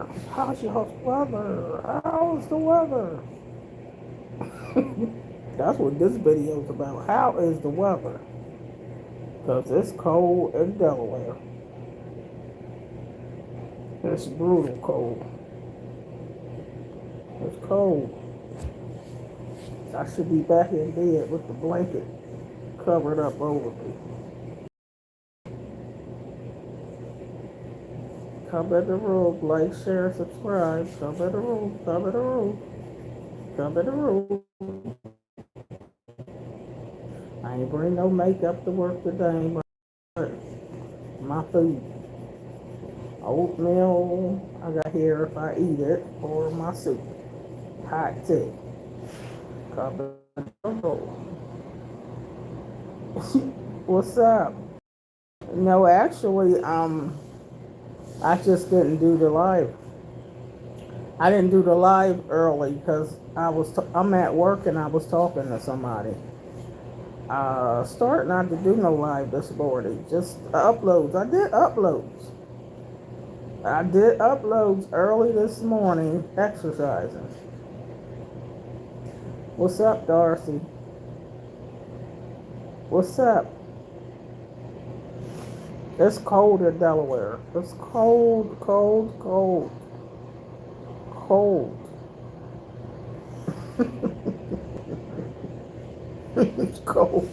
weather? How's your weather? How's the weather? That's what this video is about. How is the weather? Because it's cold in Delaware. It's brutal cold. It's cold. I should be back in bed with the blanket covered up over me. Come in the room, like, share, subscribe. Come in the room, come in the room, come in the room. I ain't bring no makeup to work today, but my food. Oatmeal, I got here if I eat it, or my soup. Hot tea. Come in the room. What's up? No, actually, I just didn't do the live. I didn't do the live early because I'm at work and I was talking to somebody. Start not to do no live this morning. Just uploads. I did uploads early this morning, exercising. What's up, Darcy? What's up? It's cold in Delaware. It's cold, cold, cold, cold. It's cold.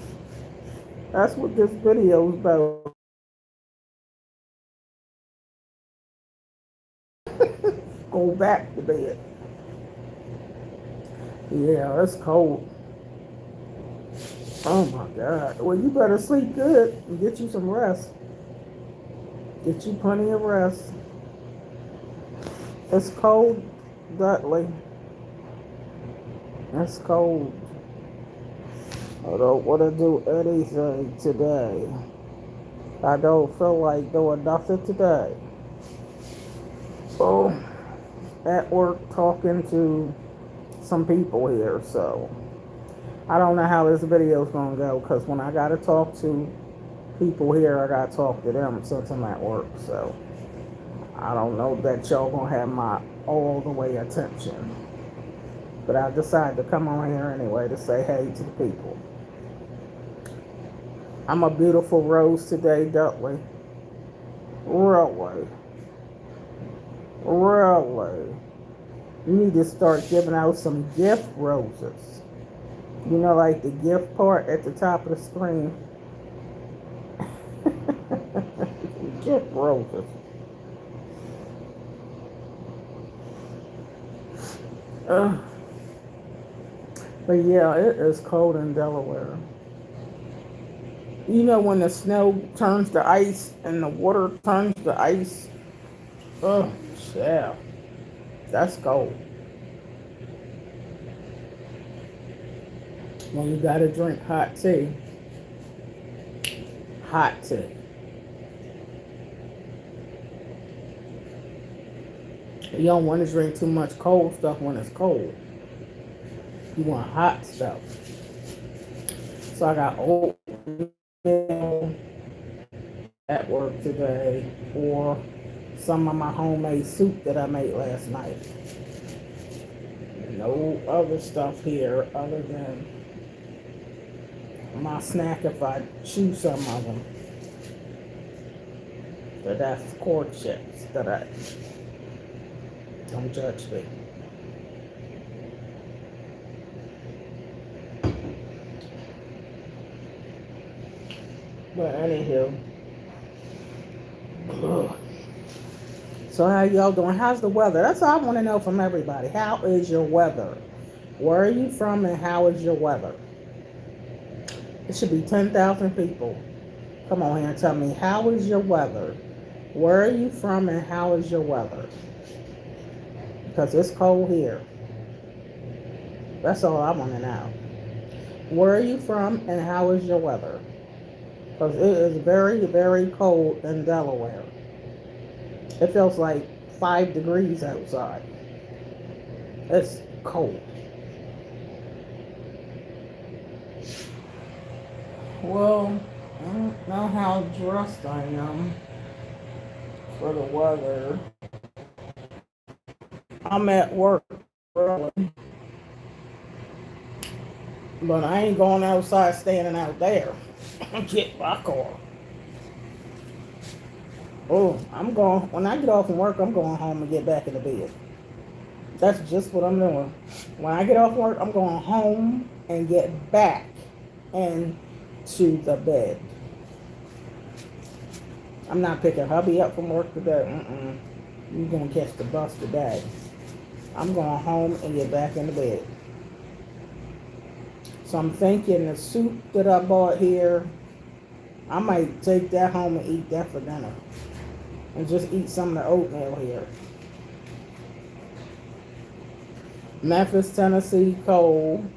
That's what this video is about. Go back to bed. Yeah, it's cold. Oh my God. Well, you better sleep good and get you some rest. Get you plenty of rest. It's cold, Dudley. It's cold. I don't want to do anything today. I don't feel like doing nothing today. Oh, at work talking to some people here, so I don't know how this video is going to go because when I got to talk to people here, I got to talk to them since I'm at work, so I don't know that y'all going to have my all the way attention. But I decided to come on here anyway to say hey to the people. I'm a beautiful rose today, Dudley. Really. Really. You need to start giving out some gift roses. You know, like the gift part at the top of the screen. Gift roses. But yeah, it is cold in Delaware. You know when the snow turns to ice and the water turns to ice? Oh, yeah. That's cold. When you gotta drink hot tea. Hot tea. You don't want to drink too much cold stuff when it's cold. You want hot stuff. So I got oatmeal at work today, or some of my homemade soup that I made last night. No other stuff here other than my snack if I choose some of them. But that's corn chips that I don't judge me. But anywho, so how y'all doing? How's the weather? That's all I want to know from everybody. How is your weather? Where are you from and how is your weather? It should be 10,000 people. Come on here and tell me, how is your weather? Where are you from and how is your weather? Because it's cold here. That's all I want to know. Where are you from and how is your weather? Because it is very, very cold in Delaware. It feels like 5 degrees outside. It's cold. Well, I don't know how dressed I am for the weather. I'm at work early, but I ain't going outside standing out there. Get my car. Oh, I'm going, when I get off from work, I'm going home and get back in the bed. That's just what I'm doing. When I get off work, I'm going home and get back into the bed. I'm not picking hubby up from work today. You're going to catch the bus today. I'm going home and get back in the bed. So I'm thinking the soup that I bought here, I might take that home and eat that for dinner. And just eat some of the oatmeal here. Memphis, Tennessee, cold.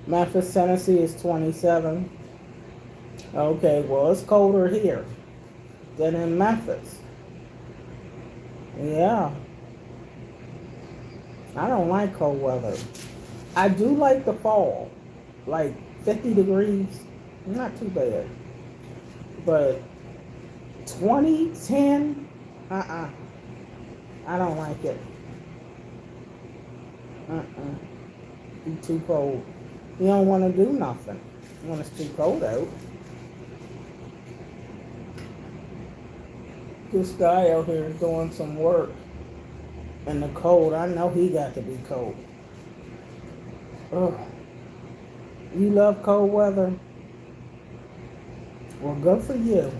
Memphis, Tennessee is 27. Okay, well, it's colder here than in Memphis. Yeah. I don't like cold weather. I do like the fall. Like 50 degrees, not too bad. But 20, 10, I don't like it. Be too cold. You don't want to do nothing when it's too cold out. This guy out here is doing some work in the cold. I know he got to be cold. Ugh. You love cold weather? Well, good for you.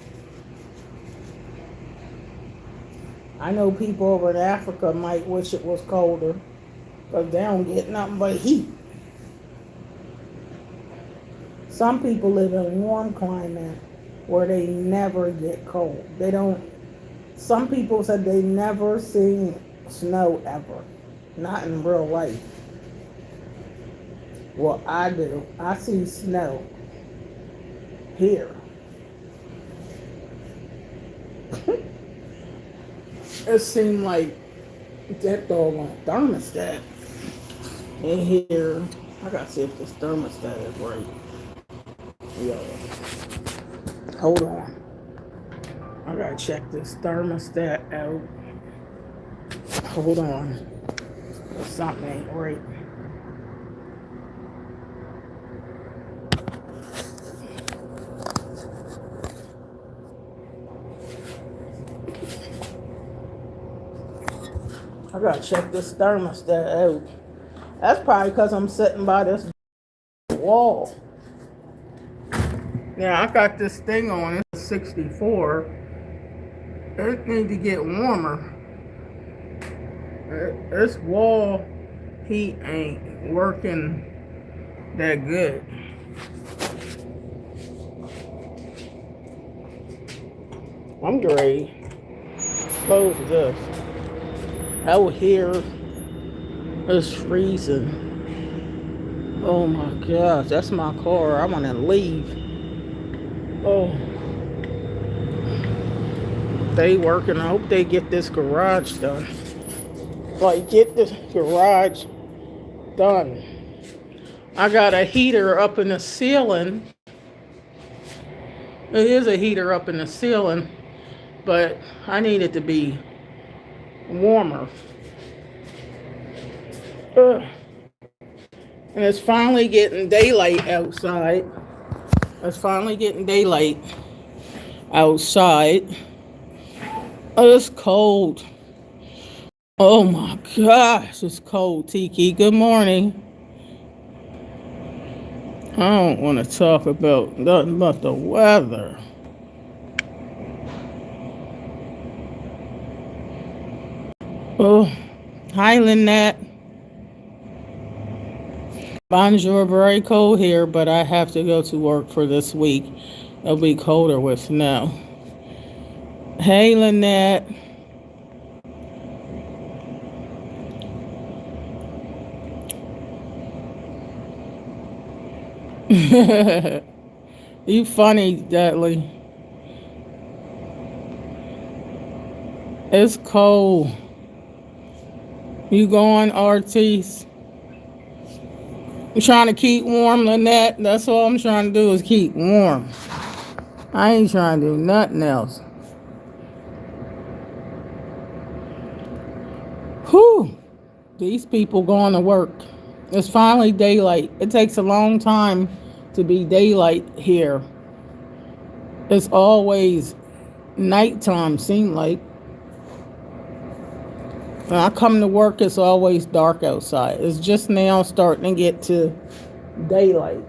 I know people over in Africa might wish it was colder, because they don't get nothing but heat. Some people live in warm climate where they never get cold. They don't. Some people said they never seen snow ever, not in real life. Well, I do. I see snow here. It seemed like that doggone thermostat in here. I gotta see if this thermostat is right. Yo, hold on. I gotta check this thermostat out. Hold on. Something ain't right. I gotta check this thermostat out. That's probably because I'm sitting by this wall. Yeah, I got this thing on. It's 64. It needs to get warmer. This wall heat ain't working that good. I'm ready. Close this. Out here, it's freezing. Oh my gosh, that's my car. I want to leave. Oh, they working. I hope they get this garage done. Like, get this garage done. I got a heater up in the ceiling. It is a heater up in the ceiling, but I need it to be warmer. Ugh. And it's finally getting daylight outside. It's finally getting daylight outside. Oh, it's cold. Oh my gosh, it's cold, Tiki. Good morning. I don't want to talk about nothing but the weather. Oh, hi, Lynette. Bonjour, very cold here, but I have to go to work for this week. It'll be colder with snow. Hey, Lynette. You funny, Dudley. It's cold. You going, Artis? I'm trying to keep warm, Lynette. That's all I'm trying to do is keep warm. I ain't trying to do nothing else. Whew. These people going to work. It's finally daylight. It takes a long time to be daylight here. It's always nighttime, seem like. When I come to work, it's always dark outside. It's just now starting to get to daylight.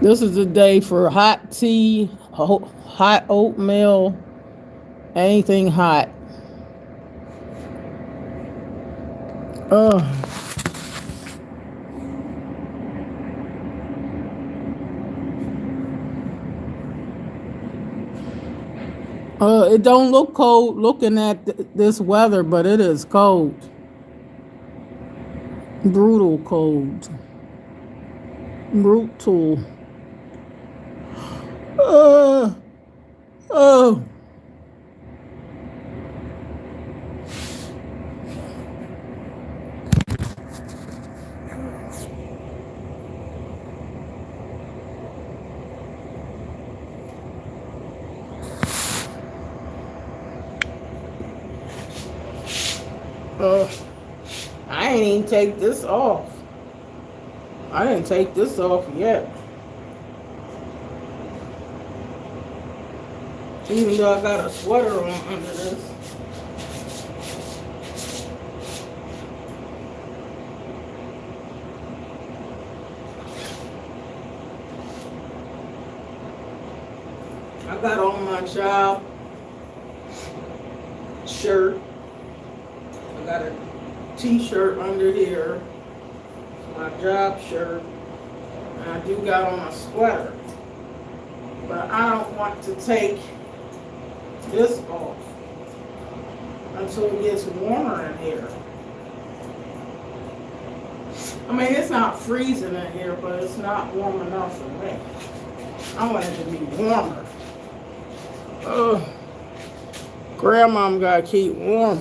This is a day for hot tea, hot oatmeal, anything hot. Ugh. It don't look cold looking at this weather, but it is cold. Brutal cold. Brutal. Oh. I ain't even take this off. I didn't take this off yet. Even though I got a sweater on under this. I got on my job shirt. I got a t-shirt under here. My job shirt. And I do got on a sweater. But I don't want to take this off until it gets warmer in here. I mean, it's not freezing in here, but it's not warm enough for me. I want it to be warmer. Grandma gotta keep warm.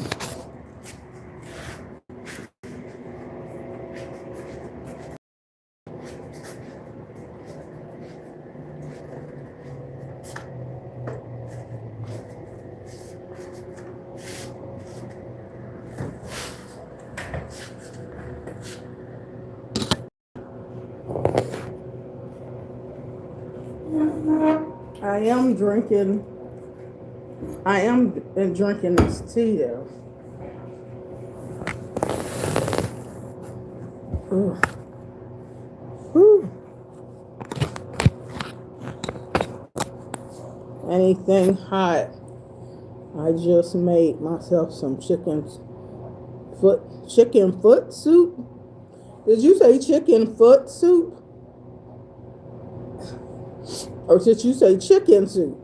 I am drinking this tea though. Anything hot. I just made myself some chicken foot soup. Did you say chicken foot soup? Or did you say chicken soup?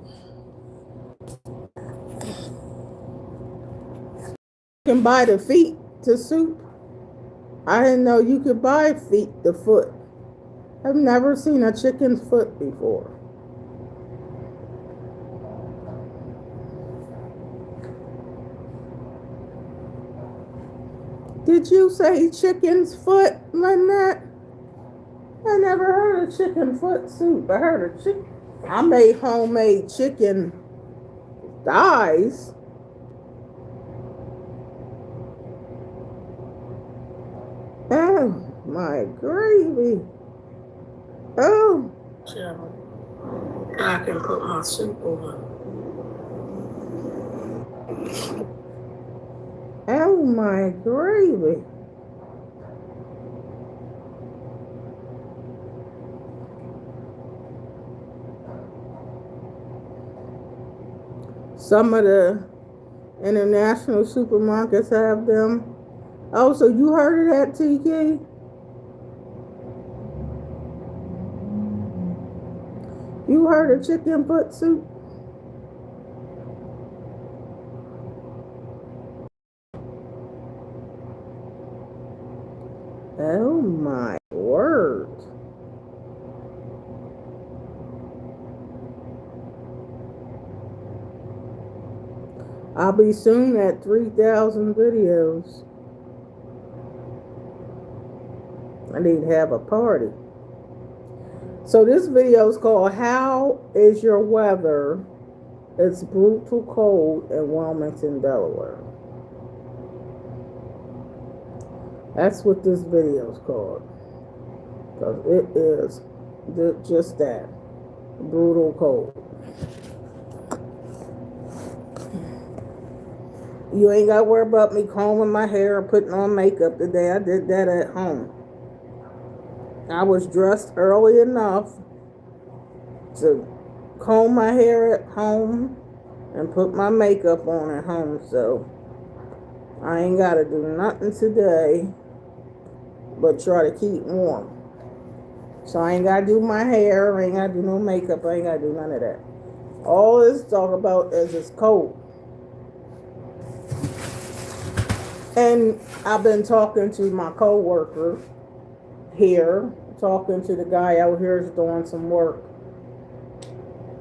You can buy the feet to soup. I didn't know you could buy the foot. I've never seen a chicken's foot before. Did you say chicken's foot, Lynette? I never heard of chicken foot soup. I heard of chicken. I made homemade chicken thighs. Oh, my gravy. Oh. I can put my soup on. Oh, my gravy. Some of the international supermarkets have them. Oh, so you heard of that, TK? You heard of chicken foot soup? Oh my word. I'll be soon at 3,000 videos. I need to have a party. So this video is called How is Your Weather It's brutal cold in Wilmington, Delaware. That's what this video is called. Because it is just that. Brutal cold. You ain't got to worry about me combing my hair or putting on makeup today. I did that at home. I was dressed early enough to comb my hair at home and put my makeup on at home. So I ain't got to do nothing today but try to keep warm. So I ain't got to do my hair. I ain't got to do no makeup. I ain't got to do none of that. All this talk about is it's cold. And I've been talking to my co-worker here, talking to the guy out here who's doing some work.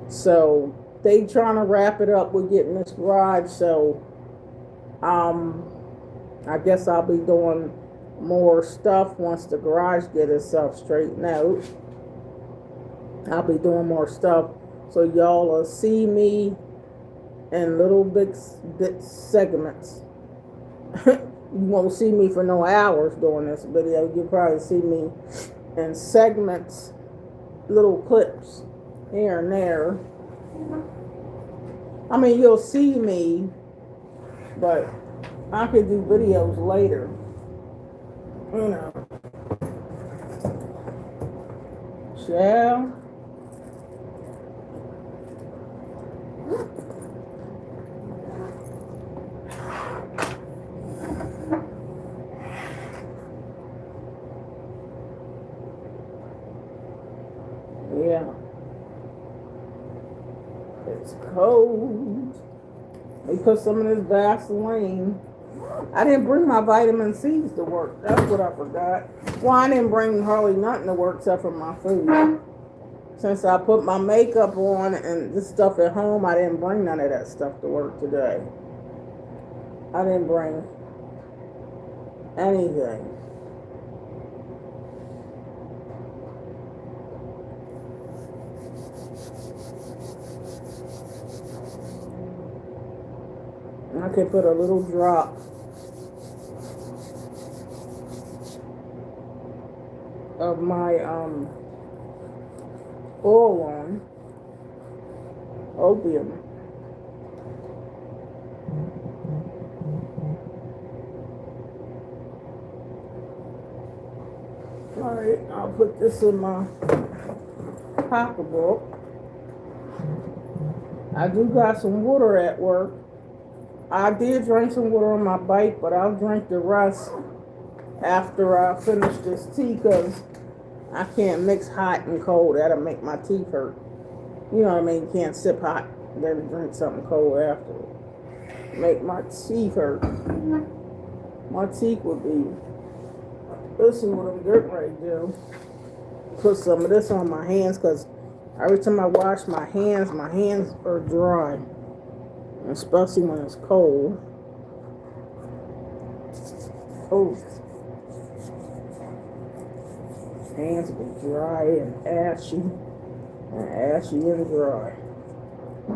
So they trying to wrap it up with getting this garage. So I guess I'll be doing more stuff once the garage get itself straightened out. I'll be doing more stuff. So y'all will see me in little bit segments. You won't see me for no hours doing this video. You'll probably see me in segments, little clips here and there. I mean, you'll see me, but I could do videos later. You know. Shall. Yeah. It's cold. They put some of this Vaseline. I didn't bring my vitamin C's to work. That's what I forgot. Well, I didn't bring hardly nothing to work except for my food. Since I put my makeup on and this stuff at home, I didn't bring none of that stuff to work today. I didn't bring anything. I could put a little drop of my oil on opium. Alright, I'll put this in my pocketbook. I do got some water at work. I did drink some water on my bike, but I'll drink the rest after I finish this tea because I can't mix hot and cold. That'll make my teeth hurt. You know what I mean? You can't sip hot, then drink something cold after. Make my teeth hurt. My teeth would be. This is what I'm getting ready to do. Put some of this on my hands because every time I wash my hands are dry. Especially when it's cold. Oh. Hands be dry and ashy. And dry.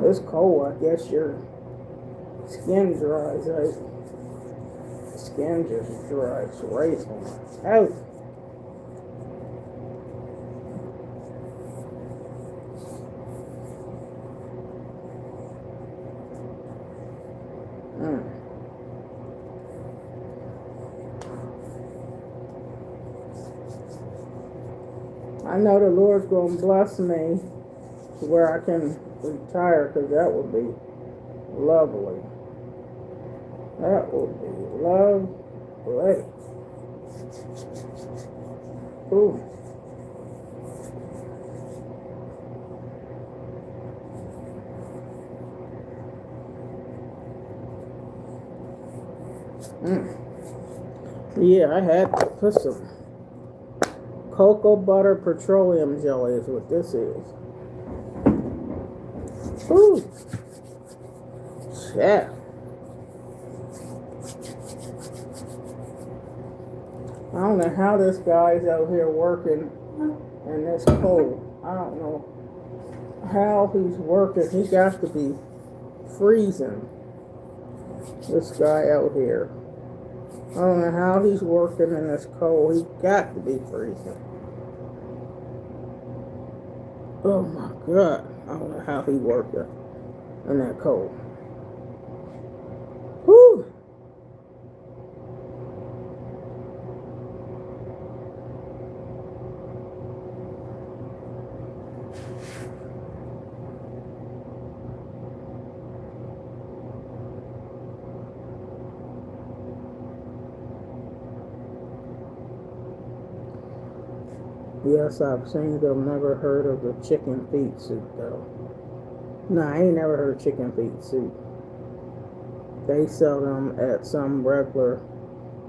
It's cold, I guess your skin dries out. Skin just dries right out. I know the Lord's going to bless me to where I can retire because that would be lovely. That would be lovely. Ooh. Yeah, I had to put some cocoa butter petroleum jelly is what this is. Ooh. Yeah. I don't know how this guy's out here working in this cold. I don't know how he's working. He got to be freezing. This guy out here. I don't know how he's working in this cold. He's got to be freezing. Oh my God. I don't know how he's working in that cold. Whew. Yes, I've seen them. Never heard of the chicken feet soup though. No, I ain't never heard of chicken feet soup. They sell them at some regular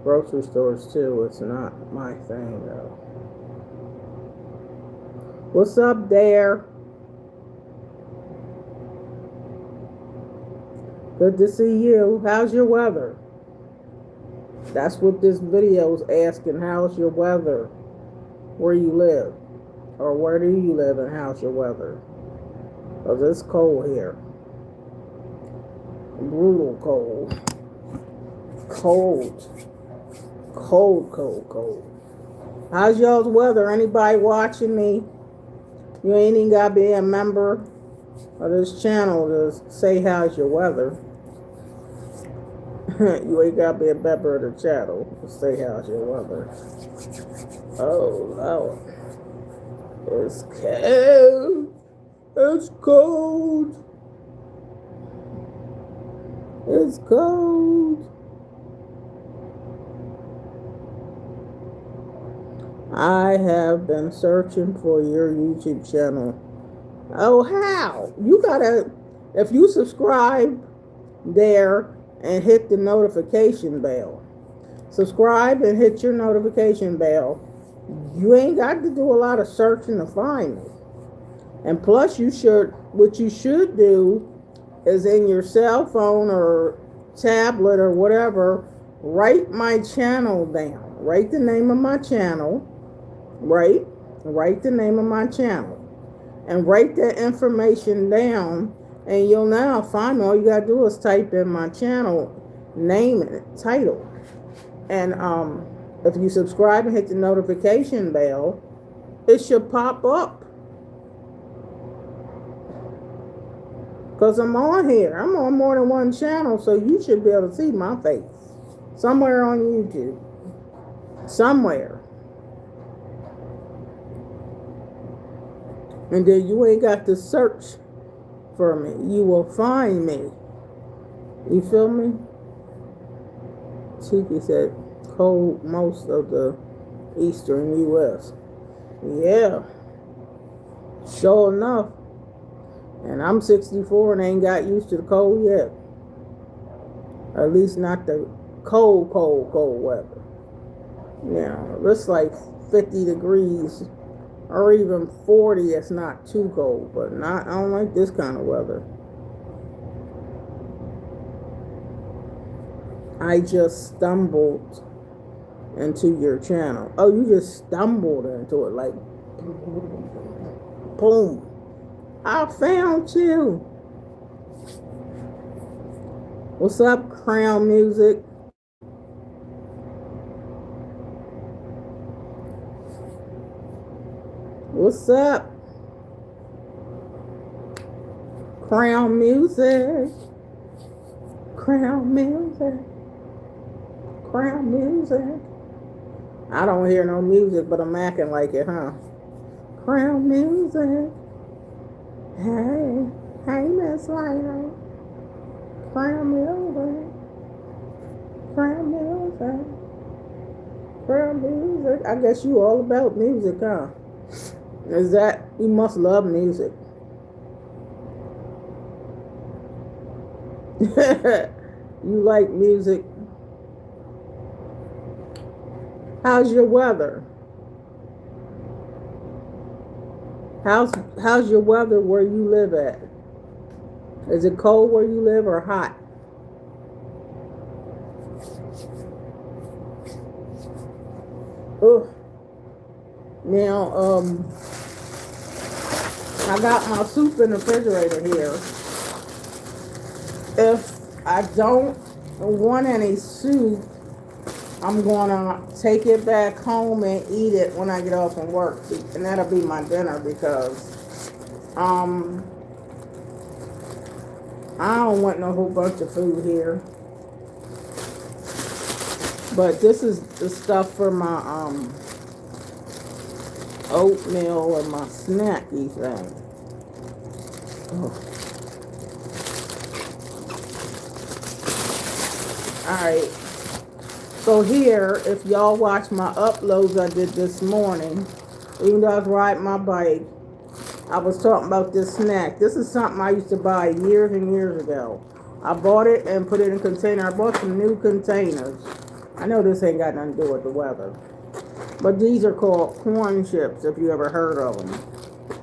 grocery stores too. It's not my thing though. What's up there? Good to see you. How's your weather? That's what this video is asking. How's your weather? Where you live? Or where do you live and how's your weather? Because it's cold here. Brutal cold. Cold. Cold, cold, cold. How's y'all's weather? Anybody watching me? You ain't even got to be a member of this channel to say how's your weather. You ain't got to be a member of the channel to say how's your weather. Oh, Lord. It's cold. It's cold. It's cold. I have been searching for your YouTube channel. Oh, how? You gotta, if you subscribe there and hit the notification bell. Subscribe and hit your notification bell. You ain't got to do a lot of searching to find me. And plus what you should do is in your cell phone or tablet or whatever, write my channel down. Write the name of my channel. Write the name of my channel. And write that information down and you'll now find me. All you got to do is type in my channel name and title. And if you subscribe and hit the notification bell, it should pop up. Because I'm on here. I'm on more than one channel, so you should be able to see my face. Somewhere on YouTube. Somewhere. And then you ain't got to search for me. You will find me. You feel me? Cheeky said, cold most of the eastern U.S. Yeah. Sure enough. And I'm 64 and ain't got used to the cold yet. At least not the cold weather. Yeah, it's like 50 degrees or even 40. It's not too cold, but I don't like this kind of weather. I just stumbled into your channel. Oh, you just stumbled into it like boom. I found you. What's up, Crown Music? What's up? Crown Music. Crown Music. Crown Music. I don't hear no music, but I'm acting like it, huh? Crown Music. Hey, Miss Lionel. Crown Music. Crown Music. Crown Music. I guess you all about music, huh? Is that, you must love music. You like music. How's your weather? How's your weather where you live at? Is it cold where you live or hot? Ugh. Now, I got my soup in the refrigerator here. I don't want any soup. I'm gonna take it back home and eat it when I get off from work, and that'll be my dinner because I don't want no whole bunch of food here. But this is the stuff for my oatmeal and my snacky thing. Oh. Alright. So here, if y'all watch my uploads I did this morning, even though I was riding my bike, I was talking about this snack. This is something I used to buy years and years ago. I bought it and put it in a container. I bought some new containers. I know this ain't got nothing to do with the weather. But these are called corn chips, if you ever heard of them.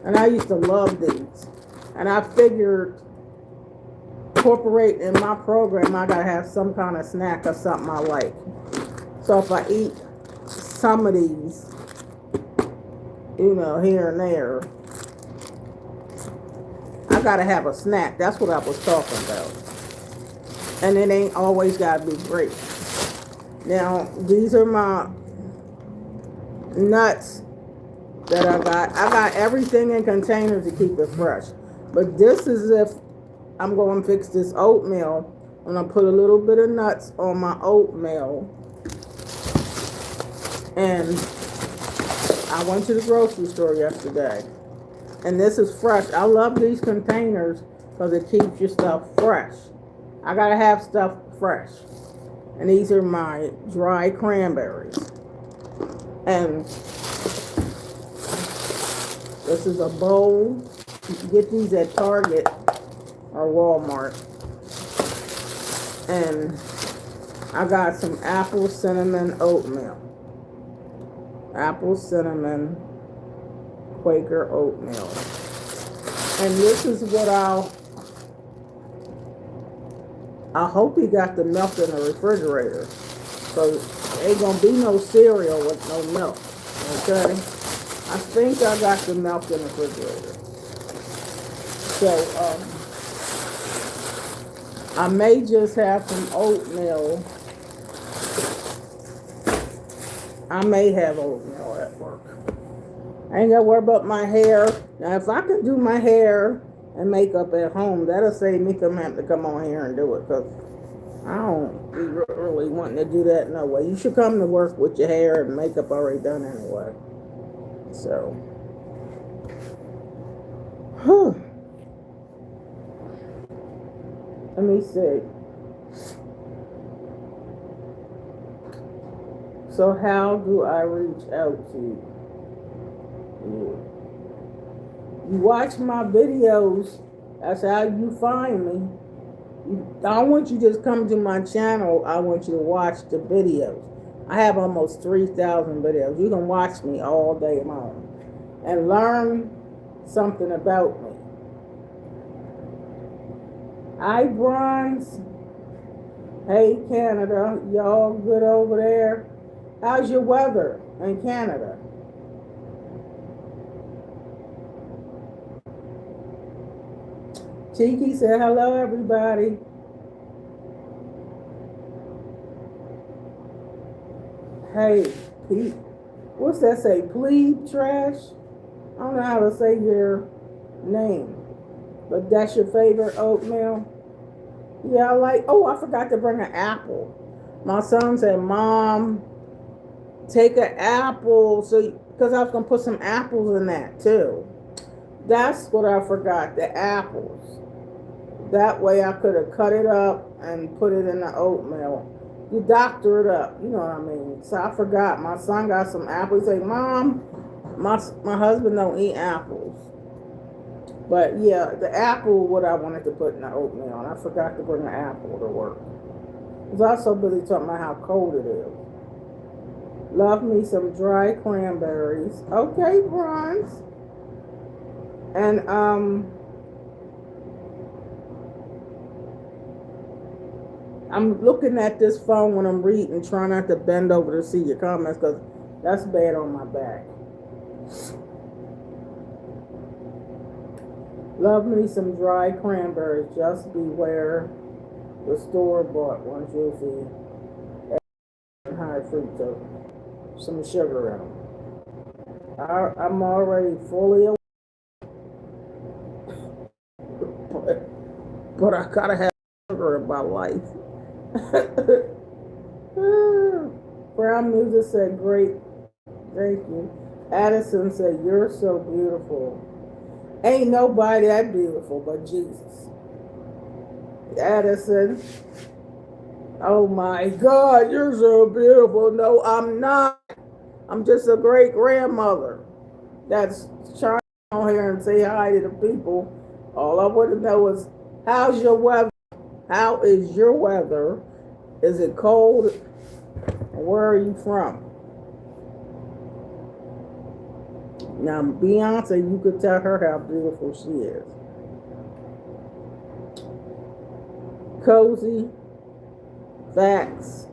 And I used to love these. And I figured, incorporate in my program, I gotta have some kind of snack or something I like. So if I eat some of these, you know, here and there, I gotta have a snack. That's what I was talking about. And it ain't always gotta be great. Now, these are my nuts that I got. I got everything in containers to keep it fresh. But this is if I'm going to fix this oatmeal. I'm going to put a little bit of nuts on my oatmeal. And I went to the grocery store yesterday. And this is fresh. I love these containers because it keeps your stuff fresh. I got to have stuff fresh. And these are my dry cranberries. And this is a bowl. You can get these at Target or Walmart. And I got some apple cinnamon oatmeal. Apple cinnamon Quaker oatmeal. And this is what I hope you got the milk in the refrigerator. So there ain't gonna be no cereal with no milk. Okay? I think I got the milk in the refrigerator. So I may just have some oatmeal. I may have oatmeal at work. I ain't gotta worry about my hair. Now if I can do my hair and makeup at home, that'll save me from having to come on here and do it, because I don't be really wanting to do that no way. You should come to work with your hair and makeup already done anyway. So, let me see. So how do I reach out to you? You watch my videos, that's how you find me. I don't want you to just come to my channel, I want you to watch the videos. I have almost 3,000 videos. You can watch me all day long and learn something about me. Hi, Bronze. Hey, Canada. Y'all good over there? How's your weather in Canada? Tiki said, hello, everybody. Hey, Pete. What's that say? Plebe trash? I don't know how to say your name. But that's your favorite oatmeal? Yeah, I like, oh, I forgot to bring an apple. My son said, Mom, take an apple. So, because I was going to put some apples in that too. That's what I forgot, the apples. That way I could have cut it up and put it in the oatmeal. You doctor it up, you know what I mean. So I forgot. My son got some apples. He said, Mom, my husband don't eat apples. But yeah, the apple, what I wanted to put in the oatmeal. And I forgot to bring an apple to work. I was also busy talking about how cold it is. Love me some dry cranberries. Okay, Bronze. And I'm looking at this phone when I'm reading, trying not to bend over to see your comments, because that's bad on my back. Love me some dry cranberries. Just beware The store-bought ones usually have high fructose, some sugar in them. I'm already fully aware, but I gotta have sugar in my life. Brown Music said, great, thank you. Addison said, you're so beautiful. Ain't nobody that beautiful but Jesus. Addison, oh my God, you're so beautiful. No, I'm not. I'm just a great grandmother that's trying to come on here and say hi to the people. All I want to know is, how's your weather? How is your weather? Is it cold? And where are you from? Now, Beyonce, you could tell her how beautiful she is. Cozy. Facts.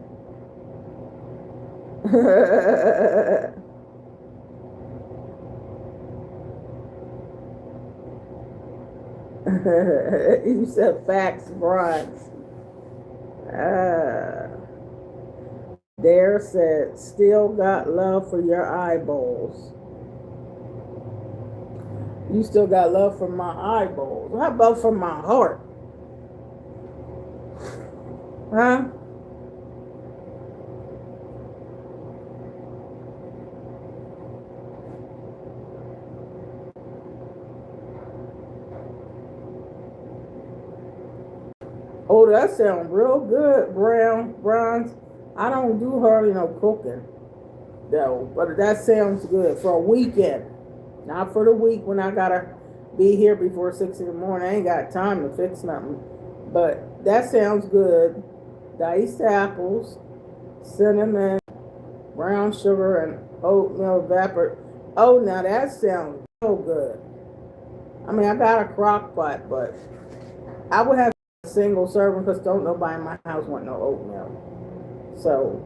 You said facts, bronze. Dare said, still got love for your eyeballs. You still got love for my eyeballs. How about for my heart? Huh? Oh, that sounds real good, Bronze. I don't do hardly no cooking, though, but that sounds good for a weekend. Not for the week when I gotta be here before 6 in the morning. I ain't got time to fix nothing. But that sounds good. Diced apples, cinnamon, brown sugar, and oatmeal vapor. Oh, now that sounds so good. I mean, I got a crock pot, but I would have a single serving because don't nobody in my house want no oatmeal. So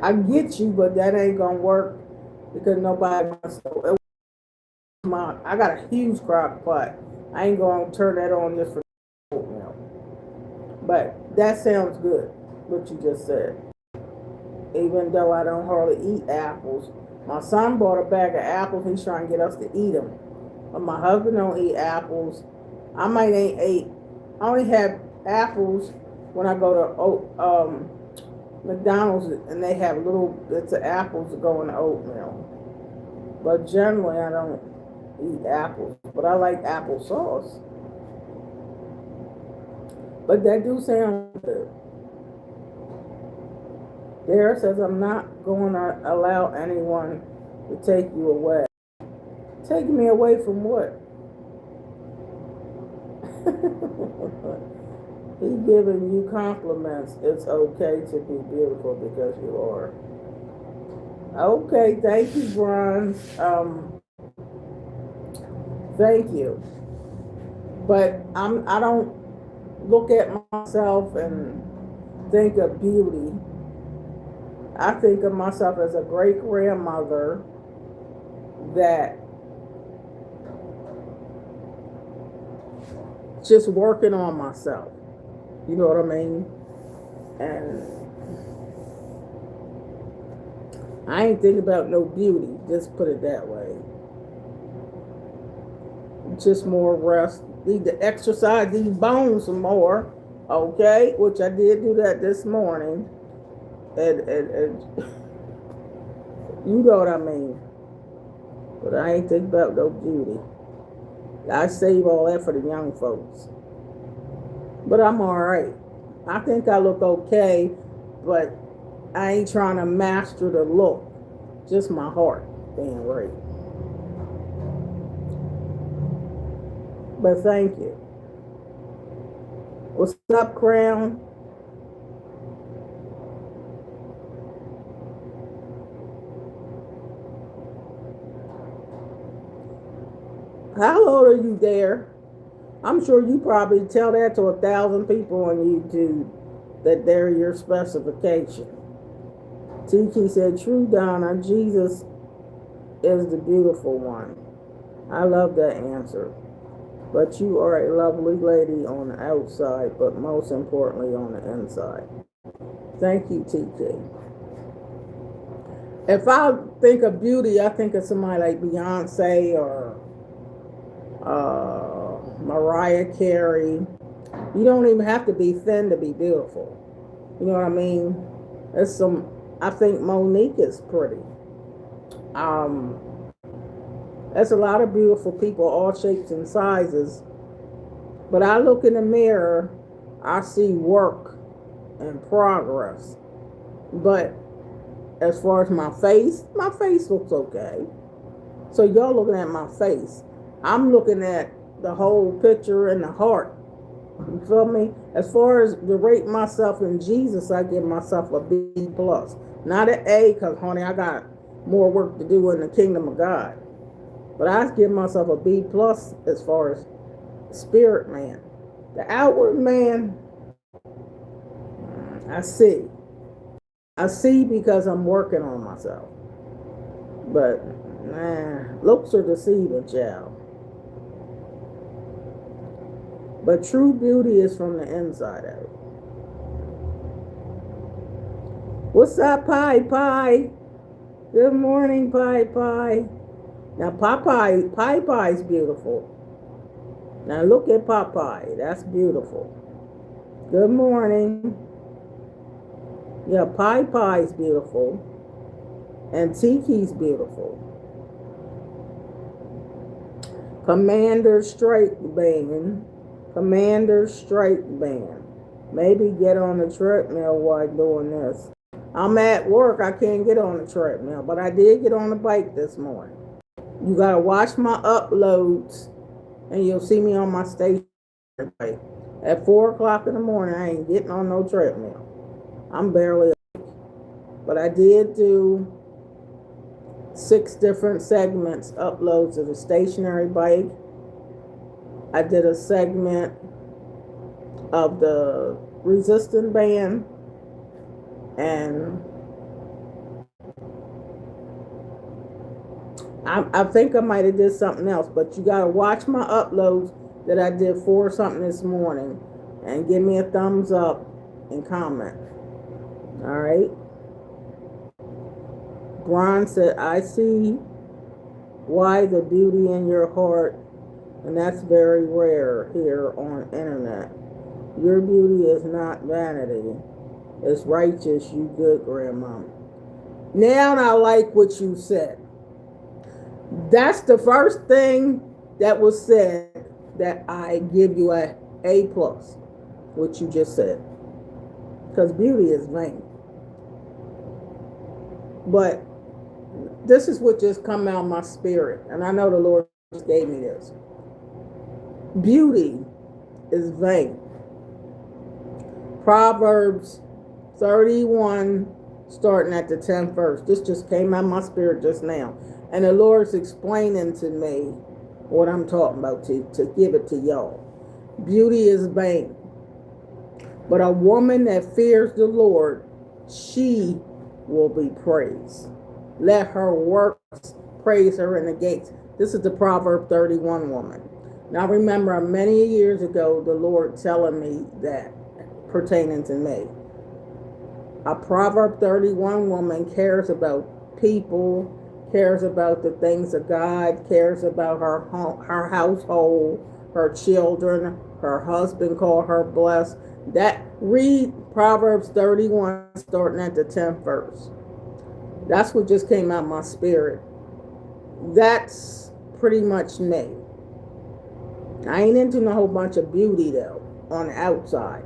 I get you, but that ain't gonna work because nobody wants to. I got a huge crock pot. I ain't gonna turn that on just for oatmeal. But that sounds good, what you just said. Even though I don't hardly eat apples. My son bought a bag of apples. He's trying to get us to eat them. But my husband don't eat apples. I might ain't ate. I only have apples when I go to McDonald's and they have little bits of apples that go in the oatmeal. But generally I don't eat apples. But I like applesauce. But that do sound good. Dare says, I'm not going to allow anyone to take you away. Take me away from what? He giving you compliments. It's okay to be beautiful because you are. Okay, thank you, Bronze. Thank you. But I don't look at myself and think of beauty. I think of myself as a great grandmother that just working on myself. You know what I mean? And I ain't thinking about no beauty, just put it that way. Just more rest. Need to exercise these bones some more, okay? Which I did do that this morning. And you know what I mean. But I ain't thinking about no beauty. I save all that for the young folks. But I'm all right. I think I look okay, but I ain't trying to master the look. Just my heart being right. But thank you. What's up, Crown? How old are you there? I'm sure you probably tell that to 1,000 people on YouTube that they're your specification. Tiki said, true, Donna, Jesus is the beautiful one. I love that answer. But you are a lovely lady on the outside, but most importantly on the inside. Thank you, TK. If I think of beauty, I think of somebody like Beyonce or Mariah Carey. You don't even have to be thin to be beautiful. You know what I mean? I think Monique is pretty. There's a lot of beautiful people, all shapes and sizes. But I look in the mirror, I see work and progress. But as far as my face looks okay. So y'all looking at my face. I'm looking at the whole picture and the heart. You feel me? As far as to rate myself in Jesus, I give myself a B plus. Not an A, because honey, I got more work to do in the kingdom of God. But I give myself a B plus as far as spirit man. The outward man, I see. I see because I'm working on myself. But looks are deceiving, child. But true beauty is from the inside out. What's up, Pie? Good morning, Pie. Now, Pie's beautiful. Now, look at Pie. That's beautiful. Good morning. Yeah, Pie's beautiful. And Tiki's beautiful. Commander Straight Banging. Maybe get on the treadmill while doing this. I'm at work. I can't get on the treadmill, but I did get on the bike this morning. You got to watch my uploads, and you'll see me on my station bike. At 4 o'clock in the morning, I ain't getting on no treadmill. I'm barely awake. But I did do 6 different segments, uploads of the stationary bike. I did a segment of the resistant band, and I think I might have did something else, but you got to watch my uploads that I did for something this morning and give me a thumbs up and comment. All right. Bron said, I see why the beauty in your heart, and that's very rare here on internet. Your beauty is not vanity. It's righteous, you good grandma. Now I like what you said. That's the first thing that was said that I give you a A plus, what you just said. Because beauty is vain. But this is what just come out of my spirit. And I know the Lord just gave me this. Beauty is vain. Proverbs 31, starting at the 10th verse. This just came out of my spirit just now. And the Lord's explaining to me what I'm talking about to give it to y'all. Beauty is vain. But a woman that fears the Lord, she will be praised. Let her works praise her in the gates. This is the Proverb 31 woman. Now I remember many years ago the Lord telling me that pertaining to me. A Proverb 31 woman cares about people, cares about the things of God, cares about her home, her household, her children, her husband, call her blessed. Read Proverbs 31 starting at the 10th verse. That's what just came out of my spirit. That's pretty much me. I ain't into no whole bunch of beauty though on the outside.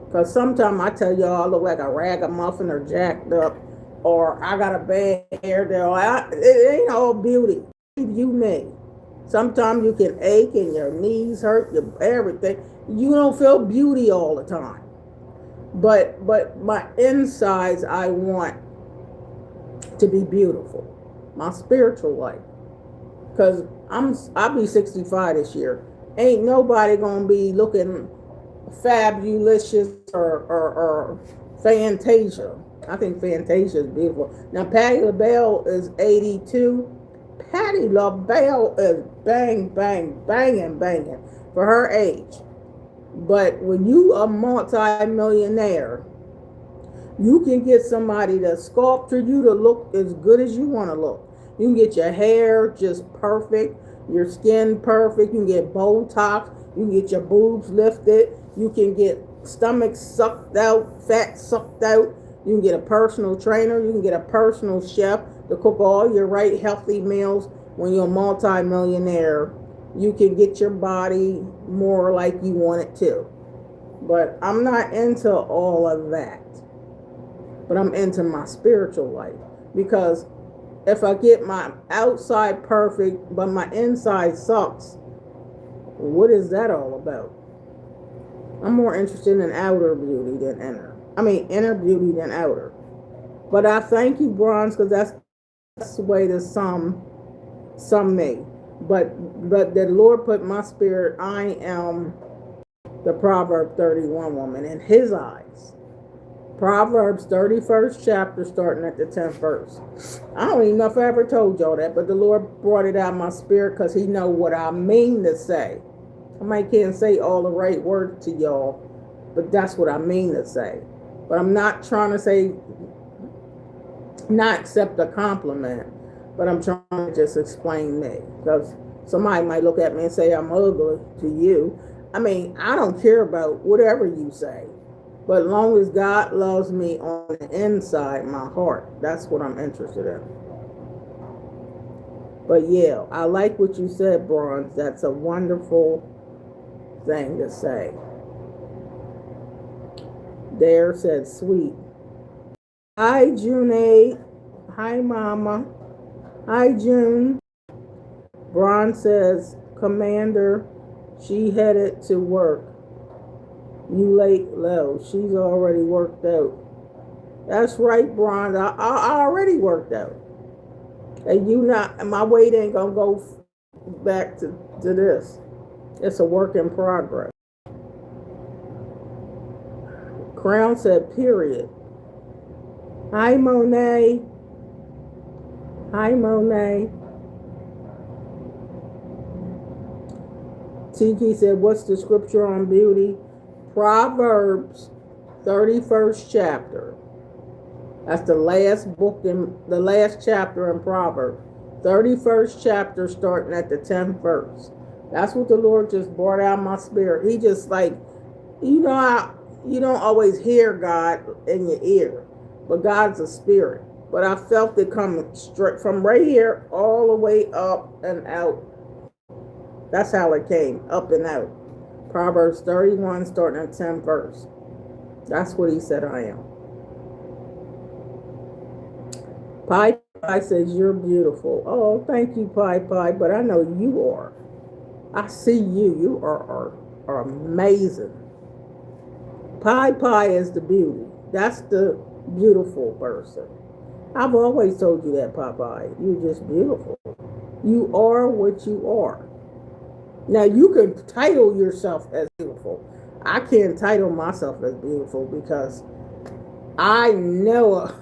Because sometimes I tell y'all I look like a ragamuffin or jacked up, or I got a bad hair there. It ain't all beauty. You me. Sometimes you can ache and your knees hurt, everything. You don't feel beauty all the time. But my insides I want to be beautiful. My spiritual life. Because I'll be 65 this year. Ain't nobody gonna be looking fabulous or Fantasia. I think Fantasia is beautiful. Now Patti LaBelle is 82. Patti LaBelle is banging. for her age. But when you a multi-millionaire, you can get somebody to sculpture you to look as good as you want to look. You can get your hair just perfect, your skin perfect. You can get Botox. You can get your boobs lifted. You can get stomach sucked out, fat sucked out. You can get a personal trainer. You can get a personal chef to cook all your right healthy meals. When you're a multi-millionaire, you can get your body more like you want it to. But I'm not into all of that. But I'm into my spiritual life. Because if I get my outside perfect, but my inside sucks, what is that all about? I'm more interested in outer beauty than inner. Inner beauty than outer. But I thank you, Bronze, because that's the way to sum me. But the Lord put in my spirit, I am the Proverb 31 woman in his eyes. Proverbs 31st chapter, starting at the 10th verse. I don't even know if I ever told y'all that, but the Lord brought it out of my spirit because he know what I mean to say. I might can't say all the right words to y'all, but that's what I mean to say. But I'm not trying to say, not accept a compliment, but I'm trying to just explain me. Because somebody might look at me and say I'm ugly to you. I don't care about whatever you say. But as long as God loves me on the inside, my heart, that's what I'm interested in. But yeah, I like what you said, Bronze. That's a wonderful thing to say. Dare said, sweet. Hi, June. Hi, Mama. Hi, June. Bronze says, Commander, she headed to work. You late, low. She's already worked out. That's right, Bronze. I already worked out. And my weight ain't gonna go back to this. It's a work in progress. Crown said, period. Hi, Monet. Hi, Monet. Tiki said, what's the scripture on beauty? Proverbs 31st chapter. That's the last book the last chapter in Proverbs. 31st chapter, starting at the 10th verse. That's what the Lord just brought out my spirit. He just you know how you don't always hear God in your ear, but God's a spirit. But I felt it coming straight from right here all the way up and out. That's how it came, up and out. Proverbs 31, starting at 10th verse. That's what he said I am. Pie Pie says, you're beautiful. Oh, thank you, Pie Pie, but I know you are. I see you. You are amazing. Pie Pie is the beauty. That's the beautiful person. I've always told you that, Pie Pie. You're just beautiful. You are what you are. Now, you can title yourself as beautiful. I can't title myself as beautiful because I know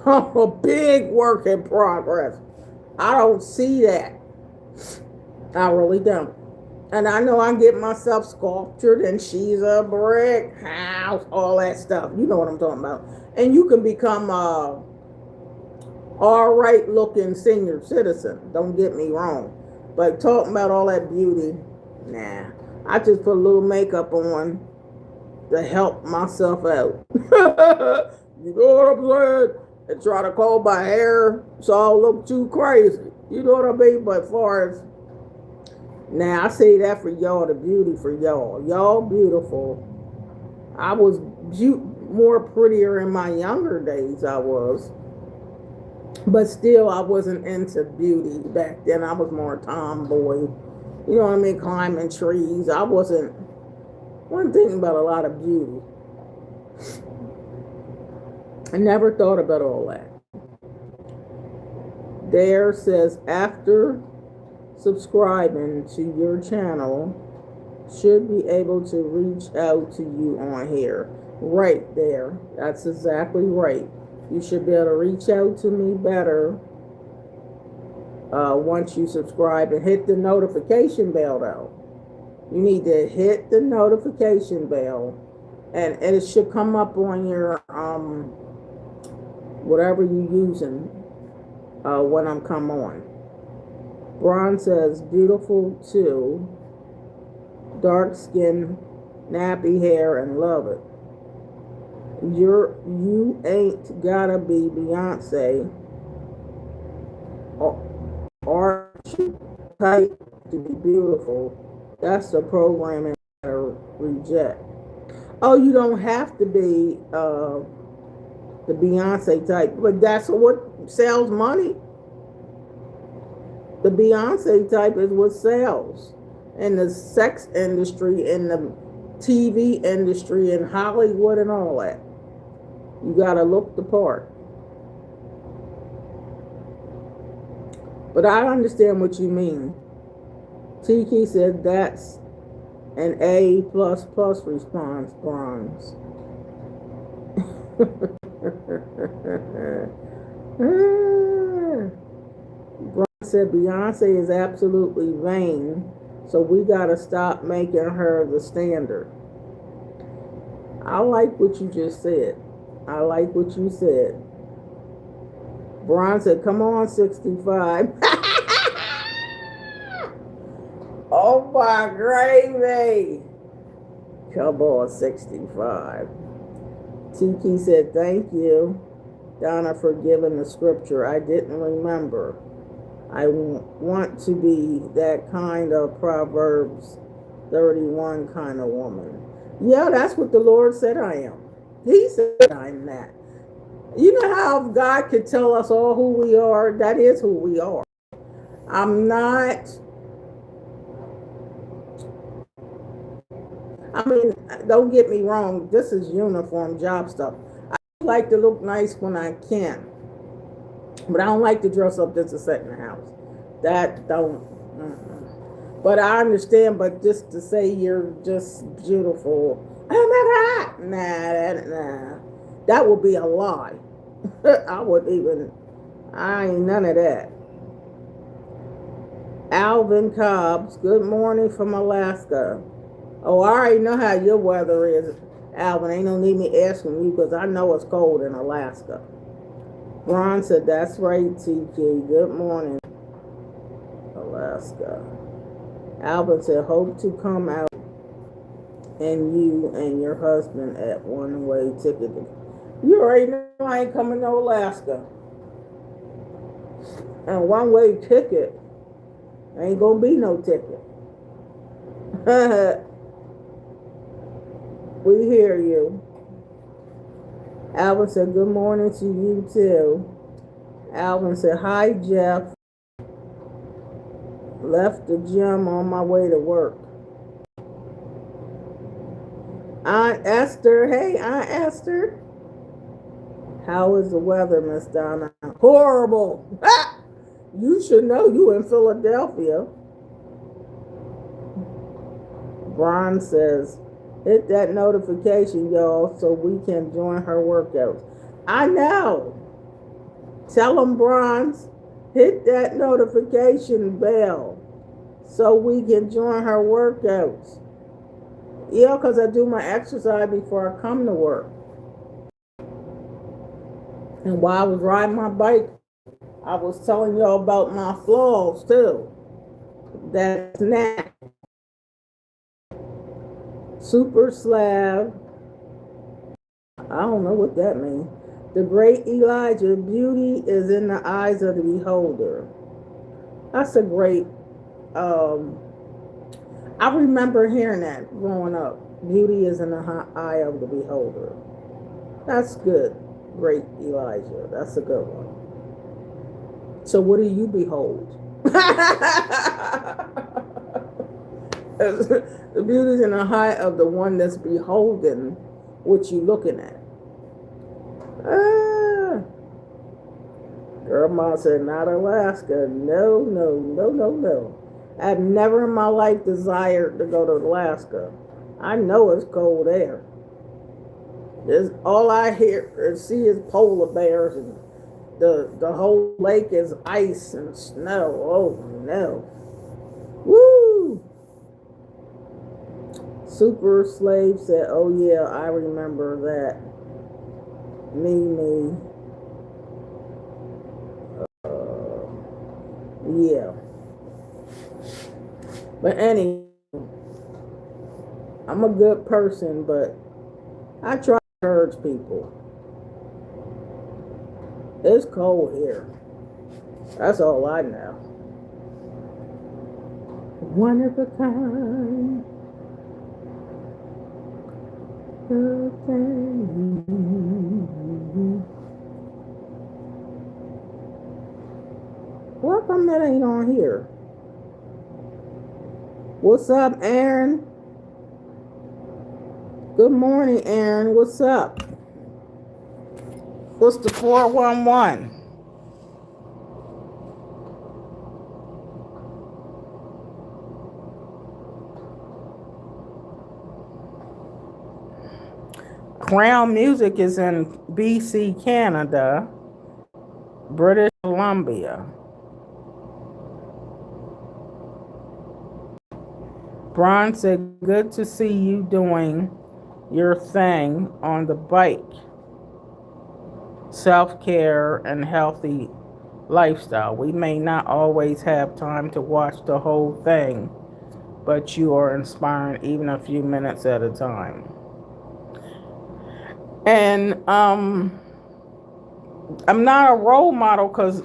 I'm a big work in progress. I don't see that. I really don't. And I know I get myself sculptured and she's a brick house, all that stuff. You know what I'm talking about. And you can become a all right looking senior citizen. Don't get me wrong. But talking about all that beauty, nah. I just put a little makeup on to help myself out. You know what I'm saying? And try to comb my hair so I don't look too crazy. You know what I mean? But as far as, now I say that for y'all, the beauty for y'all. Y'all beautiful. I was more prettier in my younger days, I was. But still, I wasn't into beauty back then. I was more tomboy. You know what I mean? Climbing trees. I wasn't thinking about a lot of beauty. I never thought about all that. Dare says, after subscribing to your channel, should be able to reach out to you on here. Right there. That's exactly right. You should be able to reach out to me better once you subscribe and hit the notification bell, though. You need to hit the notification bell, and it should come up on your whatever you're using when I'm come on. Bron says beautiful too, dark skin, nappy hair, and love it. You ain't gotta be Beyonce or type to be beautiful. That's the programming I reject. Oh, you don't have to be the Beyonce type, but that's what sells money. The Beyonce type is what sells in the sex industry, in the TV industry, in Hollywood, and all that. You gotta look the part. But I understand what you mean. Tiki said that's an A++ response, Bronze. Bron said Beyonce is absolutely vain, so we gotta stop making her the standard. I like what you just said. I like what you said. Bron said, come on, 65. Oh my gravy. Come on, 65. Tiki said, thank you, Donna, for giving the scripture. I didn't remember. I want to be that kind of Proverbs 31 kind of woman. Yeah, that's what the Lord said I am. He said I'm that. You know how God could tell us all who we are? That is who we are. I'm not, I mean, don't get me wrong. This is uniform job stuff. I like to look nice when I can. But I don't like to dress up just to sit in the house. That don't. But I understand. But just to say you're just beautiful, oh my God, nah. That would be a lie. I ain't none of that. Alvin Cobbs, good morning from Alaska. Oh, I already know how your weather is, Alvin. Ain't no need me asking you because I know it's cold in Alaska. Ron said, that's right, TK. Good morning, Alaska. Alvin said, hope to come out and you and your husband at one-way ticket. You already know I ain't coming to Alaska. And one-way ticket, ain't gonna be no ticket. We hear you. Alvin said, good morning to you too. Alvin said, hi, Jeff. Left the gym on my way to work. Aunt Esther, hey, Aunt Esther. How is the weather, Miss Donna? Horrible. You should know you in Philadelphia. Bron says, hit that notification, y'all, so we can join her workouts. I know. Tell them, Bronze, hit that notification bell so we can join her workouts. Yeah, because I do my exercise before I come to work. And while I was riding my bike, I was telling y'all about my flaws too. That's snack. Super slab. I don't know what that means. The great Elijah, beauty is in the eyes of the beholder. That's a great, I remember hearing that growing up. Beauty is in the eye of the beholder. That's good. Great Elijah. That's a good one. So what do you behold? The beauty is in the eye of the one that's beholding what you looking at. Girl, Mom said, not Alaska. No. I've never in my life desired to go to Alaska. I know it's cold there. All I hear or see is polar bears, and the whole lake is ice and snow. Oh no. Woo! Super Slave said, "Oh yeah, I remember that. Me. Yeah." But anyway, I'm a good person, but I try to encourage people. It's cold here. That's all I know. One of a kind. How come that ain't on here? What's up, Aaron? Good morning, Aaron. What's up? What's the 411? Crown Music is in BC, Canada, British Columbia. Bron said, good to see you doing your thing on the bike. Self-care and healthy lifestyle. We may not always have time to watch the whole thing, but you are inspiring even a few minutes at a time. And I'm not a role model because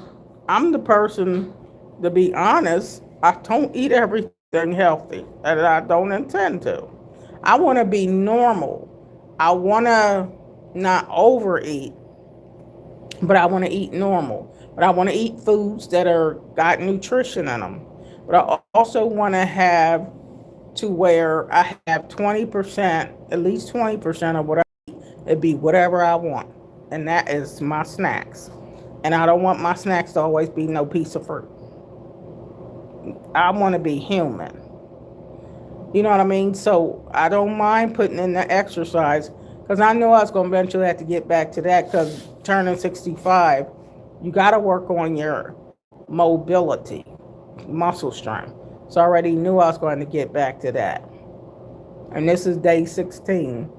I'm the person, to be honest, I don't eat everything healthy, and I don't intend to. I want to be normal. I want to not overeat, but I want to eat normal. But I want to eat foods that are got nutrition in them. But I also want to have to where I have 20%, at least 20% of what I eat. It'd be whatever I want. And that is my snacks. And I don't want my snacks to always be no piece of fruit. I want to be human. You know what I mean? So I don't mind putting in the exercise because I knew I was going to eventually have to get back to that because turning 65, you got to work on your mobility, muscle strength. So I already knew I was going to get back to that. And this is day 16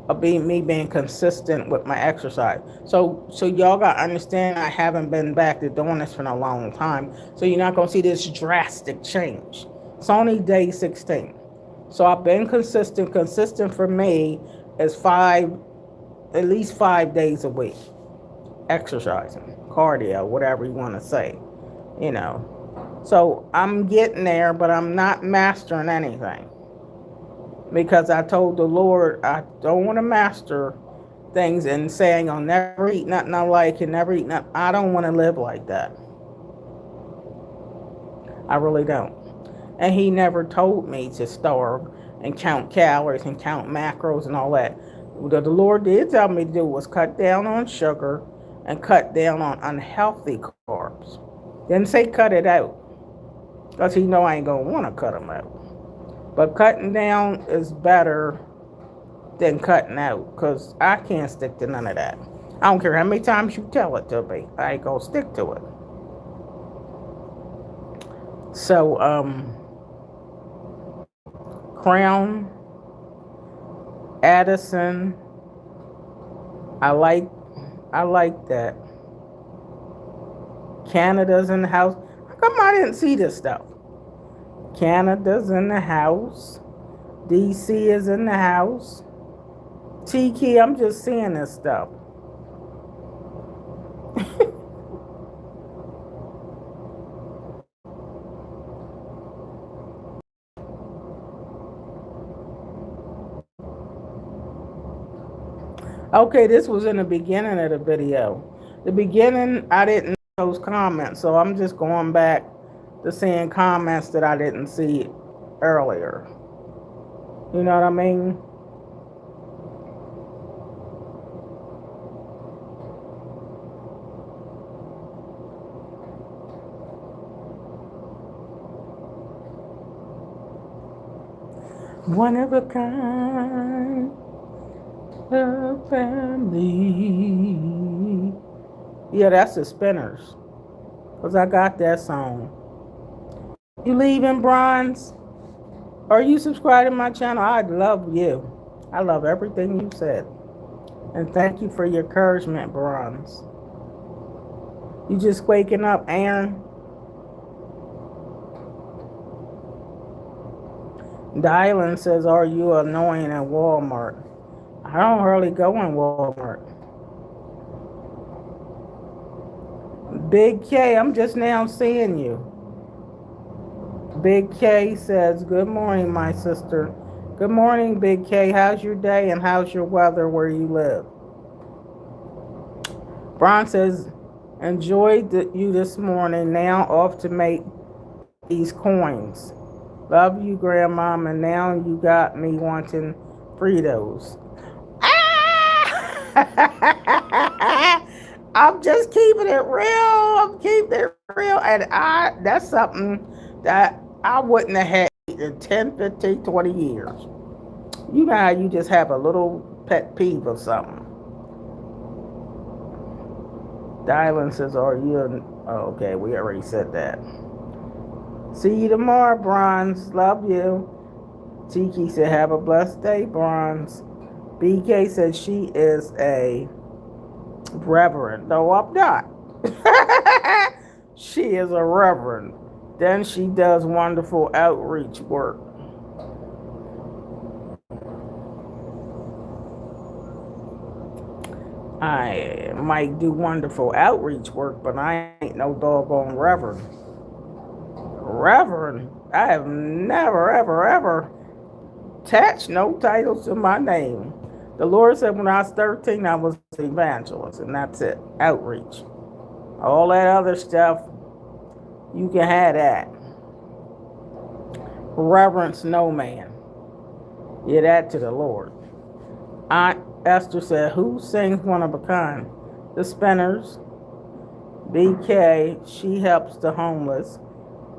of me being consistent with my exercise. So y'all got to understand I haven't been back to doing this for a long time. So you're not going to see this drastic change. It's only day 16. So I've been consistent. Consistent for me is at least 5 days a week. Exercising, cardio, whatever you want to say, you know. So I'm getting there, but I'm not mastering anything. Because I told the Lord I don't want to master things and saying I'll never eat nothing I like and never eat nothing. I don't want to live like that. I really don't. And he never told me to starve and count calories and count macros and all that. What the Lord did tell me to do was cut down on sugar and cut down on unhealthy carbs. Didn't say cut it out, because he know I ain't going to want to cut them out. But cutting down is better than cutting out, because I can't stick to none of that. I don't care how many times you tell it to me. I ain't going to stick to it. So, Crown, Addison, I like that. Canada's in the house. How come I didn't see this stuff? Canada's in the house. DC is in the house. Tiki, I'm just seeing this stuff. Okay, this was in the beginning of the video. The beginning, I didn't know those comments, so I'm just going back to seeing comments that I didn't see earlier. You know what I mean? One of a kind. A family. Yeah, that's the Spinners. Because I got that song. You leaving, Bronze? Are you subscribed to my channel? I love you. I love everything you said. And thank you for your encouragement, Bronze. You just waking up, Aaron? Dylan says, are you annoying at Walmart? I don't really go in Walmart. Big K, I'm just now seeing you. Big K says, good morning, my sister. Good morning, Big K. How's your day and how's your weather where you live? Bron says, enjoyed you this morning. Now off to make these coins. Love you, Grandmom, and now you got me wanting Fritos. Ah! I'm just keeping it real. I'm keeping it real. And that's something that I wouldn't have had in 10, 15, 20 years. You know how you just have a little pet peeve or something. Dylan says, are you... Oh, okay, we already said that. See you tomorrow, Bronze. Love you. Tiki said, have a blessed day, Bronze. BK said she is a reverend. No, I'm not. She is a reverend. Then she does wonderful outreach work. I might do wonderful outreach work, but I ain't no doggone reverend. Reverend? I have never, ever, ever attached no titles to my name. The Lord said when I was 13, I was an evangelist, and that's it. Outreach. All that other stuff, you can have that. Reverence no man. Yeah, that to the Lord. Aunt Esther said, who sings One of a Kind? The Spinners. BK, she helps the homeless,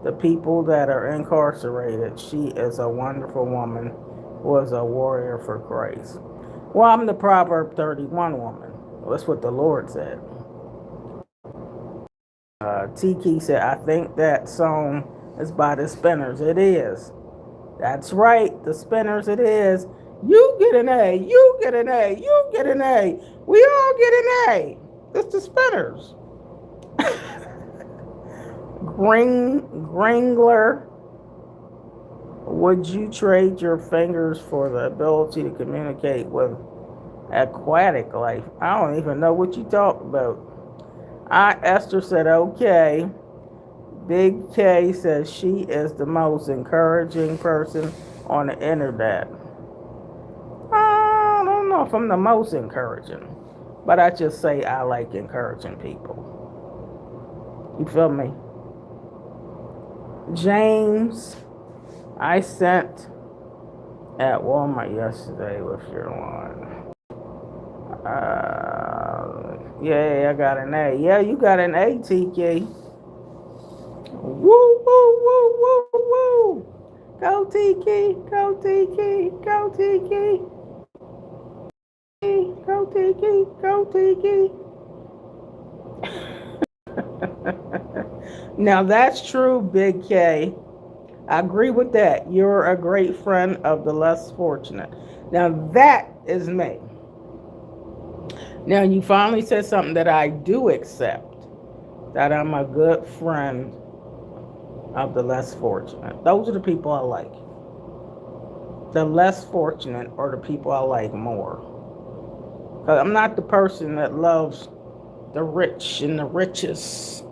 the people that are incarcerated. She is a wonderful woman, was a warrior for Christ. Well, I'm the Proverb 31 woman. That's what the Lord said. Tiki said, I think that song is by the Spinners. It is. That's right, the Spinners it is. You get an A, you get an A, you get an A. We all get an A. It's the Spinners. Gringler, would you trade your fingers for the ability to communicate with aquatic life? I don't even know what you talk about. Esther said, okay. Big K says she is the most encouraging person on the internet. I don't know if I'm the most encouraging, but I just say I like encouraging people. You feel me? James, I sent at Walmart yesterday with your line. Yeah, I got an A. Yeah, you got an A, TK. Woo, woo, woo, woo, woo. Go, TK. Go, TK. Go, TK. Go, TK. Go, TK. Now, that's true, Big K. I agree with that. You're a great friend of the less fortunate. Now, that is me. Now, you finally said something that I do accept, that I'm a good friend of the less fortunate. Those are the people I like. The less fortunate are the people I like more. Because I'm not the person that loves the rich and the richest.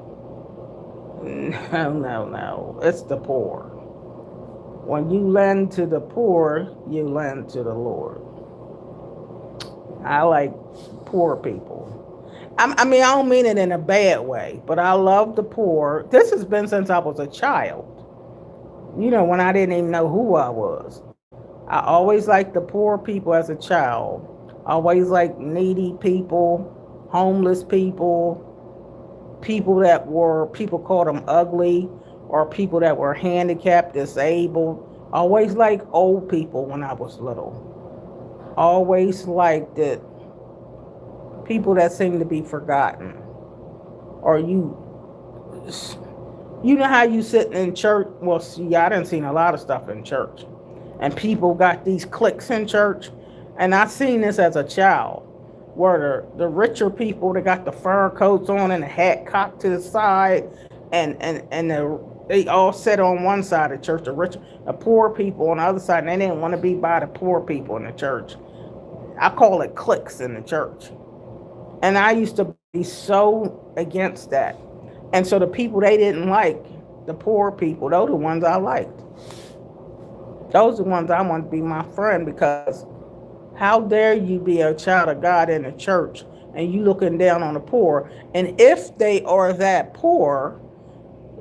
No. It's the poor. When you lend to the poor, you lend to the Lord. I like poor people. I mean, I don't mean it in a bad way, but I love the poor. This has been since I was a child. You know, when I didn't even know who I was. I always liked the poor people as a child. I always liked needy people, homeless people, people that were, people called them ugly, or people that were handicapped, disabled. I always liked old people when I was little. Always liked it. People that seem to be forgotten. Or you know how you sit in church? Well, see, I done seen a lot of stuff in church. And people got these cliques in church. And I seen this as a child, where the richer people, they got the fur coats on and the hat cocked to the side, and they all sit on one side of the church, the poor people on the other side, and they didn't want to be by the poor people in the church. I call it cliques in the church. And I used to be so against that. And so the people they didn't like, the poor people, those are the ones I liked. Those are the ones I want to be my friend, because how dare you be a child of God in the church and you looking down on the poor? And if they are that poor,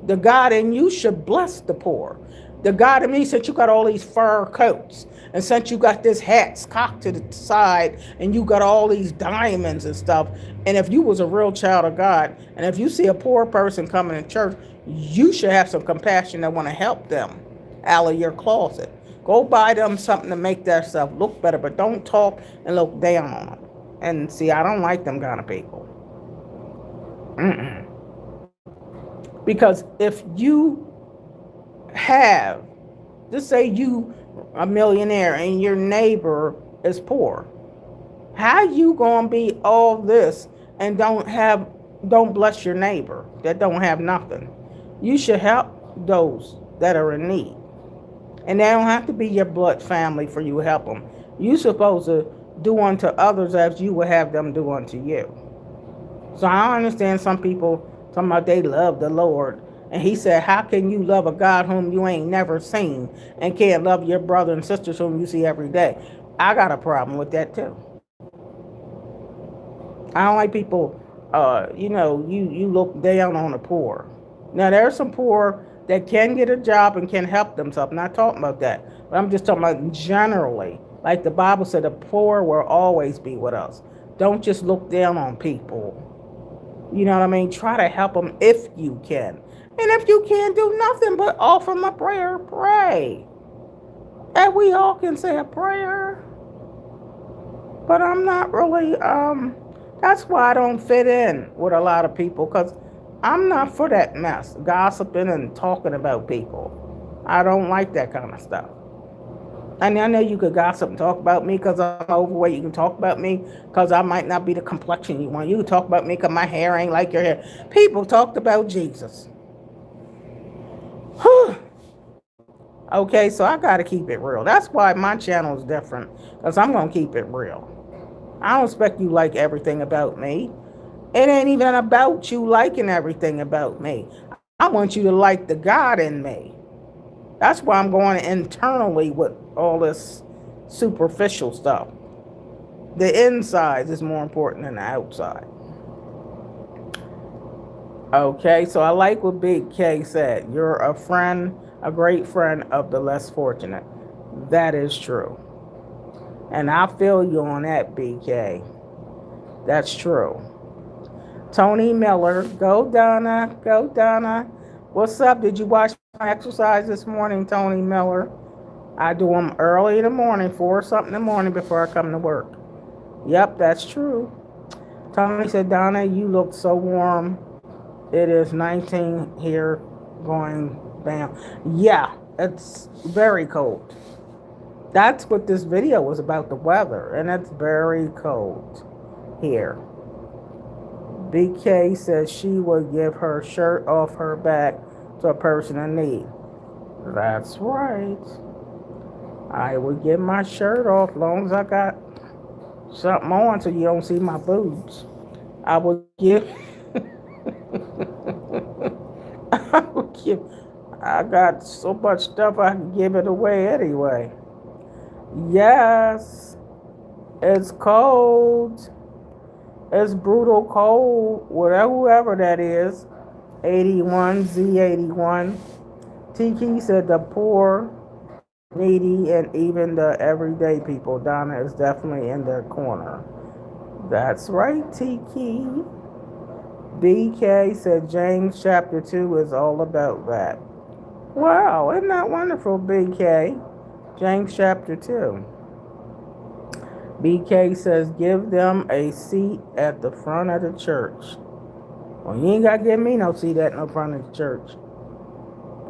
the God in you should bless the poor. The God in me, since you got all these fur coats, and since you got this hat cocked to the side, and you got all these diamonds and stuff, and if you was a real child of God, and if you see a poor person coming to church, you should have some compassion and want to help them out of your closet. Go buy them something to make their self look better, but don't talk and look down on them. And see, I don't like them kind of people. Mm-mm. Because if you have, just say you a millionaire and your neighbor is poor, how you gonna be all this and don't bless your neighbor that don't have nothing? You should help those that are in need. And they don't have to be your blood family for you to help them. You're supposed to do unto others as you would have them do unto you. So I understand some people talking about they love the Lord. And he said, how can you love a God whom you ain't never seen and can't love your brother and sisters whom you see every day? I got a problem with that too. I don't like people, you look down on the poor. Now, there are some poor that can get a job and can help themselves. I'm not talking about that. But I'm just talking about generally. Like the Bible said, the poor will always be with us. Don't just look down on people. You know what I mean? Try to help them if you can. And if you can't do nothing but offer them a prayer, pray. And we all can say a prayer. But I'm not really, that's why I don't fit in with a lot of people, because I'm not for that mess, gossiping and talking about people. I don't like that kind of stuff. And I know you could gossip and talk about me because I'm overweight. You can talk about me because I might not be the complexion you want. You can talk about me because my hair ain't like your hair. People talked about Jesus. Okay, so I got to keep it real. That's why my channel is different, because I'm going to keep it real. I don't expect you like everything about me. It ain't even about you liking everything about me. I want you to like the God in me. That's why I'm going internally with all this superficial stuff. The inside is more important than the outside. Okay, so I like what Big K said. You're a friend, a great friend of the less fortunate. That is true. And I feel you on that, BK. That's true. Tony Miller, go Donna, go Donna. What's up? Did you watch my exercise this morning, Tony Miller? I do them early in the morning, 4 something in the morning before I come to work. Yep, that's true. Tony said, Donna, you look so warm. It is 19 here going down. Yeah, it's very cold. That's what this video was about, the weather, and it's very cold here. BK says she would give her shirt off her back to a person in need. That's right. I would give my shirt off as long as I got something on so you don't see my boobs. I would give... I got so much stuff I can give it away anyway. Yes, it's cold. It's brutal cold. Whoever that is. 81 Z81. Tiki said the poor, needy, and even the everyday people. Donna is definitely in their corner. That's right, Tiki. BK said James chapter 2 is all about that. Wow, isn't that wonderful, BK? James chapter 2. BK says give them a seat at the front of the church. Well, you ain't got to give me no seat at the front of the church.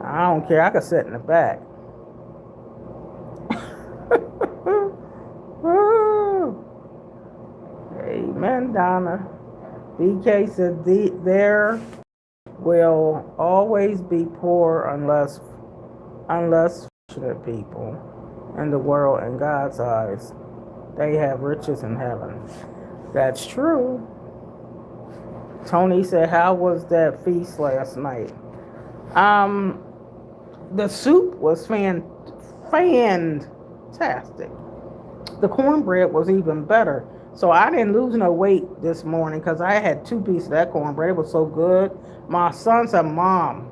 I don't care. I can sit in the back. Amen, Donna. BK said there will always be poor unless fortunate people in the world in God's eyes. They have riches in heaven. That's true. Tony said, how was that feast last night? The soup was fantastic. The cornbread was even better. So I didn't lose no weight this morning because I had 2 pieces of that cornbread. It was so good. My son said, Mom,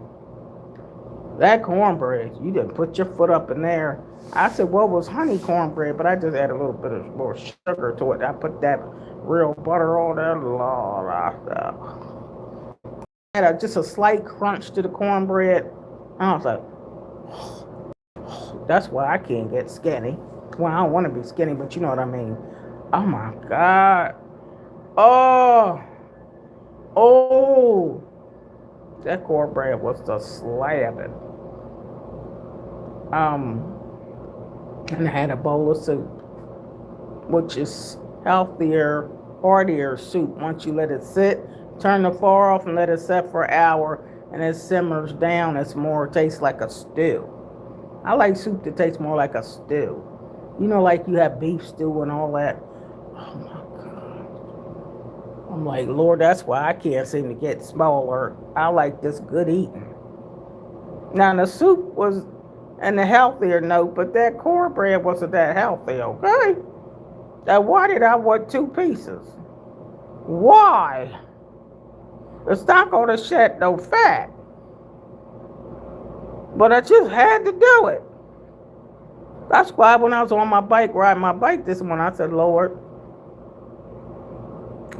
that cornbread, you didn't put your foot up in there. I said, well, it was honey cornbread, but I just added a little bit of more sugar to it. I put that real butter on there. Had just a slight crunch to the cornbread. I was like, that's why I can't get skinny. Well, I don't want to be skinny, but you know what I mean. Oh my God. Oh, that cornbread was the slamming. And I had a bowl of soup, which is healthier, heartier soup. Once you let it sit, turn the fire off and let it set for an hour, and it simmers down. It tastes like a stew. I like soup that tastes more like a stew. You know, like you have beef stew and all that. Oh my God. I'm like, Lord, that's why I can't seem to get smaller. I like this good eating. Now, the soup was in the healthier note, but that cornbread wasn't that healthy, okay? Now, why did I want 2 pieces? Why? It's not going to shed no fat. But I just had to do it. That's why when I was on my bike, riding my bike this morning, I said, Lord,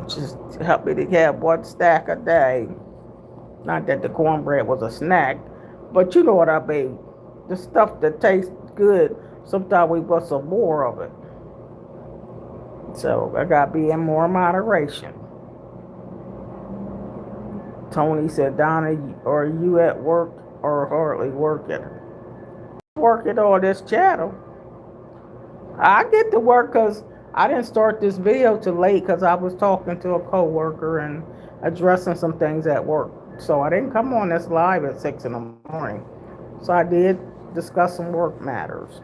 just help me to have 1 stack a day. Not that the cornbread was a snack, but you know what I mean. The stuff that tastes good, sometimes we want some more of it. So I got to be in more moderation. Tony said, Donna, are you at work or hardly working? Working on this channel. I get to work because I didn't start this video till late because I was talking to a coworker and addressing some things at work. So I didn't come on this live at 6 in the morning. So I did discuss some work matters.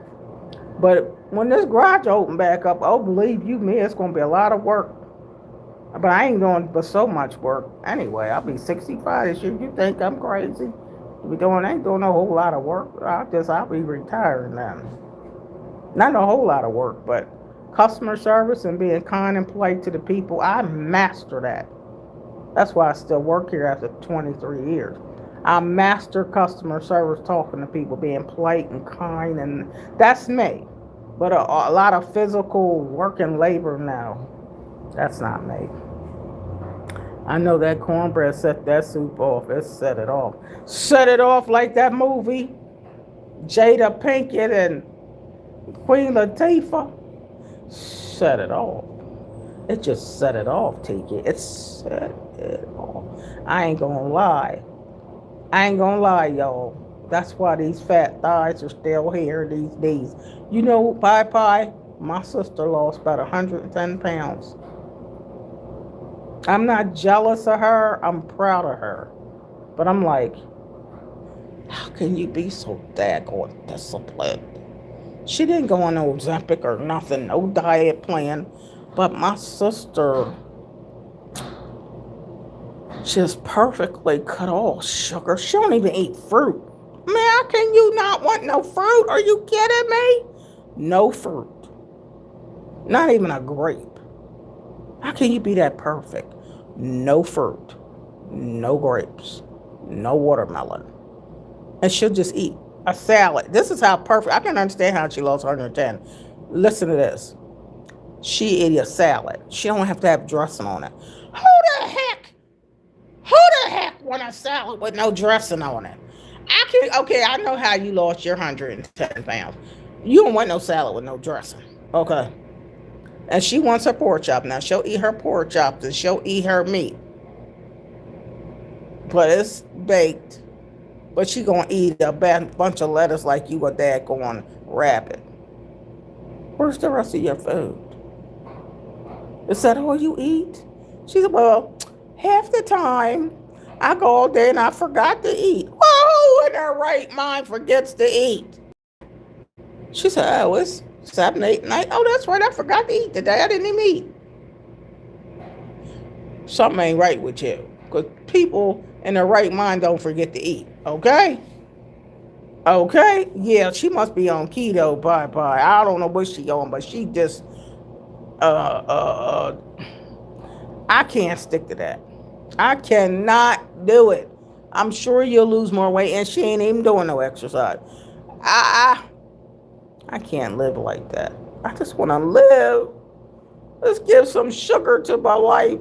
But when this garage open back up, oh, believe you me, it's going to be a lot of work. But I ain't doing but so much work anyway. I'll be 65 this year. You think I'm crazy? I ain't doing a whole lot of work. I'll be retiring then. Not a whole lot of work, but customer service and being kind and polite to the people, I master that. That's why I still work here after 23 years. I master customer service, talking to people, being polite and kind, and that's me. But a lot of physical work and labor now, that's not me. I know that cornbread set that soup off. It set it off. Set it off like that movie, Jada Pinkett and Queen Latifah. Set it off. It just set it off, Tiki. It set it off. I ain't gonna lie, y'all. That's why these fat thighs are still here these days. You know, Pie, my sister lost about 110 pounds. I'm not jealous of her. I'm proud of her. But I'm like, how can you be so daggone disciplined? She didn't go on no Ozempic or nothing, no diet plan. But my sister just perfectly cut all sugar. She don't even eat fruit. Man, how can you not want no fruit? Are you kidding me? No fruit. Not even a grape. How can you be that perfect? No fruit, no grapes, no watermelon. And she'll just eat a salad. This is how perfect. I can understand how she lost 110. Listen to this. She ate a salad. She don't have to have dressing on it. Who the heck want a salad with no dressing on it? I know how you lost your 110 pounds. You don't want no salad with no dressing. Okay. And she wants her pork chop. Now, she'll eat her pork chops and she'll eat her meat. But it's baked. But she going to eat a bunch of lettuce like you a daggone rabbit. Where's the rest of your food? Is that all you eat? She said, well, half the time I go all day and I forgot to eat. Who in her right mind forgets to eat? She said, oh, it's 7, 8, 9. Oh, that's right. I forgot to eat today. I didn't even eat. Something ain't right with you. Because people in their right mind don't forget to eat. Okay? Okay? Yeah, she must be on keto, bye. I don't know what she on, but she just, uh, uh, I can't stick to that. I cannot do it. I'm sure you'll lose more weight, and she ain't even doing no exercise. I, I can't live like that. I just want to live. Let's give some sugar to my life.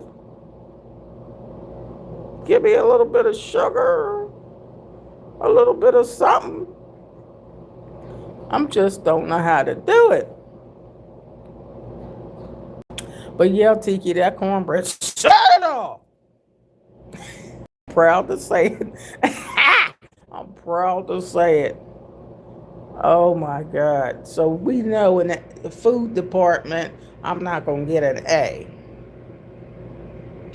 Give me a little bit of sugar, a little bit of something. I just don't know how to do it. But yeah, Tiki, that cornbread, shut it off. Proud to say it. I'm proud to say it. Oh my God. So we know in the food department, I'm not going to get an A.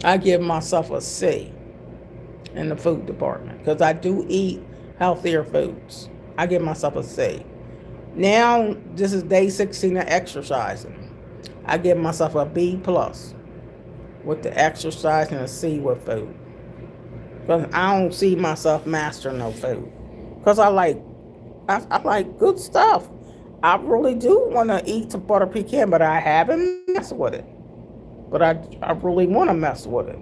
I give myself a C in the food department because I do eat healthier foods. I give myself a C. Now, this is day 16 of exercising. I give myself a B plus with the exercise and a C with food. Because I don't see myself mastering no food. Because I like good stuff. I really do want to eat some butter pecan, but I haven't messed with it. But I really want to mess with it.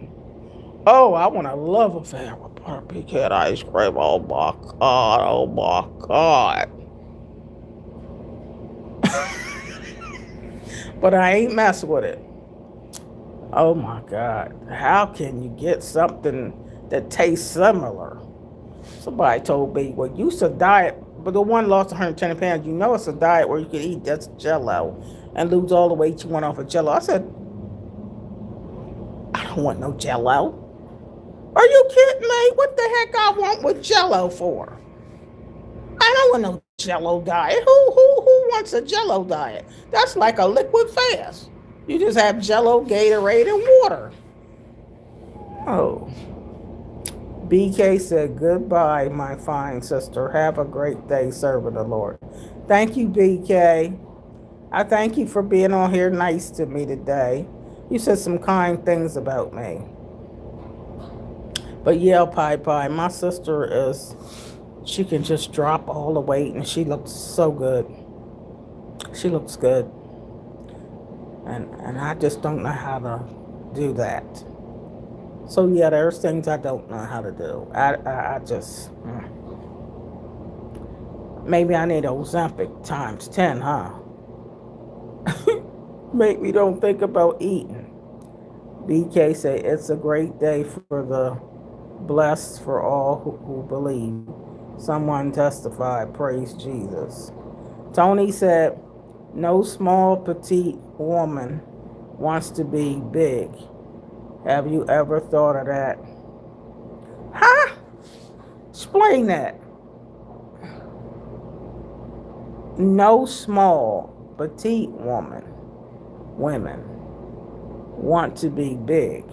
Oh, I want to love affair with butter pecan ice cream. Oh my God. Oh my God. But I ain't messing with it. Oh my God. How can you get something that tastes similar? Somebody told me, well, you should diet, but the one lost 110 pounds. You know it's a diet where you can eat just Jello and lose all the weight you want off of Jello. I said, I don't want no Jello. Are you kidding me? What the heck I want with Jello for? I don't want no Jello diet. Who wants a Jello diet? That's like a liquid fast. You just have Jello, Gatorade, and water. Oh. BK said, goodbye, my fine sister. Have a great day serving the Lord. Thank you, BK. I thank you for being on here nice to me today. You said some kind things about me. But yeah, Pie, my sister she can just drop all the weight and she looks so good. She looks good. And I just don't know how to do that. So yeah, there's things I don't know how to do. I just maybe I need Ozempic times 10, huh? Make me don't think about eating. BK say it's a great day for the blessed for all who believe. Someone testified, praise Jesus. Tony said, no small petite woman wants to be big. Have you ever thought of that? Huh? Explain that. No small petite women want to be big.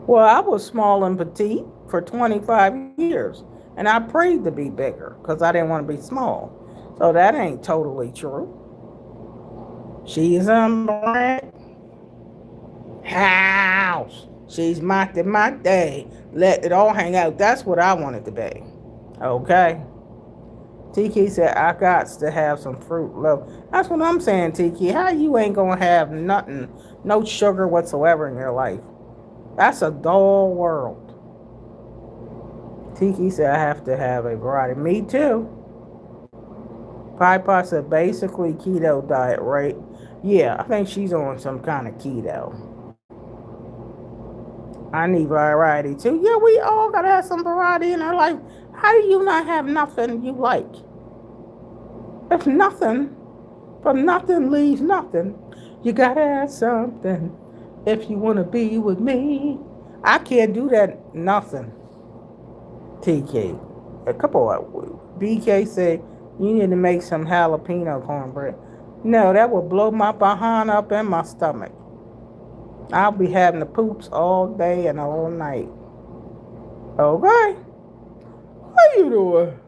Well, I was small and petite for 25 years, and I prayed to be bigger because I didn't want to be small. So that ain't totally true. She's in the house. She's my day. Let it all hang out. That's what I wanted to be. Okay? Tiki said, I got to have some fruit loaf. That's what I'm saying, Tiki. How you ain't going to have nothing, no sugar whatsoever in your life? That's a dull world. Tiki said, I have to have a variety. Me too. Pie said, basically keto diet, right? Yeah, I think she's on some kind of keto. I need variety too. Yeah, we all gotta have some variety in our life. How do you not have nothing you like? If nothing, from nothing leaves nothing, you gotta have something if you want to be with me. I can't do that, nothing. TK. A couple of BK say, You need to make some jalapeno cornbread. No, that will blow my behind up in my stomach. I'll be having the poops all day and all night. Okay? What you doing?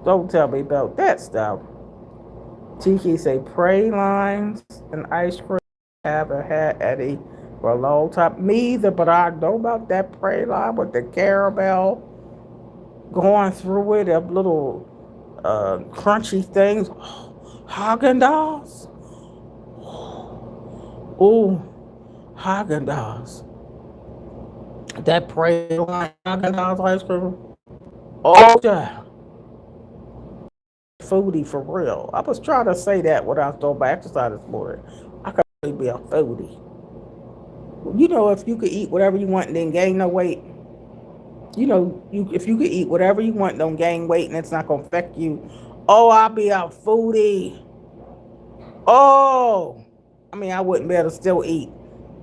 Don't tell me about that stuff. Tiki say pray lines and ice cream. I haven't had Eddie for a long time. Me either, but I know about that pray line with the caramel going through it, of little crunchy things. Haagen Dazs. Oh, Haagen Dazs. That pray line Haagen Dazs ice cream. Oh yeah, foodie for real. I was trying to say that when I was doing my exercise this morning. I could really be a foodie. You know, if you could eat whatever you want and then gain no weight, you know, if you could eat whatever you want, don't gain weight, and it's not gonna affect you. Oh, I'll be a foodie. Oh, I mean, I wouldn't be able to still eat,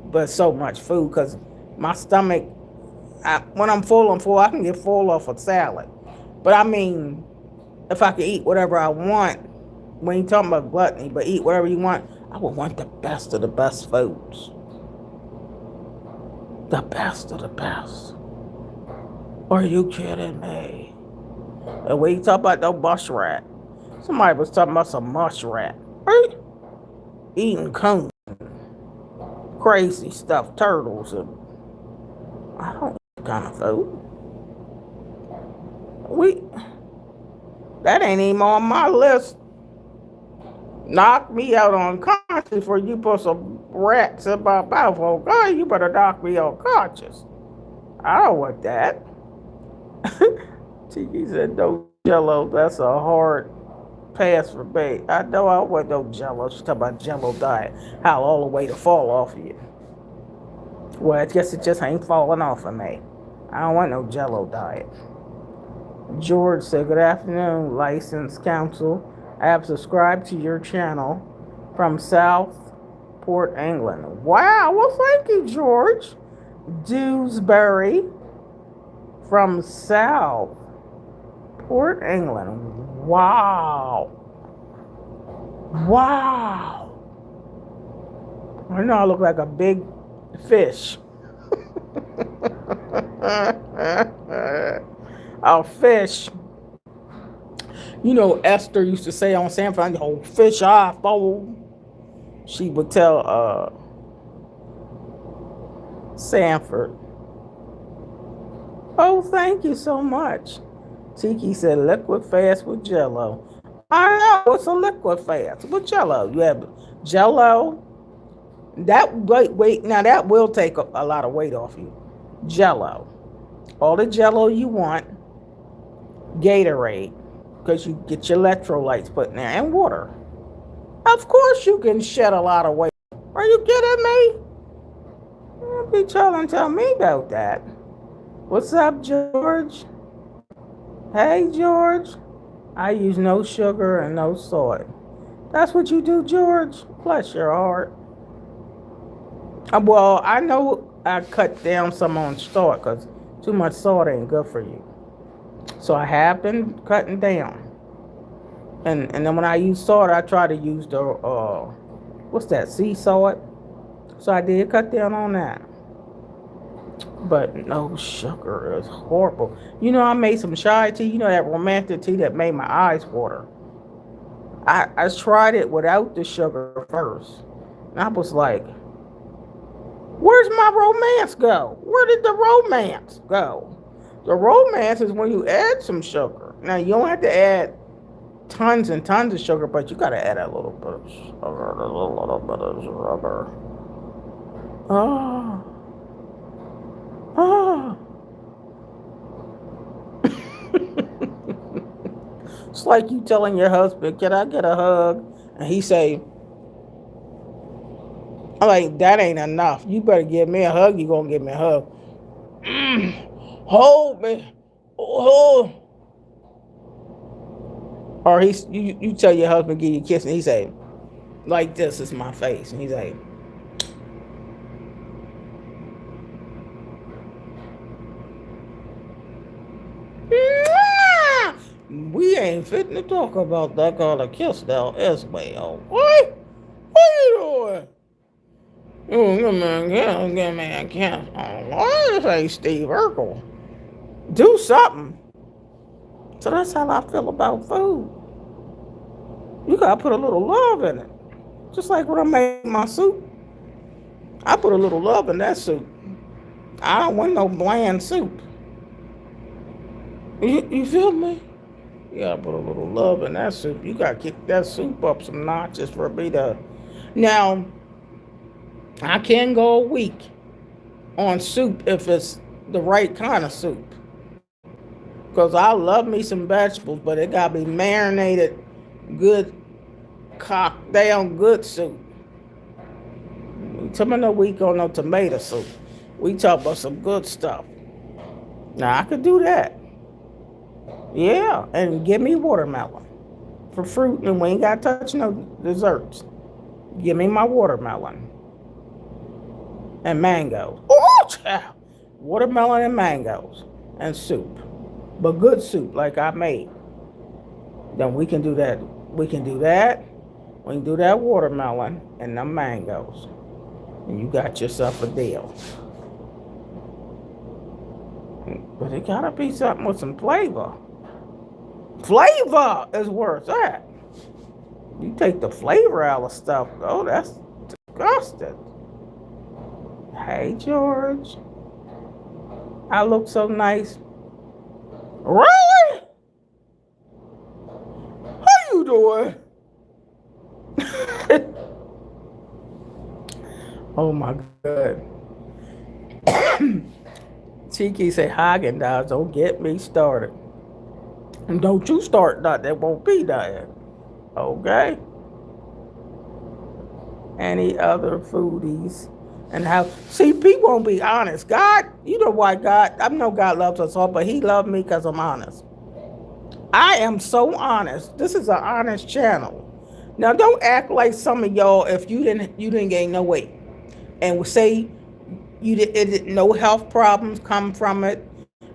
but so much food because my stomach. When I'm full, I'm full. I can get full off a salad, but I mean, if I could eat whatever I want, when you talking about gluttony, but eat whatever you want, I would want the best of the best foods, the best of the best. Are you kidding me? And when you talk about no mushrat, somebody was talking about some mushrat, right? Eating coon, crazy stuff, turtles, and I don't eat that kind of food. We that ain't even on my list. Knock me out unconscious before you put some rats in my mouth. Oh God, you better knock me unconscious. I don't want that. Tiki said no jello. That's a hard pass for me. I know I want no jello. She's talking about jello diet. How all the way to fall off of you. Well, I guess it just ain't falling off of me. I don't want no jello diet. George said, good afternoon, licensed counsel. I have subscribed to your channel from Southport, England. Wow, well, thank you, George. Dewsbury from Southport, England. Wow. Wow. I know I look like a big fish. A fish. You know, Esther used to say on Sanford, oh, fish eye fold. She would tell Sanford. Oh, thank you so much. Tiki said liquid fast with jello. I know, it's a liquid fast with jello. You have jello. That weight, now that will take a lot of weight off you. Jello. All the jello you want. Gatorade. Because you get your electrolytes put in there. And water. Of course you can shed a lot of weight. Are you kidding me? Don't be trying to tell me about that. What's up, George? Hey, George. I use no sugar and no salt. That's what you do, George? Bless your heart. Well, I know I cut down some on salt because too much salt ain't good for you. So I have been cutting down. And then when I use salt, I try to use the, what's that, sea salt? So I did cut down on that. But no sugar is horrible. You know, I made some chai tea. You know that romantic tea that made my eyes water. I tried it without the sugar first. And I was like, where's my romance go? Where did the romance go? The romance is when you add some sugar. Now, you don't have to add tons and tons of sugar, but you got to add a little bit of sugar, a little bit of sugar. Oh. Oh. It's like you telling your husband, can I get a hug? And he say, I'm like, that ain't enough. You better give me a hug. You gonna give me a hug. Hold me. Oh. Or you tell your husband, give you a kiss, and he say, like this is my face. And he's like, we ain't ain't fitting to talk about that kind of kiss now, is we? Oh, what? What are you doing? Oh, give me a kiss. Oh, what? This ain't Steve Urkel. Do something. So that's how I feel about food. You gotta put a little love in it. Just like when I make my soup, I put a little love in that soup. I don't want no bland soup. You feel me? You gotta put a little love in that soup. You gotta kick that soup up some notches for me to. Now, I can go a week on soup if it's the right kind of soup. Because I love me some vegetables, but it gotta be marinated, good, cocked down, good soup. Tell me no week on no tomato soup. We talk about some good stuff. Now I could do that. Yeah, and give me watermelon for fruit, and we ain't got to touch no desserts. Give me my watermelon and mangoes. Oh, child. Watermelon and mangoes and soup, but good soup like I made. Then we can do that. We can do that. We can do that watermelon and the mangoes, and you got yourself a deal. But it gotta be something with some flavor. Flavor is where it's at. You take the flavor out of stuff, though, that's disgusting. Hey, George. I look so nice. Really? How you doing? Oh, my God. Tiki say, Haagen-Dazs, don't get me started. And don't you start nothing that won't be done. Okay? Any other foodies? And how, see, people won't be honest. God, you know why God, I know God loves us all, but he loved me because I'm honest. I am so honest. This is an honest channel. Now, don't act like some of y'all, if you didn't gain no weight, and say no health problems come from it,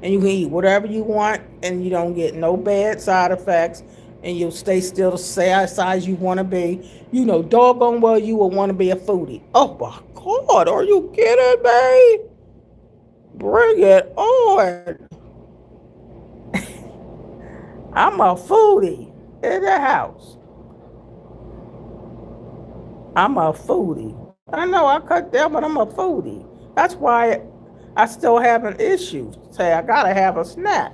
and you can eat whatever you want, and you don't get no bad side effects, and you'll stay still the size you want to be. You know, doggone well you will want to be a foodie. Oh my God, are you kidding me? Bring it on. I'm a foodie in the house. I'm a foodie. I know I cut down, but I'm a foodie. That's why I still having issues. Say I gotta have a snack.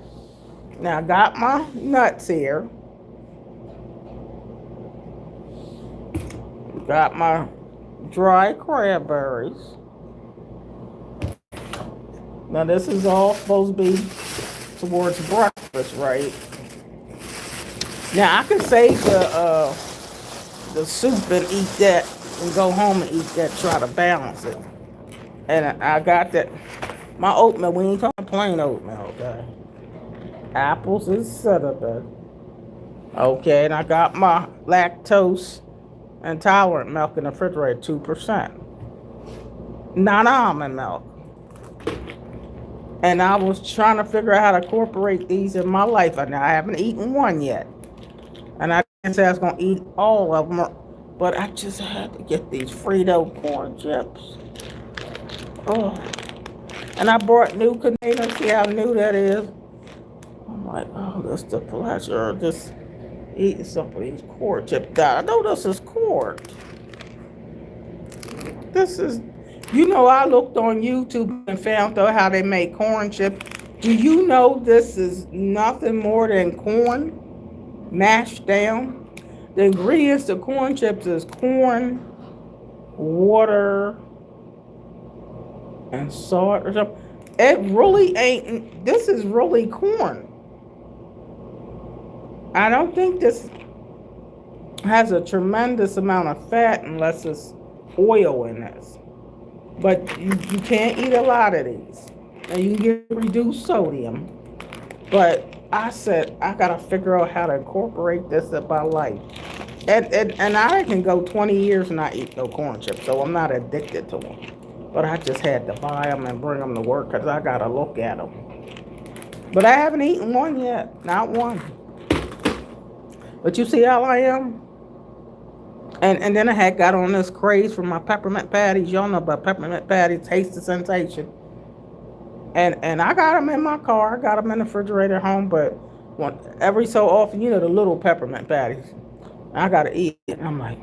Now I got my nuts here. Got my dry cranberries. Now this is all supposed to be towards breakfast, right? Now I can save the soup and eat that, and go home and eat that. Try to balance it. And I got that. My oatmeal, we ain't talking plain oatmeal, okay? Apples and cinnamon. Okay, and I got my lactose intolerant milk in the refrigerator, 2%. Not almond milk. And I was trying to figure out how to incorporate these in my life. And I haven't eaten one yet. And I didn't say I was going to eat all of them. But I just had to get these Frito corn chips. Oh. And I brought new containers. See how new that is? I'm like, oh, that's the pleasure of just eating some of these corn chips. I know this is corn. This is, you know, I looked on YouTube and found out how they make corn chips. Do you know this is nothing more than corn mashed down? The ingredients to corn chips is corn, water, and salt or something. It really ain't, this is really corn. I don't think this has a tremendous amount of fat unless it's oil in this. But you can't eat a lot of these. And you can get reduced sodium. But I said, I got to figure out how to incorporate this in my life. And I can go 20 years and not eat no corn chips, so I'm not addicted to them. But I just had to buy them and bring them to work because I got to look at them. But I haven't eaten one yet, not one. But you see how I am? And then I had got on this craze for my peppermint patties. Y'all know about peppermint patties, taste the sensation. And I got them in my car. I got them in the refrigerator at home. But every so often, the little peppermint patties, I gotta eat it. And I'm like,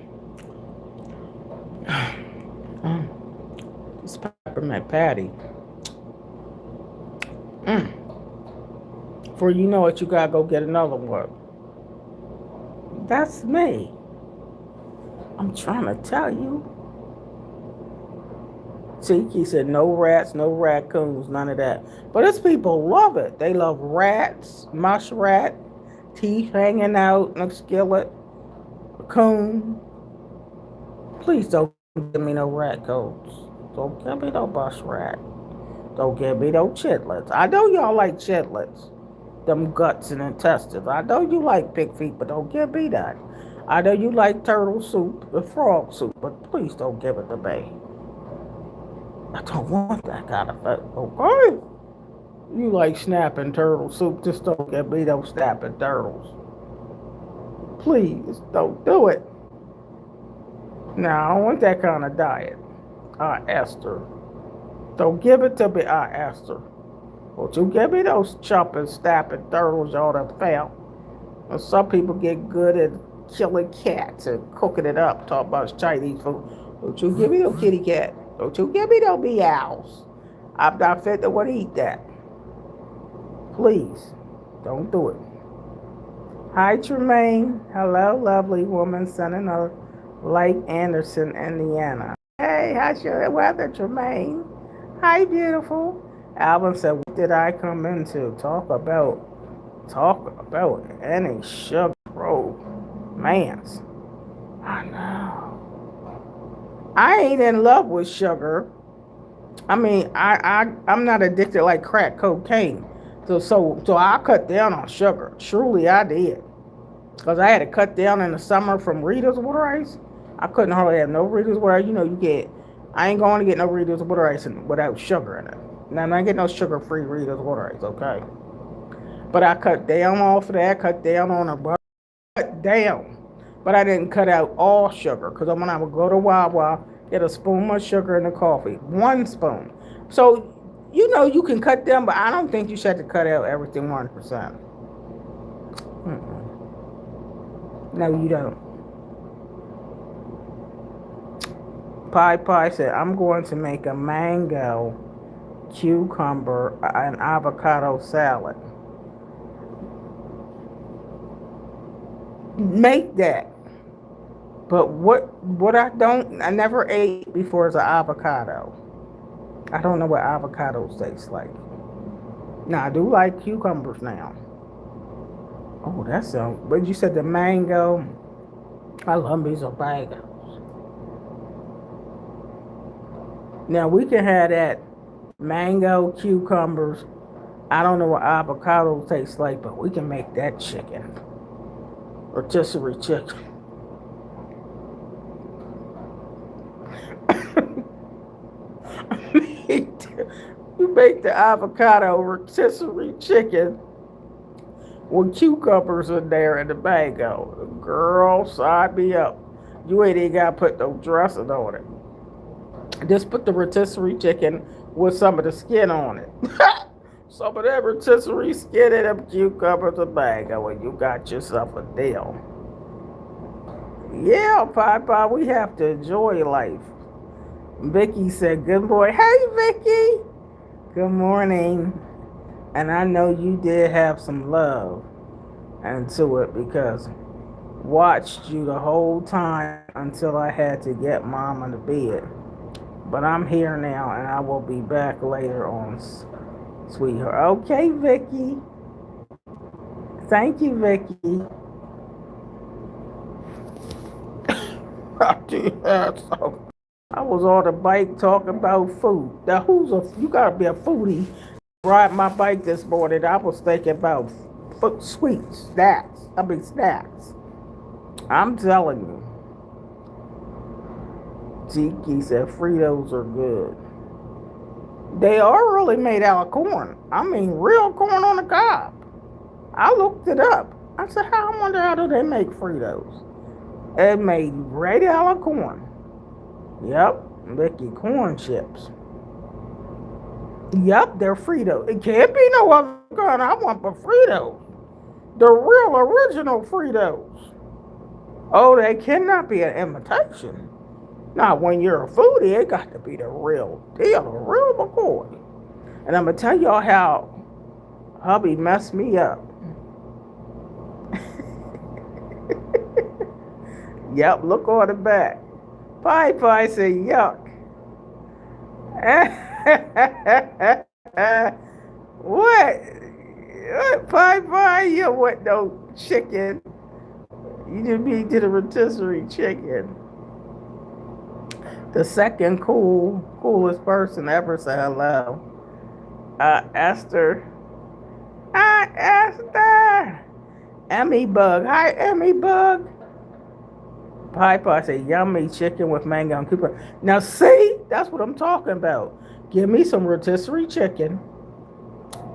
mm, this peppermint patty. Mm. For you know it, you gotta go get another one. That's me. I'm trying to tell you. Tiki said no rats, no raccoons, none of that. But it's people love it. They love rats, muskrat, teeth hanging out in a skillet, a coon. Please don't give me no rat coats. Don't give me no muskrat. Don't give me no chitlets. I know y'all like chitlets, them guts and intestines. I know you like pig feet, but don't give me that. I know you like turtle soup and frog soup, but please don't give it to me. I don't want that kind of food. Okay? You like snapping turtle soup, just don't give me those snapping turtles. Please don't do it. Now, I don't want that kind of diet. Esther. Don't give it to me, Esther. Won't you give me those chopping, snapping turtles y'all done found? And some people get good at killing cats and cooking it up, talking about Chinese food. Don't you give me no kitty cat. Don't you give me no meows. I'm not fit to want to eat that. Please, don't do it. Hi, Tremaine. Hello, lovely woman, sending a Lake Anderson, Indiana. Hey, how's your weather, Tremaine? Hi, beautiful. Alvin said, what did I come into? Talk about any sugar romance. I know. I ain't in love with sugar. I mean, I'm not addicted like crack cocaine. So I cut down on sugar. Truly, I did. Because I had to cut down in the summer from Rita's water ice. I couldn't hardly have no Rita's water ice. I ain't going to get no Rita's water ice without sugar in it. Now, I'm not getting no sugar-free Rita's water ice, okay? But I cut down off of that, cut down on the butter, cut down. But I didn't cut out all sugar. Because when I would go to Wawa, get a spoon of sugar in the coffee. 1 spoon. So, you can cut down, but I don't think you should have to cut out everything 1%. No, you don't. Pie said, I'm going to make a mango, cucumber, and avocado salad. Make that. But what I never ate before is an avocado. I don't know what avocados taste like. Now, I do like cucumbers now. Oh, that's but you said the mango. I love these mangoes. Now, we can have that mango, cucumbers. I don't know what avocado tastes like, but we can make that chicken. Rotisserie chicken. You make the avocado rotisserie chicken with cucumbers in there and the mango. Girl, sign me up. You ain't even got to put no dressing on it. Just put the rotisserie chicken with some of the skin on it. Some of that rotisserie skin and them cucumbers and mango, and you got yourself a deal. Yeah, Papa, we have to enjoy life. Vicky said, good morning. Hey, Vicky. Good morning. And I know you did have some love into it because watched you the whole time until I had to get Mama to bed. But I'm here now, and I will be back later on, sweetheart. Okay, Vicky. Thank you, Vicky. I was on the bike talking about food. Now, you gotta be a foodie. Ride my bike this morning. I was thinking about snacks. I'm telling you. Tiki said Fritos are good. They are really made out of corn. I mean, real corn on the cob. I looked it up. I said, I wonder how do they make Fritos? It made regular corn. Yep, Mickey corn chips. Yep, they're Fritos. It can't be no other kind. I want the Fritos. The real original Fritos. Oh, they cannot be an imitation. Not when you're a foodie, it got to be the real deal, the real McCoy. And I'm going to tell y'all how hubby messed me up. Yep, look on the back. Pie said, yuck. What? Pie, you want no chicken. You didn't mean to the rotisserie chicken. The second coolest person ever said hello. Esther. Hi, Esther. Emmy Bug. Hi, Emmy Bug. Pie said, yummy chicken with mango and cucumber. Now, see, that's what I'm talking about. Give me some rotisserie chicken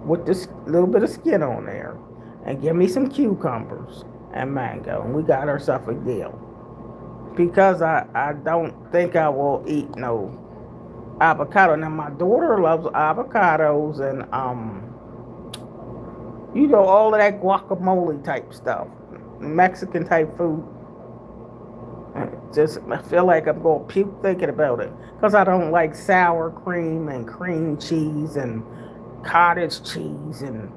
with this little bit of skin on there. And give me some cucumbers and mango. And we got ourselves a deal. Because I don't think I will eat no avocado. Now, my daughter loves avocados and, all of that guacamole type stuff. Mexican type food. I feel like I'm going to puke thinking about it. Because I don't like sour cream and cream cheese and cottage cheese and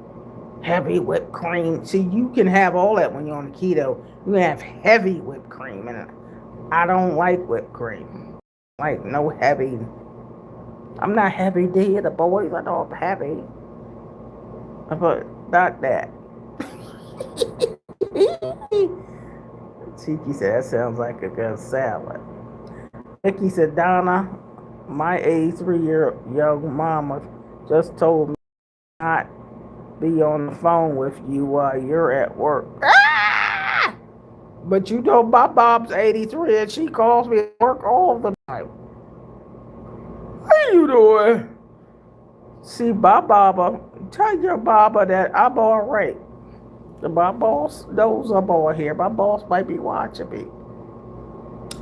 heavy whipped cream. See, you can have all that when you're on keto. You can have heavy whipped cream. And I don't like whipped cream. Like, no heavy. I'm not heavy, dear. The boys are all heavy. But not that. Tiki said, that sounds like a good salad. Nikki said, Donna, my 83-year young mama just told me not be on the phone with you while you're at work. Ah! But you know my mom's 83 and she calls me at work all the time. What are you doing? See, my mama, tell your mama that I'm all right. My boss knows I'm on here. My boss might be watching me.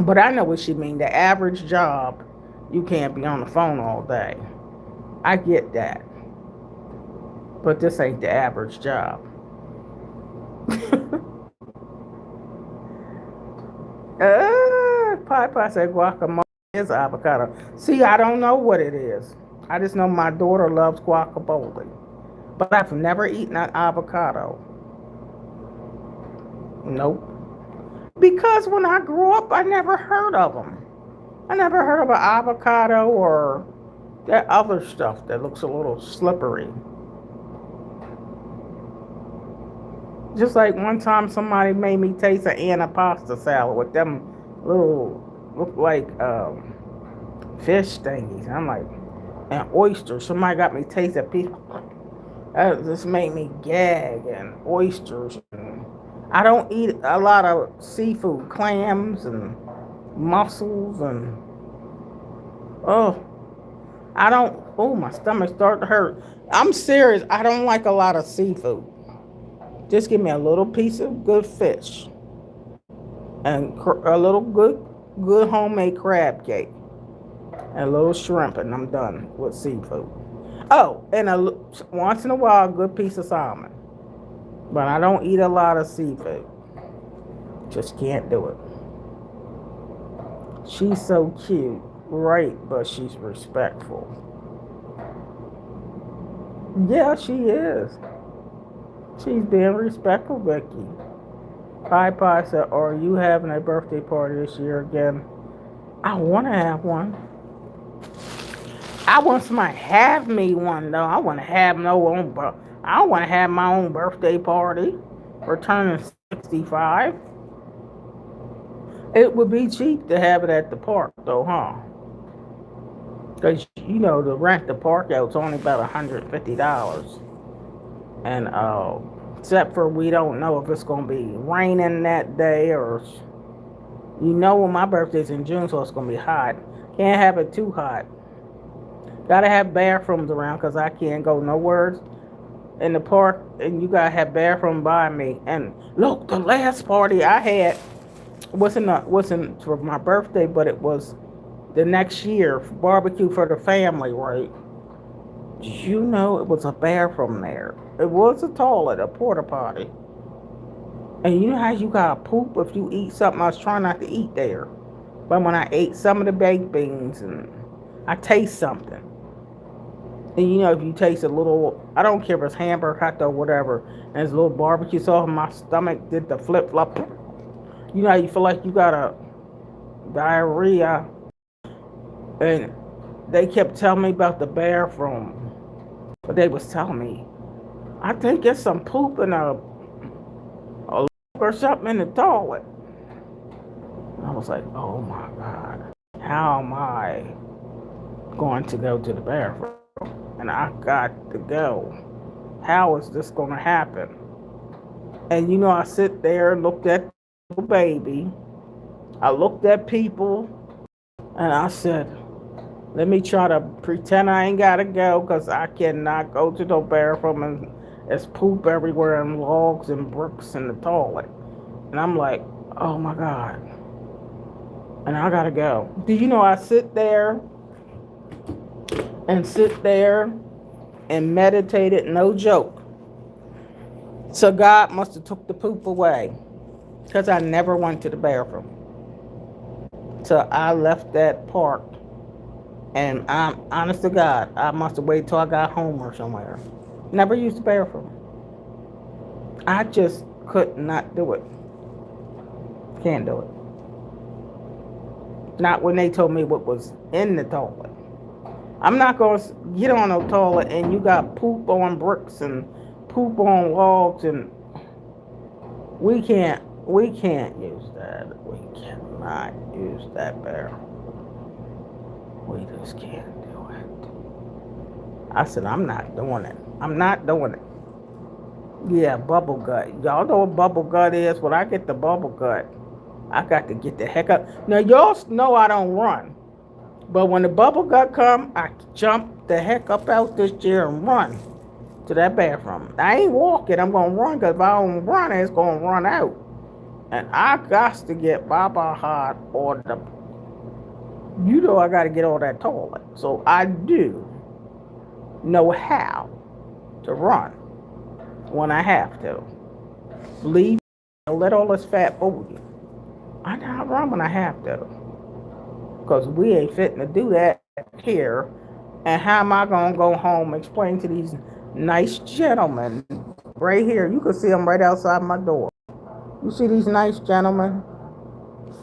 But I know what she means. The average job, you can't be on the phone all day. I get that. But this ain't the average job. Pie said guacamole is avocado. See, I don't know what it is. I just know my daughter loves guacamole. But I've never eaten an avocado. Nope. Because when I grew up, I never heard of them. I never heard of an avocado or that other stuff that looks a little slippery. Just like one time somebody made me taste an antipasta salad with them little, look like fish thingies. I'm like, and oysters. Somebody got me taste a piece. That just made me gag. And oysters. And I don't eat a lot of seafood, clams and mussels and my stomach started to hurt. I'm serious. I don't like a lot of seafood. Just give me a little piece of good fish and a little good homemade crab cake and a little shrimp, and I'm done with seafood. Oh, and once in a while, a good piece of salmon. But I don't eat a lot of seafood. Just can't do it. She's so cute. Right, but she's respectful. Yeah, she is. She's being respectful, Vicky. Pie said, are you having a birthday party this year again? I want to have one. I want somebody to have me one, though. I want to have I don't want to have my own birthday party for turning 65. It would be cheap to have it at the park, though, huh? Because, to rent the park out is only about $150. And, except for we don't know if it's going to be raining that day or, when my birthday's in June, so it's going to be hot. Can't have it too hot. Gotta have bathrooms around because I can't go nowhere in the park, and you gotta have bathroom by me. And look, the last party I had wasn't for my birthday, but it was the next year, barbecue for the family, right? You know, it was a bathroom there. It was a toilet, a porta potty. And you know how you gotta poop if you eat something? I was trying not to eat there. But when I ate some of the baked beans and I taste something. And you know, if you taste a little, I don't care if it's hamburger, hot dog, whatever, and there's a little barbecue sauce, my stomach did the flip flop. You know how you feel like you got a diarrhea. And they kept telling me about the bathroom. But they was telling me, I think it's some poop in a or something in the toilet. I was like, oh my God, how am I going to go to the bathroom? And I got to go. How is this going to happen? And you know, I sit there and looked at the baby. I looked at people and I said, let me try to pretend I ain't got to go because I cannot go to the bathroom and there's poop everywhere and logs and bricks in the toilet. And I'm like, oh my God. And I gotta go. Do you know I sit there and meditated, no joke. So God must have took the poop away because I never went to the bathroom. So I left that park, and I'm honest to God, I must have waited till I got home or somewhere. Never used the bathroom. I just could not do it. Can't do it. Not when they told me what was in the toilet. I'm not going to get on a toilet and you got poop on bricks and poop on logs, and we can't use that. We cannot use that there. We just can't do it. I said, I'm not doing it. I'm not doing it. Yeah, bubble gut. Y'all know what bubble gut is? When I get the bubble gut, I got to get the heck up. Now, y'all know I don't run. But when the bubble gut come, I jump the heck up out this chair and run to that bathroom. I ain't walking. I'm going to run because if I don't run, it's going to run out. And I got to get Baba Hot or the... You know I got to get on that toilet. So I do know how to run when I have to. Leave, let all this fat fool you. I gotta run when I have to. Because we ain't fitting to do that here. And how am I going to go home and explain to these nice gentlemen right here? You can see them right outside my door. You see these nice gentlemen?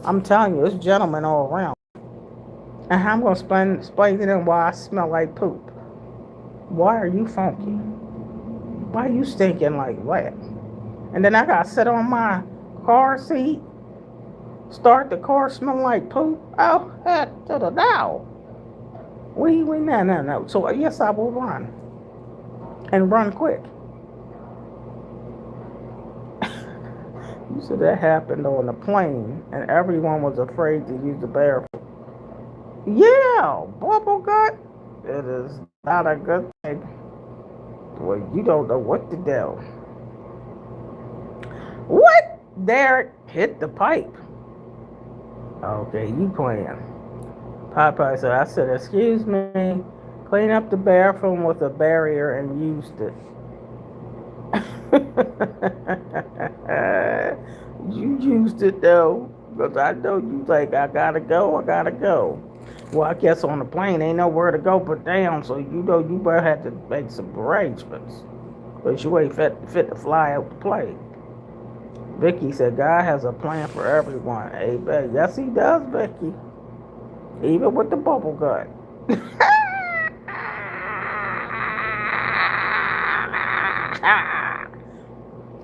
I'm telling you, it's gentlemen all around. And how I'm going to explain to them why I smell like poop. Why are you funky? Why are you stinking like that? And then I got to sit on my car seat. Start the car smelling like poop. Oh, heck to the no. No. So yes, I will run. And run quick. You said that happened on the plane and everyone was afraid to use the bathroom. Yeah, bubble gut. It is not a good thing. Well, you don't know what to do. What? Derek hit the pipe. Okay, you playing. Popeye said, I said, excuse me, clean up the bathroom with a barrier and used it. You used it though, because I know you like, I gotta go. Well, I guess on the plane ain't nowhere to go but down, so you know you better have to make some arrangements. But you ain't fit to fly out the plane. Vicky said, God has a plan for everyone. Amen. Yes, he does, Vicky. Even with the bubble gut.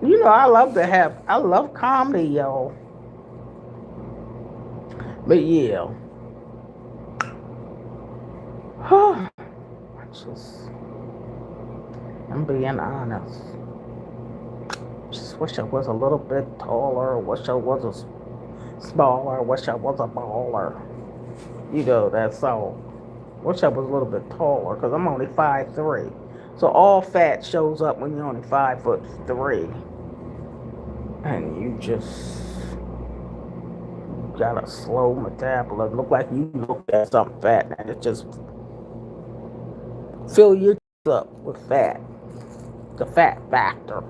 You know, I love comedy, y'all. But yeah. I'm being honest. Just wish I was a little bit taller. Wish I was a smaller. Wish I was a baller. You know that song. Wish I was a little bit taller because I'm only 5'3". So all fat shows up when you're only 5'3", and you just got a slow metabolism. Look like you looked at something fat, and it just fill your up with fat. The fat factor.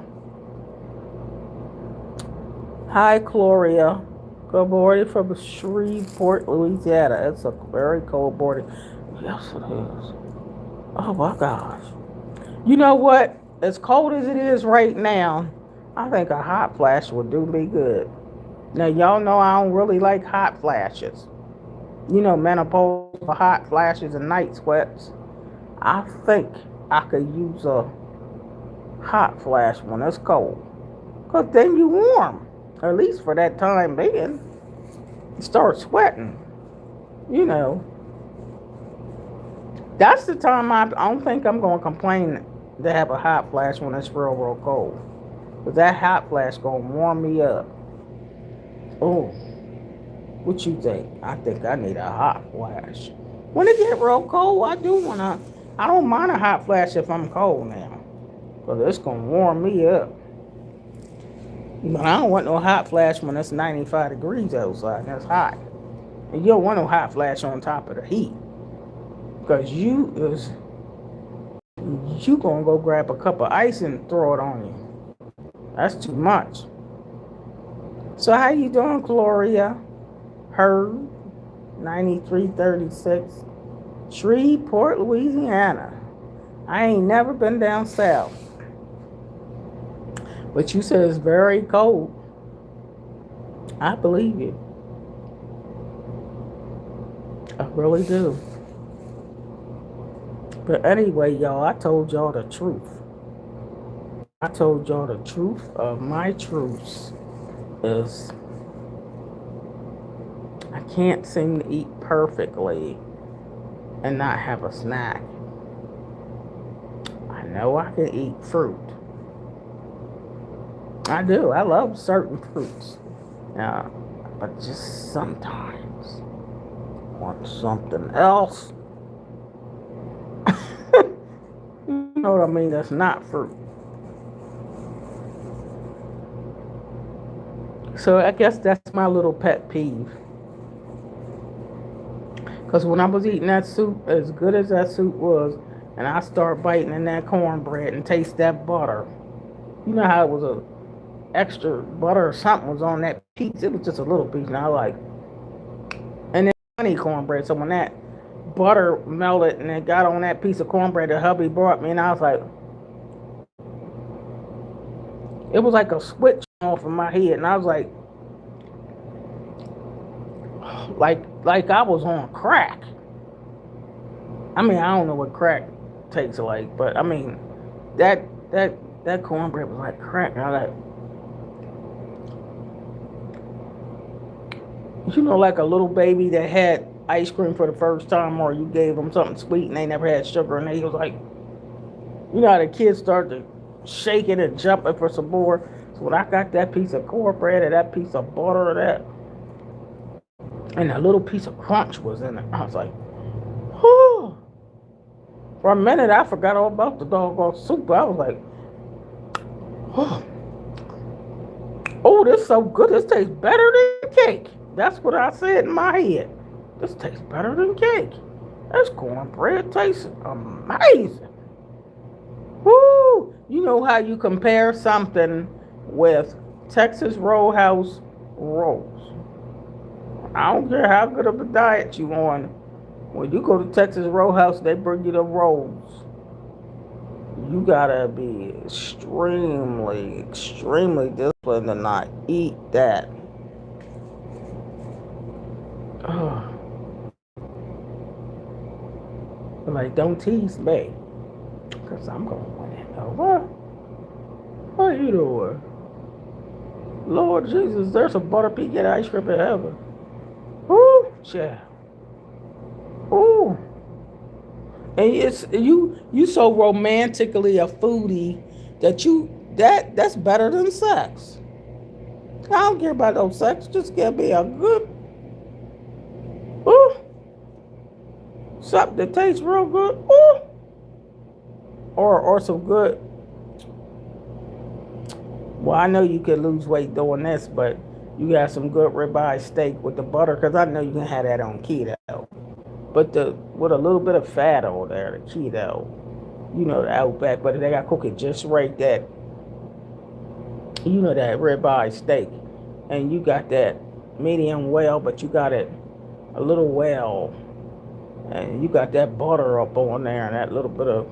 Hi, Gloria. Good morning from Shreveport, Louisiana. It's a very cold morning. Yes, it is. Oh my gosh. You know what? As cold as it is right now, I think a hot flash would do me good. Now, y'all know I don't really like hot flashes. You know, menopause for hot flashes and night sweats. I think I could use a hot flash when it's cold. Because then you warm. At least for that time being. You start sweating. You know. That's the time I don't think I'm going to complain to have a hot flash when it's real, real cold. Because that hot flash going to warm me up. Oh. What you think? I think I need a hot flash. When it get real cold, I don't mind a hot flash if I'm cold now. Because it's going to warm me up. But I don't want no hot flash when it's 95 degrees outside and it's hot. And you don't want no hot flash on top of the heat. Because you going to go grab a cup of ice and throw it on you. That's too much. So how you doing, Gloria? Herb, 9336, Shreveport, Louisiana. I ain't never been down south. But you said it's very cold. I believe you. I really do. But anyway, y'all, I told y'all the truth. I told y'all the truth of my truths is I can't seem to eat perfectly and not have a snack. I know I can eat fruit. I do. I love certain fruits. But just sometimes I want something else. You know what I mean? That's not fruit. So I guess that's my little pet peeve. Because when I was eating that soup, as good as that soup was, and I start biting in that cornbread and taste that butter. You know how it was a extra butter or something was on that piece. It was just a little piece. And I like, and then honey cornbread. So when that butter melted and it got on that piece of cornbread that hubby brought me, and I was like, it was like a switch off in my head, and I was like I was on crack. I mean, I don't know what crack tastes like, but I mean, that cornbread was like crack. And I was like, you know, like a little baby that had ice cream for the first time, or you gave them something sweet and they never had sugar, and they was like, you know how the kids start to shaking and jumping for some more. So when I got that piece of cornbread or that piece of butter or that, and a little piece of crunch was in it, I was like, whew. For a minute, I forgot all about the doggone soup. I was like, whew. Oh, this is so good. This tastes better than cake. That's what I said in my head. This tastes better than cake. This cornbread tastes amazing. Woo! You know how you compare something with Texas Roadhouse rolls. I don't care how good of a diet you on. When you go to Texas Roadhouse, they bring you the rolls. You gotta be extremely, extremely disciplined to not eat that. Like, don't tease me, because I'm gonna win it. What are you doing? Lord Jesus, there's a butter pecan ice cream in heaven. Ooh, yeah. Ooh. And it's you so romantically a foodie that that's better than sex. I don't care about no sex. Just give me a good something that tastes real good. Ooh. or some good. Well, I know you could lose weight doing this, but you got some good ribeye steak with the butter, because I know you can have that on keto. But the with a little bit of fat on there, the keto, the Outback, but they got to cook it just right. That ribeye steak, and you got that medium well, but you got it a little well, and you got that butter up on there, and that little bit of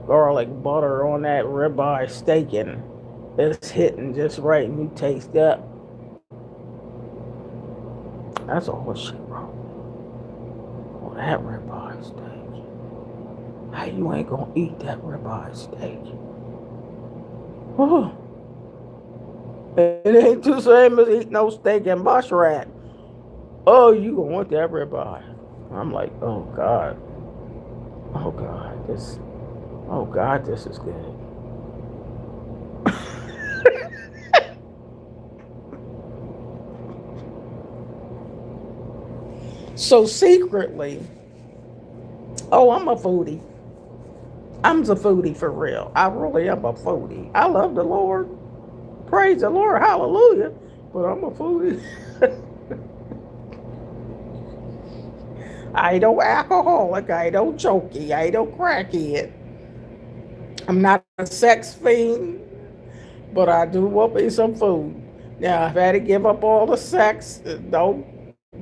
garlic butter on that ribeye steak, and it's hitting just right, and you taste that. That's all shit, bro. Oh, that ribeye steak. How you ain't gonna eat that ribeye steak? Oh. It ain't the same as eating no steak and mushroom. Oh, you gonna want that ribeye? I'm like, oh God, oh God, this is good. So secretly, I'm a foodie. I'm a foodie for real. I really am a foodie. I love the Lord. Praise the Lord, hallelujah. But I'm a foodie. I ain't no alcoholic. I ain't no jokey. I ain't no crackhead. I'm not a sex fiend, but I do want me some food. Now, if I had to give up all the sex, don't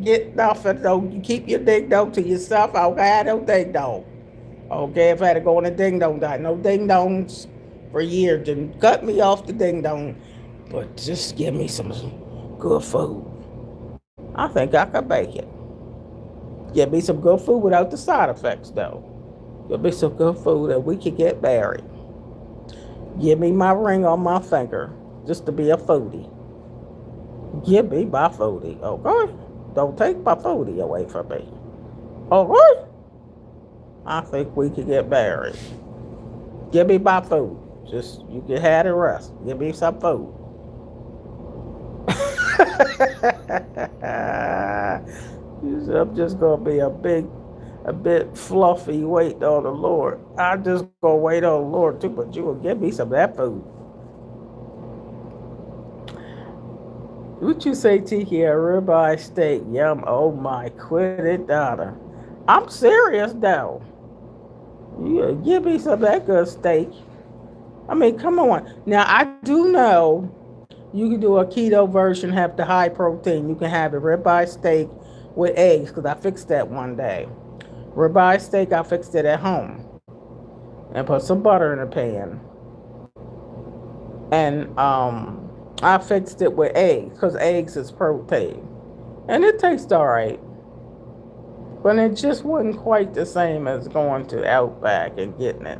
get nothing. Don't keep your ding dong to yourself. I don't have no ding dong. Okay, if I had to go on a ding dong diet, no ding dongs for years. Didn't cut me off the ding dong, but just give me some good food. I think I could make it. Give me some good food without the side effects, though. Give me some good food that we can get married. Give me my ring on my finger just to be a foodie. Give me my foodie, okay? Don't take my foodie away from me. Okay? I think we can get married. Give me my food. Just, you can have the rest. Give me some food. I'm just going to be a bit fluffy waiting on the Lord. I'm just going to wait on the Lord too, but you will give me some of that food. What you say, Tiki? A ribeye steak. Yum. Oh my, quit it, daughter. I'm serious though. You give me some of that good steak. I mean, come on. Now, I do know you can do a keto version, have the high protein. You can have a ribeye steak with eggs, because I fixed that one day. Ribeye steak, I fixed it at home. And put some butter in the pan. And I fixed it with eggs, because eggs is protein. And it tastes all right. But it just wasn't quite the same as going to Outback and getting it.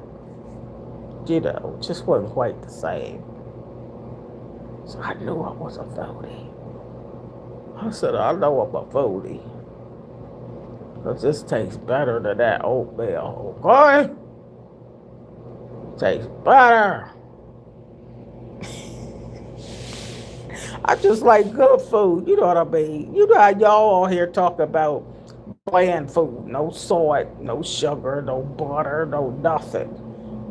It just wasn't quite the same. So I knew I was a foodie. I said, I know I'm a foodie. Because this tastes better than that oatmeal, okay? Tastes better. I just like good food. You know what I mean? You know how y'all all here talk about bland food. No salt, no sugar, no butter, no nothing.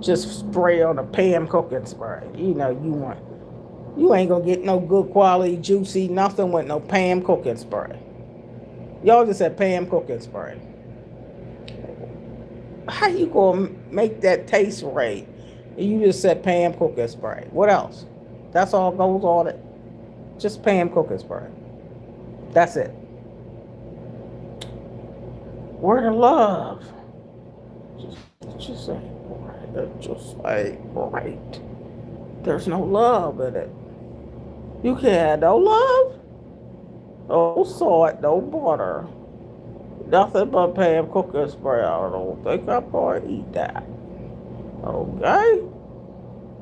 Just spray on a pan cooking spray. You ain't gonna get no good quality, juicy, nothing with no pan cooking spray. Y'all just said pan cooking spray. How you gonna make that taste right? You just said pan cooking spray. What else? That's all goes on it. Just pan cooking spray. That's it. Word of love. Just say right. Just say right. There's no love in it. You can't have no love, no salt, no butter, nothing but pan cooking spray. I don't think I'm going to eat that. Okay?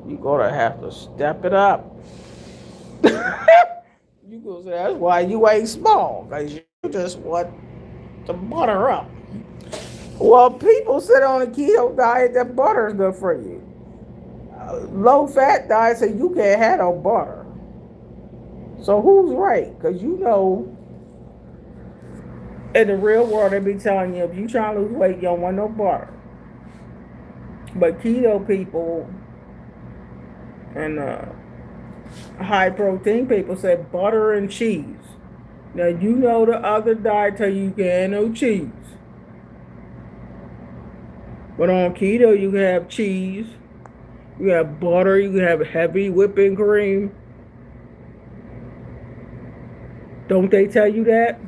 You're going to have to step it up. You going to say that's why you ain't small, because you just want to butter up. Well, people sit on a keto diet that butter is good for you. Low fat diet say you can't have no butter. So who's right? Because in the real world, they be telling you if you trying to lose weight, you don't want no butter. But keto people and high protein people say butter and cheese. Now you know the other diet tell you can have no cheese. But on keto you can have cheese, you can have butter, you can have heavy whipping cream. Don't they tell you that?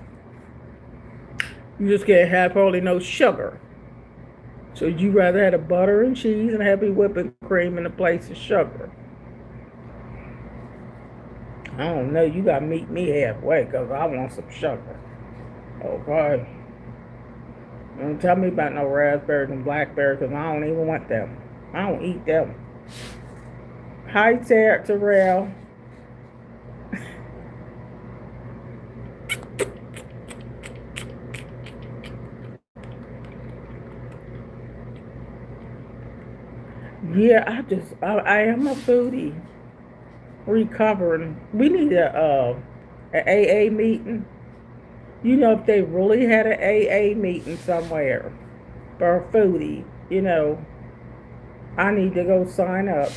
You just can't have hardly no sugar. So you rather have the butter and cheese and heavy whipping cream in the place of sugar. I don't know. You got to meet me halfway because I want some sugar. Okay. Don't tell me about no raspberries and blackberries because I don't even want them. I don't eat them. Hi, Terrell. Yeah, I am a foodie. Recovering. We need an AA meeting. You know, if they really had an AA meeting somewhere for a foodie, you know, I need to go sign up.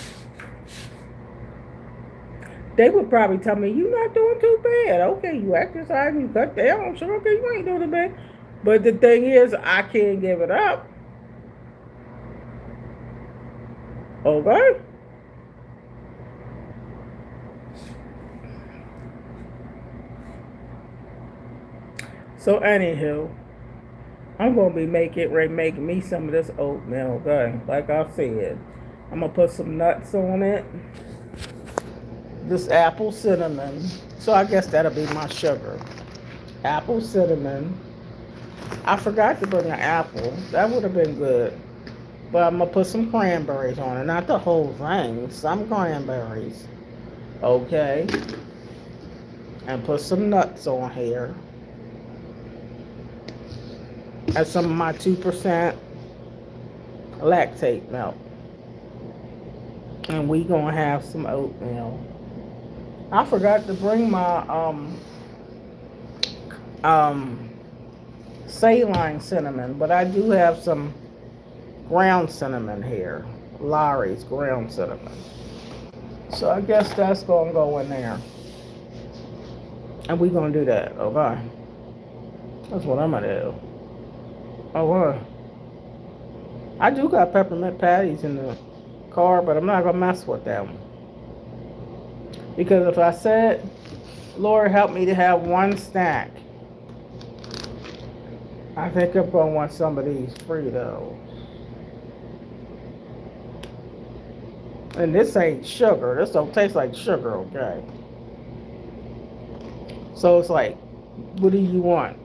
They would probably tell me, you're not doing too bad. Okay, you exercise, you cut down. Sure, okay, you ain't doing too bad. But the thing is, I can't give it up. Okay? So, anywho, I'm going to be making me some of this oatmeal. Okay? Like I said, I'm going to put some nuts on it. This apple cinnamon. So I guess that'll be my sugar. Apple cinnamon. I forgot to bring an apple. That would have been good. But I'm going to put some cranberries on it. Not the whole thing. Some cranberries. Okay. And put some nuts on here. And some of my 2% lactate milk. And we going to have some oatmeal. I forgot to bring my saline cinnamon, but I do have some ground cinnamon here. Lawry's ground cinnamon. So I guess that's going to go in there. And we're going to do that, okay? That's what I'm going to do. Okay. I do got peppermint patties in the car, but I'm not going to mess with them. Because if I said, Lord, help me to have one snack, I think I'm going to want some of these Fritos. And this ain't sugar. This don't taste like sugar, okay? So it's like, what do you want?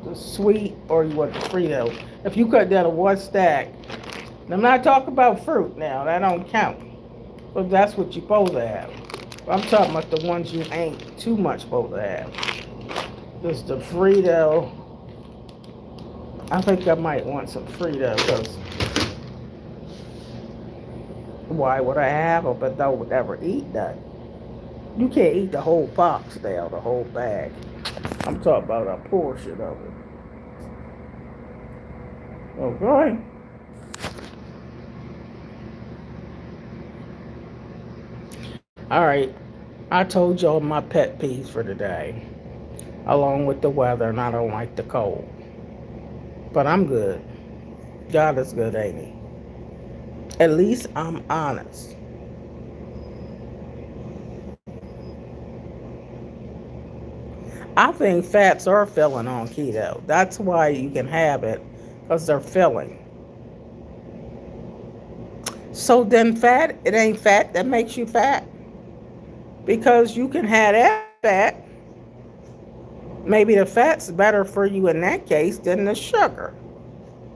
The sweet or you want the Frito? If you cut down to one stack, and I'm not talking about fruit now. That don't count. But that's what you're supposed to have. I'm talking about the ones you ain't too much supposed to have. Just the Frito. I think I might want some Frito because why would I have them but don't ever eat that? You can't eat the whole box now, the whole bag. I'm talking about a portion of it. Okay. All right. I told y'all my pet peeves for today, along with the weather, and I don't like the cold. But I'm good. God is good, ain't he? At least I'm honest. I think fats are filling on keto. That's why you can have it, because they're filling. So then fat, it ain't fat that makes you fat. Because you can have that fat. Maybe the fat's better for you in that case than the sugar.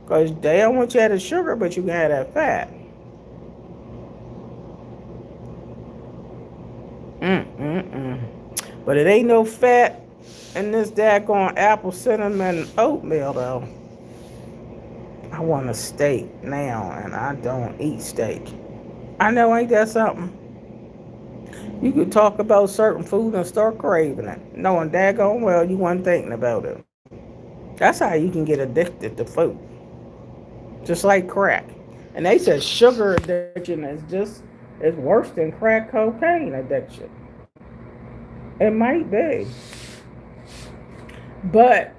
Because they don't want you to have the sugar, but you can have that fat. But it ain't no fat in this daggone apple cinnamon oatmeal, though. I want a steak now, and I don't eat steak. I know, ain't that something? You could talk about certain food and start craving it, knowing daggone well you wasn't thinking about it. That's how you can get addicted to food. Just like crack. And they said sugar addiction is worse than crack cocaine addiction. It might be, but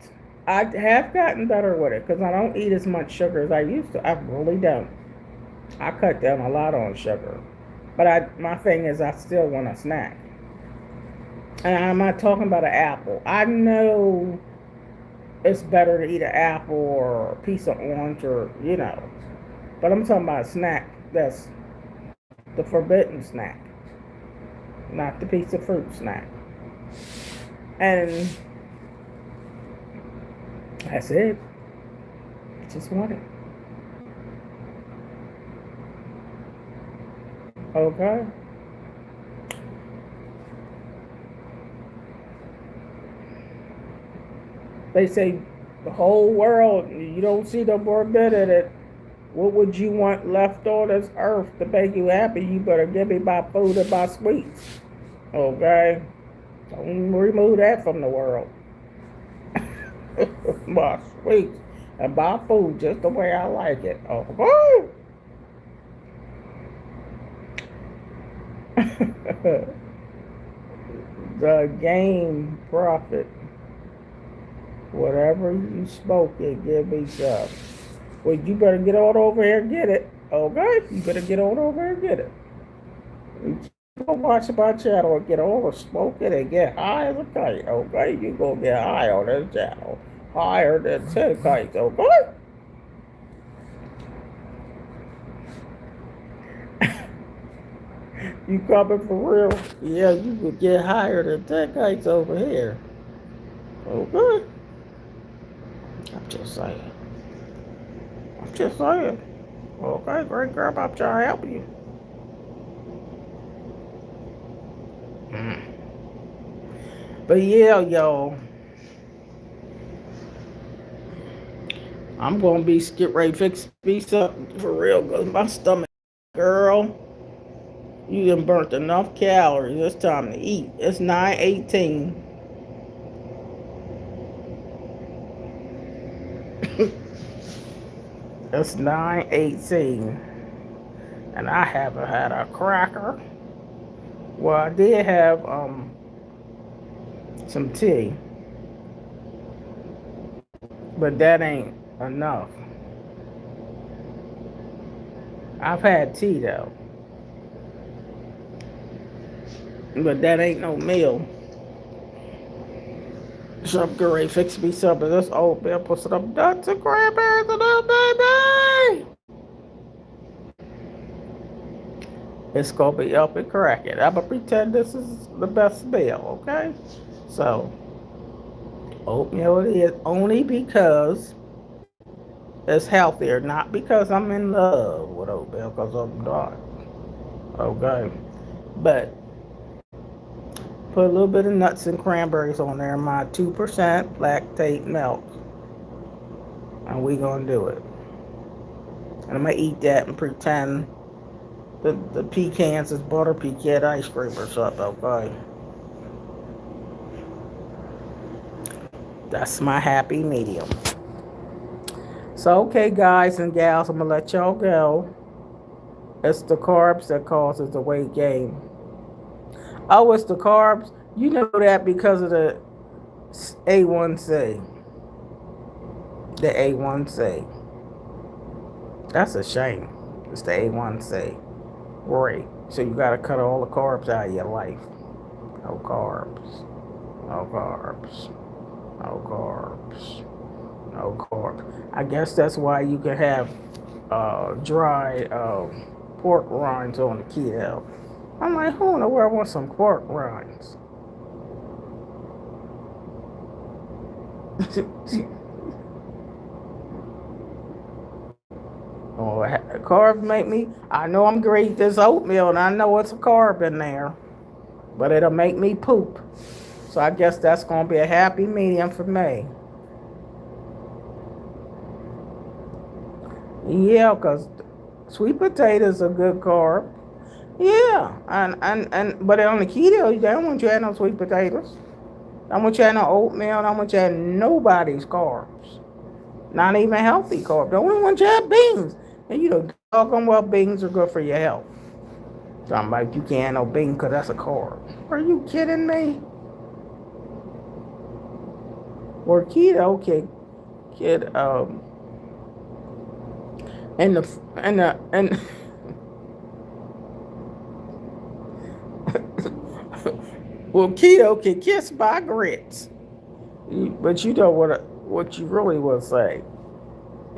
I have gotten better with it because I don't eat as much sugar as I used to. I really don't. I cut down a lot on sugar, but my thing is I still want a snack. And I'm not talking about an apple. I know it's better to eat an apple or a piece of orange or but I'm talking about a snack that's the forbidden snack, not the piece of fruit snack. And that's it. Just want it. Okay. They say the whole world, you don't see the morbidity in it. What would you want left on this earth to make you happy? You better give me my food and my sweets. Okay? Don't remove that from the world. My sweets and my food just the way I like it. Okay? The game profit. Whatever you smoke it, give me some. Well, you better get on over here and get it. Okay? You better get on over here and get it. You go watch my channel and get on and smoke it and get high as a kite. Okay? You gonna get high on this channel. Higher than 10 kites. Okay? You coming for real? Yeah, you could get higher than 10 kites over here. Okay? I'm just saying. Just saying. Okay, great girl, I'm trying to help you. But yeah, y'all. I'm gonna get ready to fix me something for real, cause my stomach, girl, you done burnt enough calories. It's time to eat. It's 9:18. It's 9:18, and I haven't had a cracker. Well, I did have some tea, but that ain't enough. I've had tea though, but that ain't no meal. So I'm gonna fix me some of this oatmeal, put some nuts and cranberries in it, baby. It's gonna be up and cracking. I'm gonna pretend this is the best meal, okay? So oatmeal it is only because it's healthier, not because I'm in love with oatmeal, because I'm not. Okay. But put a little bit of nuts and cranberries on there, my 2% lactate milk. And we gonna do it. And I'm gonna eat that and pretend the pecans is butter pecan ice cream or something, okay? That's my happy medium. So, okay, guys and gals, I'm gonna let y'all go. It's the carbs that causes the weight gain. Oh, it's the carbs. You know that because of the A1C. The A1C. That's a shame. It's the A1C. Right. So you gotta cut all the carbs out of your life. No carbs. No carbs. No carbs. No carbs. I guess that's why you can have dry pork rinds on the keto. I'm like, who in the world wants some pork rinds? Oh, carbs make me. I know I'm gonna eat this oatmeal, and I know it's a carb in there, but it'll make me poop. So I guess that's gonna be a happy medium for me. Yeah, because sweet potatoes are good carb. Yeah, and but on the keto, they don't want you to have no sweet potatoes. They don't want you to have no oatmeal. They don't want you to have nobody's carbs. Not even healthy carbs. They only want you to have beans. And doggone well beans are good for your health. Talking about you can't no bean because that's a carb. Are you kidding me? Or keto kid and well, keto can kiss my grits. But you know what you really will say.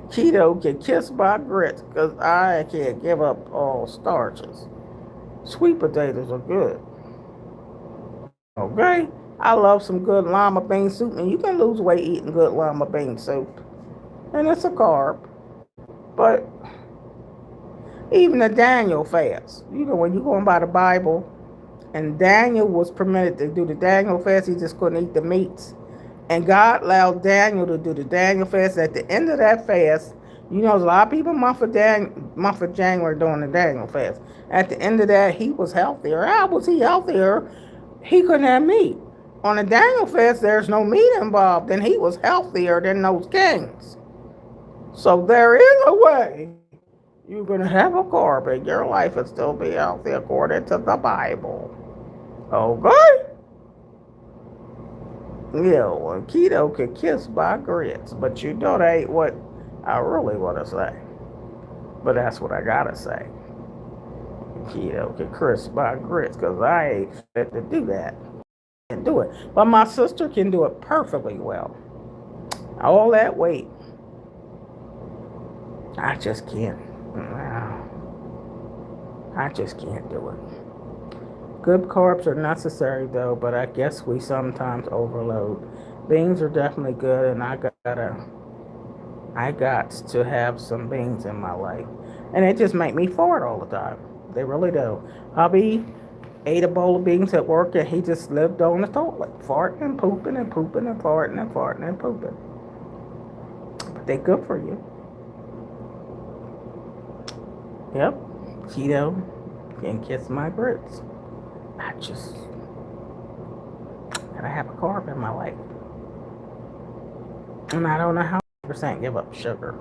Keto can kiss my grits because I can't give up all starches. Sweet potatoes are good. Okay? I love some good lima bean soup, and you can lose weight eating good lima bean soup. And it's a carb. But even the Daniel fast, when you're going by the Bible, and Daniel was permitted to do the Daniel fast, he just couldn't eat the meats. And God allowed Daniel to do the Daniel fast. At the end of that fast, a lot of people month of January doing the Daniel fast. At the end of that, he was healthier. How was he healthier? He couldn't have meat. On the Daniel fast, there's no meat involved, and he was healthier than those kings. So there is a way you're going to have a carb in your life and still be healthy according to the Bible. Okay? Well, keto can kiss my grits, but that ain't what I really want to say. But that's what I gotta say. Keto can kiss my grits, because I ain't fit to do that. I can't do it. But my sister can do it perfectly well. All that weight. I just can't. I just can't do it. Good carbs are necessary though, but I guess we sometimes overload. Beans are definitely good, and I got to have some beans in my life. And it just make me fart all the time. They really do. Hubby ate a bowl of beans at work, and he just lived on the toilet, farting and pooping and pooping and farting and farting and pooping. But they good for you. Yep, keto can kiss my grits. I just gotta have a carb in my life. And I don't know how to 100% give up sugar.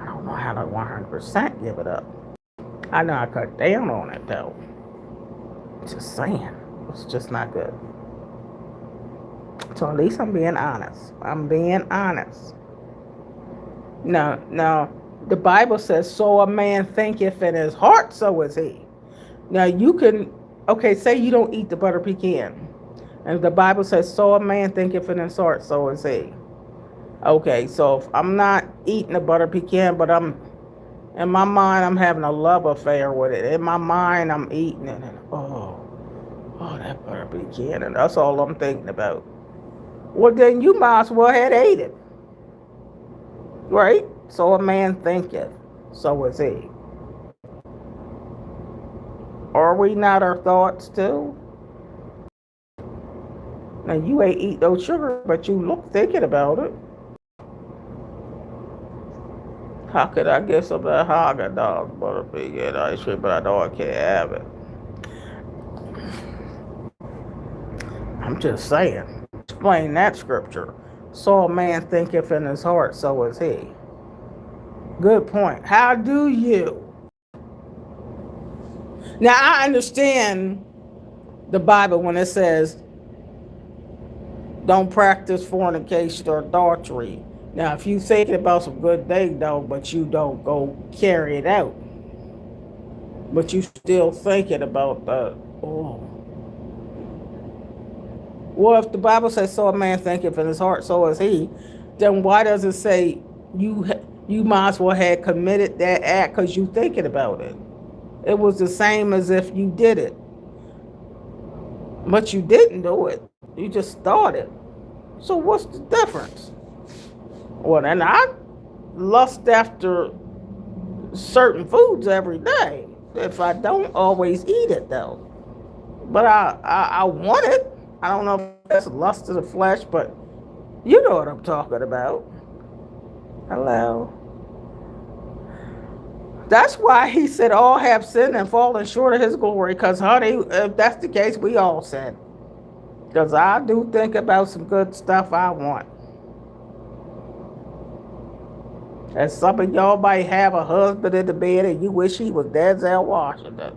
I don't know how to 100% give it up. I know I cut down on it though. Just saying. It's just not good. So at least I'm being honest. No. The Bible says, so a man thinketh in his heart, so is he. Now you can, say you don't eat the butter pecan. And the Bible says, so a man thinketh in his heart, so is he. Okay, so if I'm not eating the butter pecan, but in my mind, I'm having a love affair with it. In my mind, I'm eating it. And, that butter pecan. And that's all I'm thinking about. Well, then you might as well have ate it. Right? So a man thinketh, so is he. Are we not our thoughts too? Now you ain't eat no sugar, but you look thinking about it. How could I get some of that Haagen-Dazs butter pecan ice cream, but I know I can't have it? I'm just saying. Explain that scripture. So a man thinketh in his heart, so is he. Good point. How do you? Now, I understand the Bible when it says, don't practice fornication or adultery. Now, if you thinking about some good thing, though, but you don't go carry it out, but you still thinking about the, Well, if the Bible says, so a man thinketh in his heart, so is he, then why does it say you might as well have committed that act because you thinking about it? It was the same as if you did it. But you didn't do it. You just thought it. So what's the difference? Well, and I lust after certain foods every day. If I don't always eat it, though. But I want it. I don't know if that's lust of the flesh, but you know what I'm talking about. Hello. That's why he said all have sinned and fallen short of his glory. Because, honey, if that's the case, we all sin. Because I do think about some good stuff I want. And some of y'all might have a husband in the bed and you wish he was Denzel Washington.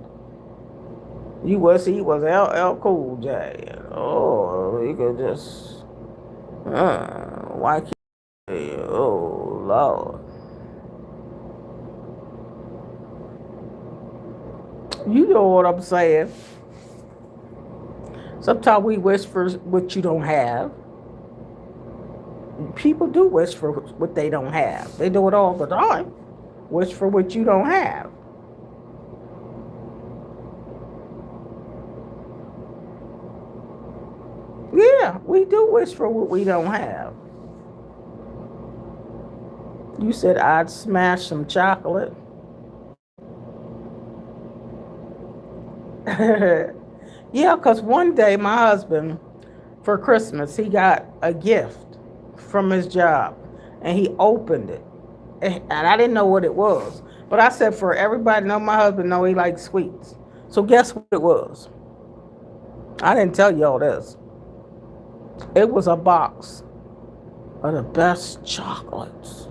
You wish he was LL Cool J. Oh, you could just, why can't you? Oh, Lord. You know what I'm saying. Sometimes we wish for what you don't have. People do wish for what they don't have. They do it all the time. Wish for what you don't have. Yeah, we do wish for what we don't have. You said I'd smash some chocolate. Yeah, because one day my husband, for Christmas, he got a gift from his job and he opened it. And I didn't know what it was. But I said, for everybody to know, my husband know he likes sweets. So guess what it was? I didn't tell you all this. It was a box of the best chocolates.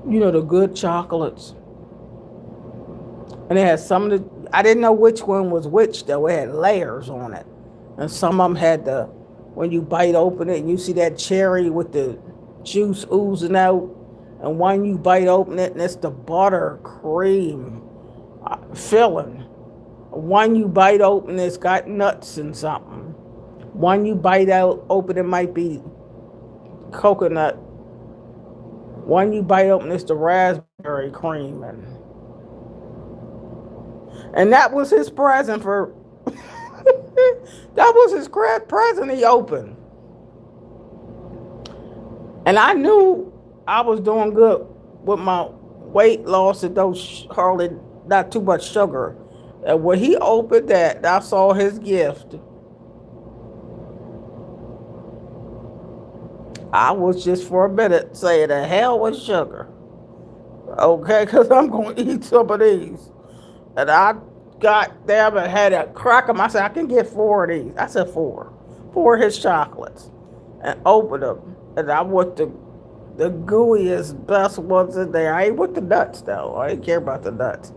You know, the good chocolates. And it had some of the, I didn't know which one was which though. It had layers on it. And some of them had the, when you bite open it and you see that cherry with the juice oozing out. And one you bite open it and it's the butter cream filling. One you bite open, it's got nuts and something. One you bite out open, it might be coconut. One you bite open, it's the raspberry cream. And that was his present for, that was his present he opened. And I knew I was doing good with my weight loss and those hardly, not too much sugar. And when he opened that, I saw his gift. I was just for a minute saying, the hell with sugar. Okay, because I'm going to eat some of these. And I got them and had a crack them. I said, I can get 4 of these. I said 4. 4 of his chocolates. And opened them. And I want the gooeyest, best ones in there. I ain't with the nuts, though. I didn't care about the nuts.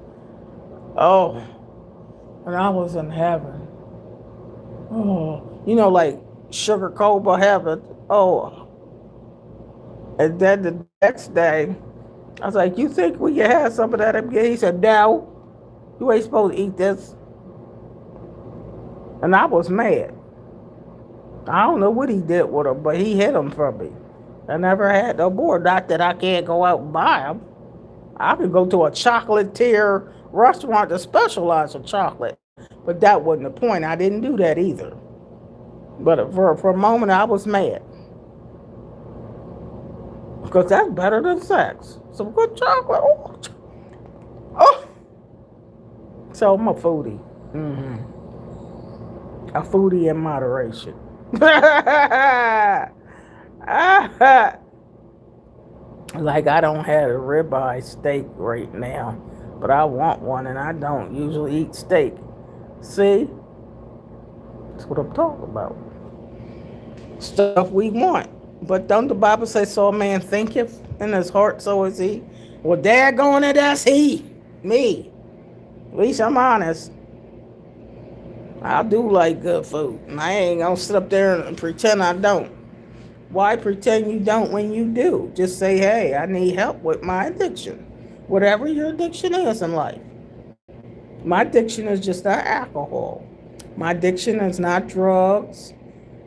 Oh. And I was in heaven. Oh. You know, like sugar cobra heaven. Oh. And then the next day, I was like, you think we can have some of that again? He said, no. You ain't supposed to eat this. And I was mad. I don't know what he did with them, but he hid them from me. I never had no more. Not that I can't go out and buy them. I could go to a chocolatier restaurant that specializes in chocolate. But that wasn't the point. I didn't do that either. But for a moment, I was mad. Because that's better than sex. Some good chocolate. Oh. Oh. So I'm a foodie. A foodie in moderation. Like I don't have a ribeye steak right now, but I want one and I don't usually eat steak. See? That's what I'm talking about. Stuff we want. But don't the Bible say, so a man thinketh in his heart, so is he? Well, daggone it, that's he. Me. At least I'm honest. I do like good food. And I ain't gonna sit up there and pretend I don't. Why pretend you don't when you do? Just say, hey, I need help with my addiction. Whatever your addiction is in life. My addiction is just not alcohol. My addiction is not drugs.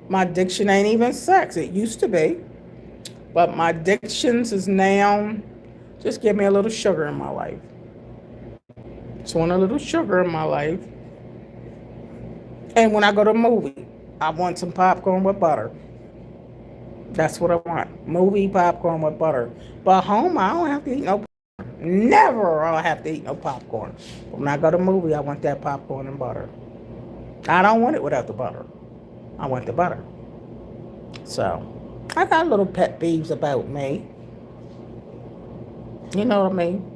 My addiction ain't even sex. It used to be. But my addictions is now, just give me a little sugar in my life. Just want a little sugar in my life. And when I go to a movie, I want some popcorn with butter. That's what I want. Movie popcorn with butter. But home, I don't have to eat no popcorn. Never I'll have to eat no popcorn. But when I go to a movie, I want that popcorn and butter. I don't want it without the butter. I want the butter. So, I got little pet peeves about me. You know what I mean?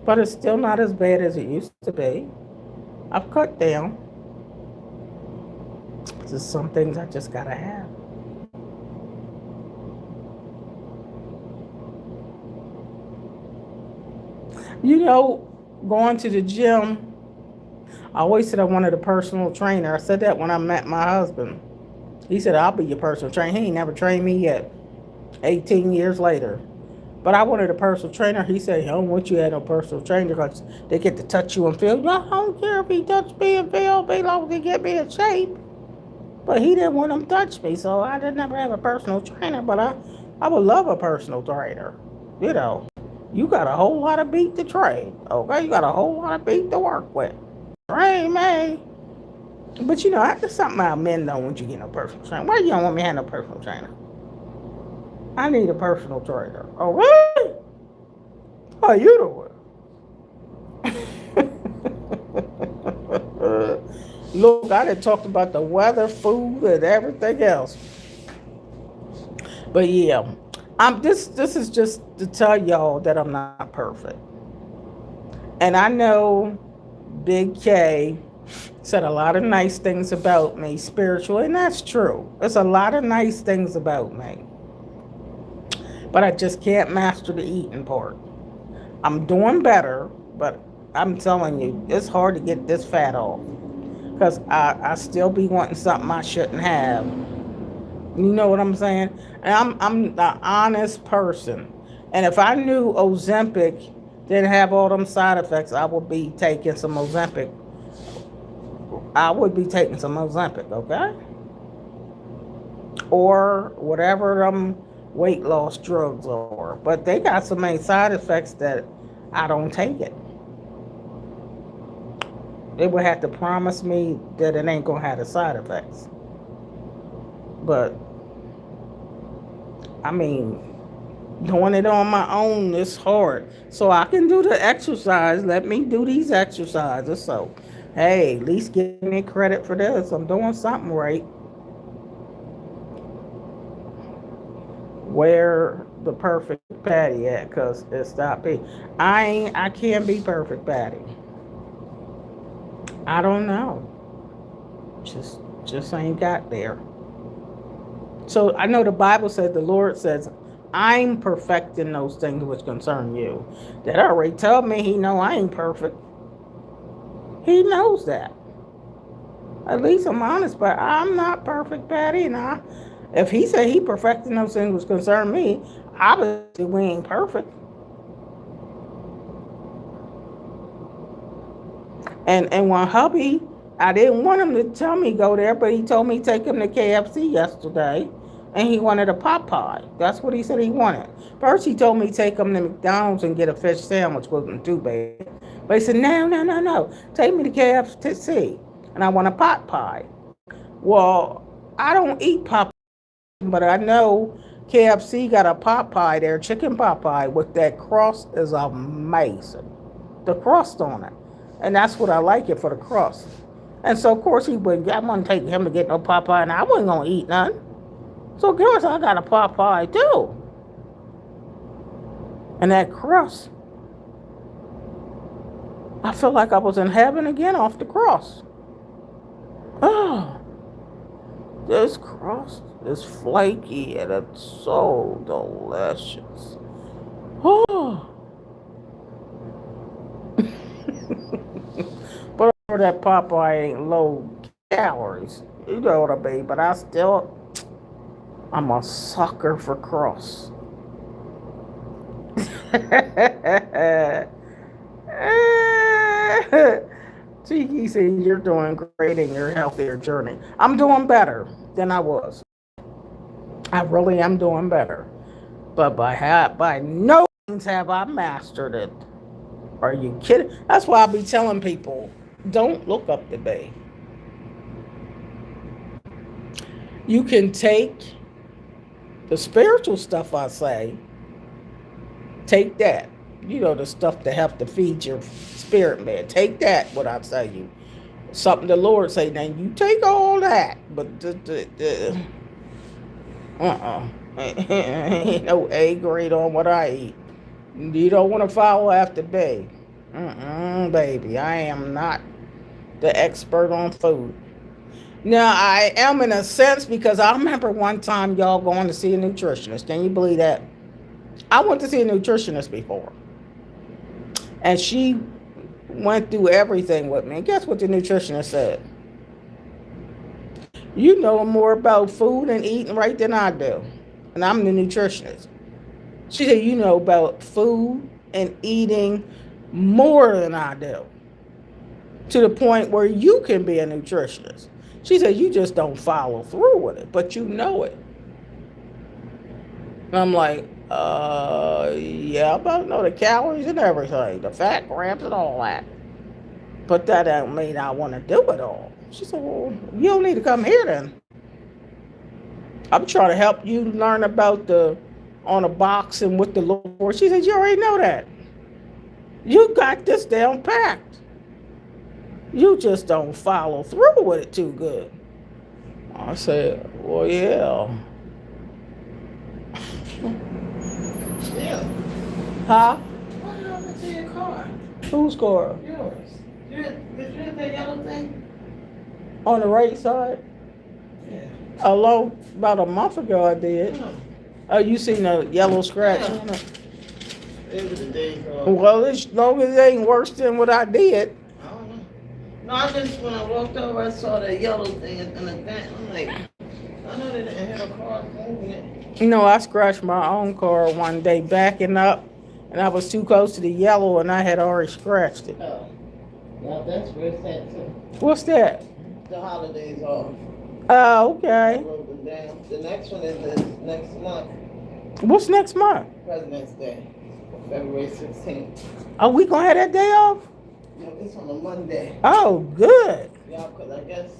But it's still not as bad as it used to be. I've cut down. There's some things I just gotta have. You know, going to the gym, I always said I wanted a personal trainer. I said that when I met my husband. He said, I'll be your personal trainer. He ain't never trained me yet, 18 years later. But I wanted a personal trainer. He said, I don't want you to have no personal trainer because they get to touch you and feel. I don't care if he touch me and feel me, long as he get me in shape. But he didn't want him to touch me, so I didn't ever have a personal trainer. But I would love a personal trainer. You know, you got a whole lot of beat to train. Okay, you got a whole lot of beat to work with. Train me. But you know, that's something our men don't want you to get no personal trainer. Why you don't want me to have no personal trainer? I need a personal trainer. Oh, really? How you doing? Look, I done talked about the weather, food, and everything else. But yeah, this is just to tell y'all that I'm not perfect. And I know Big K said a lot of nice things about me spiritually, and that's true. There's a lot of nice things about me. But I just can't master the eating part. I'm doing better, but I'm telling you, it's hard to get this fat off. Because I still be wanting something I shouldn't have. You know what I'm saying? And I'm the honest person. And if I knew Ozempic didn't have all them side effects, I would be taking some Ozempic. Okay? Or whatever them weight loss drugs are. But they got so many side effects that I don't take it. They would have to promise me that it ain't gonna have the side effects. But I mean, doing it on my own is hard. So I can do the exercise. Let me do these exercises. So, hey, at least give me credit for this. I'm doing something right. Where the perfect Patty at? Cause it stopped being. I can't be perfect Patty. I don't know. Just ain't got there. So I know the Bible says, the Lord says, I'm perfecting those things which concern you. That already tell me he know I ain't perfect. He knows that. At least I'm honest, but I'm not perfect, Patty. And if he said he perfecting those things which concern me, obviously we ain't perfect. And when hubby, I didn't want him to tell me go there, but he told me take him to KFC yesterday, and he wanted a Popeye. That's what he said he wanted. First, he told me take him to McDonald's and get a fish sandwich. Wasn't too bad. But he said, no. Take me to KFC, and I want a pot pie. Well, I don't eat Popeye, but I know KFC got a pot pie there, chicken pot pie, with that crust is amazing. The crust on it. And that's what I like it for, the crust. And so, of course, I wouldn't take him to get no Popeye, and I wasn't going to eat none. So, of course, I got a Popeye, too. And that crust, I feel like I was in heaven again off the crust. Oh, this crust is flaky, and it's so delicious. Oh. But that Popeye ain't low calories. You know what I mean? But I'm a sucker for crust. Tiki says you're doing great in your healthier journey. I'm doing better than I was. I really am doing better. But by no means have I mastered it. Are you kidding? That's why I be telling people, don't look up to me. You can take the spiritual stuff I say, take that. You know, the stuff to help to feed your spirit, man. Take that, what I tell you. Something the Lord say, now you take all that. But ain't no A grade on what I eat. You don't want to follow after me. Baby, I am not the expert on food. Now, I am in a sense, because I remember one time y'all going to see a nutritionist. Can you believe that? I went to see a nutritionist before. And she went through everything with me. And guess what the nutritionist said? You know more about food and eating right than I do. And I'm the nutritionist. She said, you know about food and eating more than I do. To the point where you can be a nutritionist. She said, you just don't follow through with it, but you know it. And I'm like, yeah, I about know the calories and everything, the fat grams and all that. But that don't mean I want to do it all. She said, well, you don't need to come here then. I'm trying to help you learn about the on a box and with the Lord. She said, you already know that. You got this down packed. You just don't follow through with it too good. I said, well, yeah. Yeah. Huh? What happened to your car? Whose car? Yours. Did you hit that yellow thing? On the right side? Yeah. About a month ago I did. Oh, you seen the yellow scratch Yeah. on it? It was the day off. Well, as long as it ain't worse than what I did. I don't know. No, I just, when I walked over, I saw that yellow thing in the vent. I'm like, I know they didn't have a car moving it. You know, I scratched my own car one day backing up, and I was too close to the yellow, and I had already scratched it. Oh. Yeah, that's where it's at too. What's that? The holidays off. Oh, I okay. wrote them down. The next one is this next month, What's next month? President's Day, February 16th. Are we gonna have that day off? Yeah, it's on a Monday. Oh, good. Yeah, because I guess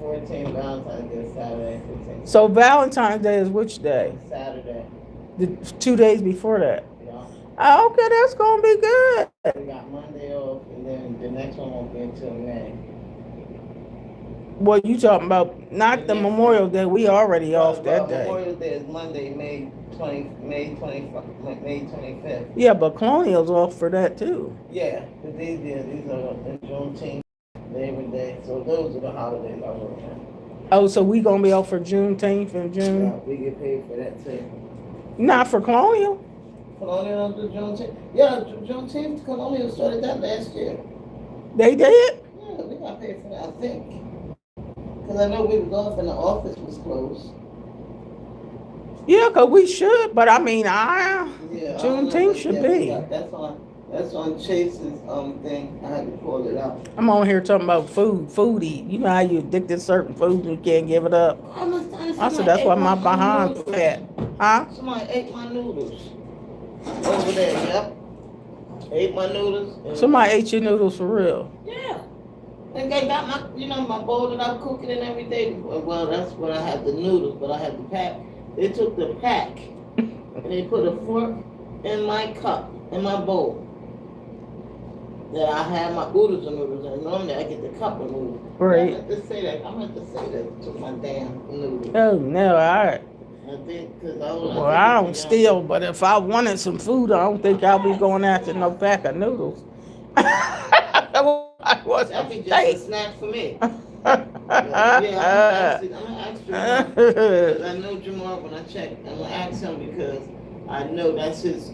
14 Valentine's Day, Saturday, 15. So Valentine's Day is which day? Saturday. The 2 days before that. Yeah. Oh, okay, that's gonna be good. We got Monday off, and then the next one won't be until May. What you talking about? Not the Memorial Day. We already off that day. Memorial Day is Monday, May 25th. Yeah, but Colonial's off for that too. Yeah, but these are in Juneteenth, Labor Day, so those are the holidays I work on. Oh, so we gonna be off for Juneteenth in June? Yeah, we get paid for that too. Not for Colonial. Colonial don't do Juneteenth? Yeah, Juneteenth, Colonial started that last year. They did? Yeah, we got paid for that, I think. Because I know we was off and the office was closed. Yeah, cause we should, but I mean, Yeah, Juneteenth should be. That's on Chase's thing. I had to pull it out. I'm on here talking about foodie. You know how you addicted to certain foods and you can't give it up. I said that's why my behind fat. Huh? Somebody ate my noodles. Over there, yep. Ate my noodles. Somebody ate your noodles for real. Yeah. And they got my bowl that I'm cooking and everything. Well, that's when I had the noodles, but I had the pack. They took the pack and they put a fork in my cup, in my bowl. That I had my oodles and noodles, and normally I get the cup of noodles. Right. I meant to say that to my damn noodles. Oh no, I think because I don't steal, but if I wanted some food, I don't think I'll be going after no pack of noodles. That'd be just a snack for me. Yeah, I'm gonna ask Jamal. Because I know Jamal when I check. I'm gonna ask him because I know that's his.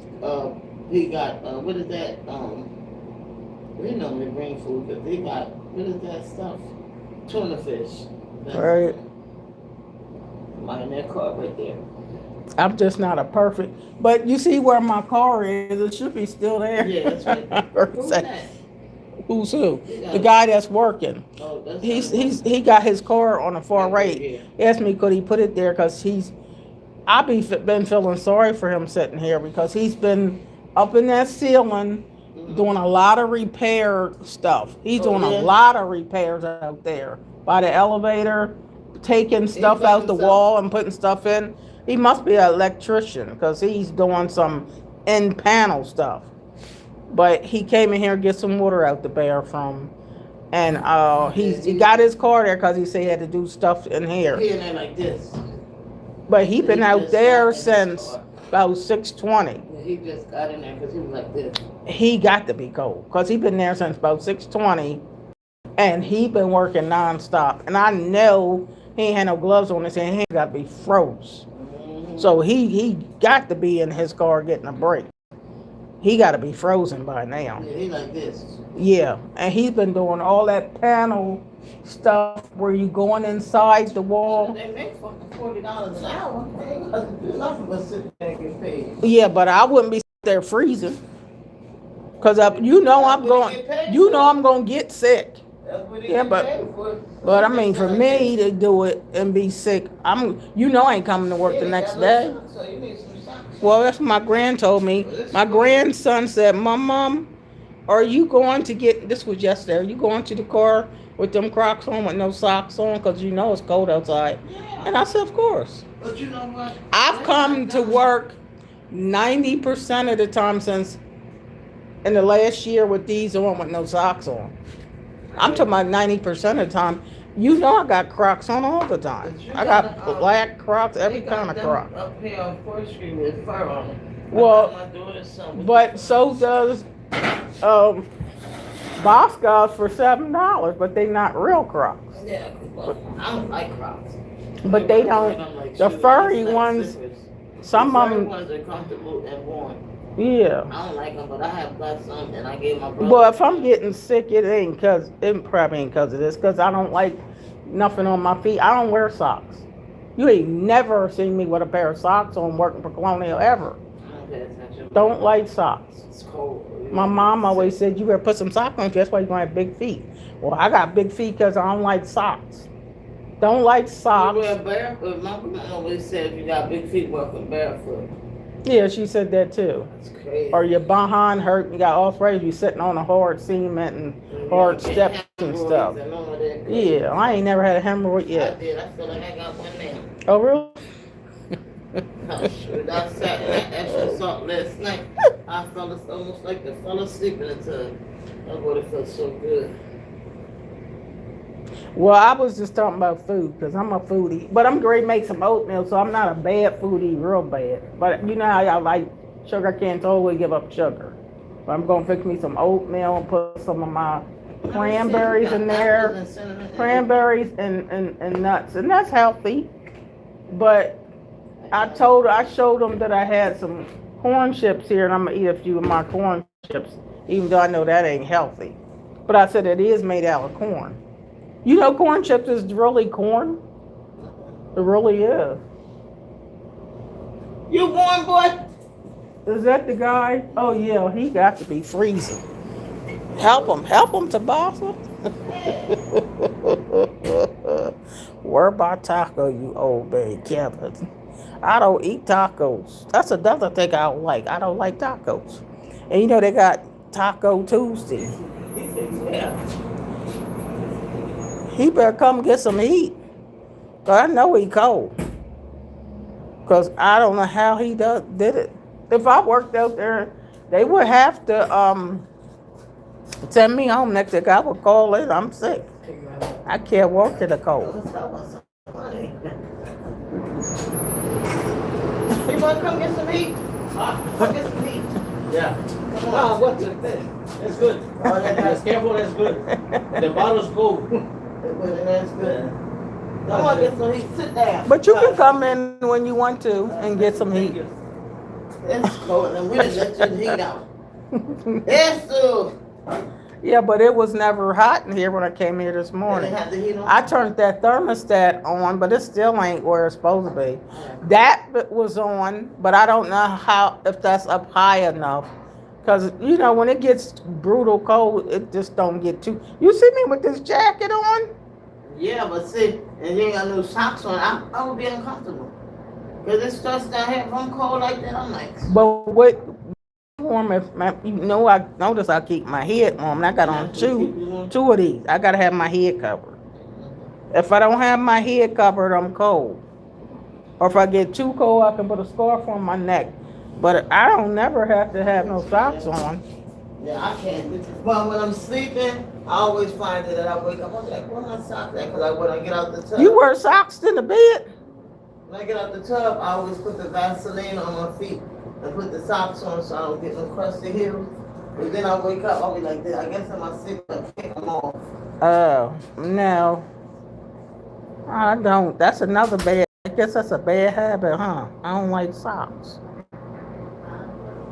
He got what is that? We normally bring food, but they got what is that stuff? Tuna fish. That's right. Mine in that car right there. I'm just not a perfect. But you see where my car is? It should be still there. Yeah, that's right. Who's that? Who's who? The guy that's working. Oh, that's he got his car on the far right. Yeah. He asked me could he put it there because been feeling sorry for him sitting here because he's been up in that ceiling doing a lot of repair stuff. He's doing a lot of repairs out there by the elevator, taking stuff out the wall and putting stuff in. He must be an electrician because he's doing some in panel stuff. But he came in here to get some water out the bear from, and he got his car there because he said he had to do stuff in here. He in there like this. But he been out there since about 6:20. He just got in there because he was like this. He got to be cold because he been there since about 6:20, and he been working nonstop. And I know he ain't had no gloves on his hand. He got to be froze. So he got to be in his car getting a break. He got to be frozen by now. Yeah, he like this. Yeah, and he's been doing all that panel stuff where you going inside the wall. They make fucking $40 an hour. They ain't got to do nothing but sit there and get paid. Yeah, but I wouldn't be there freezing. Cause I'm gonna get sick. That's what he Yeah, get paid for. but I mean, for me to do it and be sick, I ain't coming to work Yeah, the they next got day. no socks, so you need some socks. Well, that's what my grand told me. My grandson said, Mom, are you going to get, this was yesterday, are you going to the car with them Crocs on with no socks on? Because you know it's cold outside. Yeah. And I said, of course. But you know what? I've come to work 90% of the time since in the last year with these on with no socks on. I'm talking about 90% of the time. You know I got Crocs on all the time. I got black Crocs, every kind of Croc. Up here on 4th Street with fur on them. Well, but so does Boscov's for $7, but they not real Crocs. Yeah, well, I don't like Crocs. But they don't. The furry ones, some of them. The furry ones are comfortable and warm. Yeah. I don't like them, but I have got some, and I gave my brother. Well, if I'm getting sick, it probably ain't because of this, because I don't like nothing on my feet. I don't wear socks. You ain't never seen me with a pair of socks on working for Colonial ever. Don't like socks. It's cold. My mom always said you better put some socks on. That's why you're gonna have big feet. Well, I got big feet because I don't like socks. Don't like socks. You wear barefoot. My mom always said if you got big feet, walking barefoot. Yeah, she said that too. That's crazy. Or your behind hurt, you got arthritis, you sitting on a hard cement and hard steps and stuff. Yeah, I ain't never had a hemorrhoid yet. I did. I feel like I got one now. Oh, really? I sat in that extra salt last night. I felt almost like I fell asleep in the tub. Oh, boy, it felt so good. Well, I was just talking about food because I'm a foodie. But I'm going to make some oatmeal, so I'm not a bad foodie, real bad. But you know how I like sugar, I can't totally give up sugar. But I'm going to fix me some oatmeal and put some of my cranberries in there. Cranberries and nuts. And that's healthy. But I showed them that I had some corn chips here, and I'm going to eat a few of my corn chips, even though I know that ain't healthy. But I said it is made out of corn. You know corn chips is really corn? It really is. You born, boy? Is that the guy? Oh, yeah, he got to be freezing. Help him, Tabasa. Where about taco, you old baby Kevin? I don't eat tacos. That's another thing I don't like. I don't like tacos. And you know they got Taco Tuesday. Yeah. He better come get some heat. Cause I know he cold. Cause I don't know how he did it. If I worked out there, they would have to send me home next week. I would call in. I'm sick. I can't work in the cold. You want to come get some heat? Come get some heat. Yeah. Come on, what's it? That's good. That's careful, that's good. The bottle's cold. That's good. Come on, get some heat. Sit down. But you can come in when you want to and get some heat. It's cold, and we didn't let you heat out. Yes, sir. Yeah, but it was never hot in here when I came here this morning. Have the heat on? I turned that thermostat on, but it still ain't where it's supposed to be. That was on, but I don't know if that's up high enough. Because, you know, when it gets brutal cold, it just don't get too... You see me with this jacket on? Yeah, but see, and you ain't got no socks on, I would be uncomfortable. Because it starts down here, if I'm cold like that, I'm like... But what... warm if you know I notice I keep my head warm and I got on two of these. I gotta have my head covered. If I don't have my head covered, I'm cold. Or if I get too cold, I can put a scarf on my neck. But I don't never have to have no socks on. Yeah, I can't. Well, when I'm sleeping, I always find that I wake up, I'm like, where my socks at? Because when I get out the tub. You wear socks in the bed? When I get out the tub, I always put the Vaseline on my feet and put the socks on so I don't get no crusty heels. But then I wake up, I'll be like this. I guess in my sleep, I take them off. Oh, no. I don't. That's another bad. I guess that's a bad habit, huh? I don't like socks.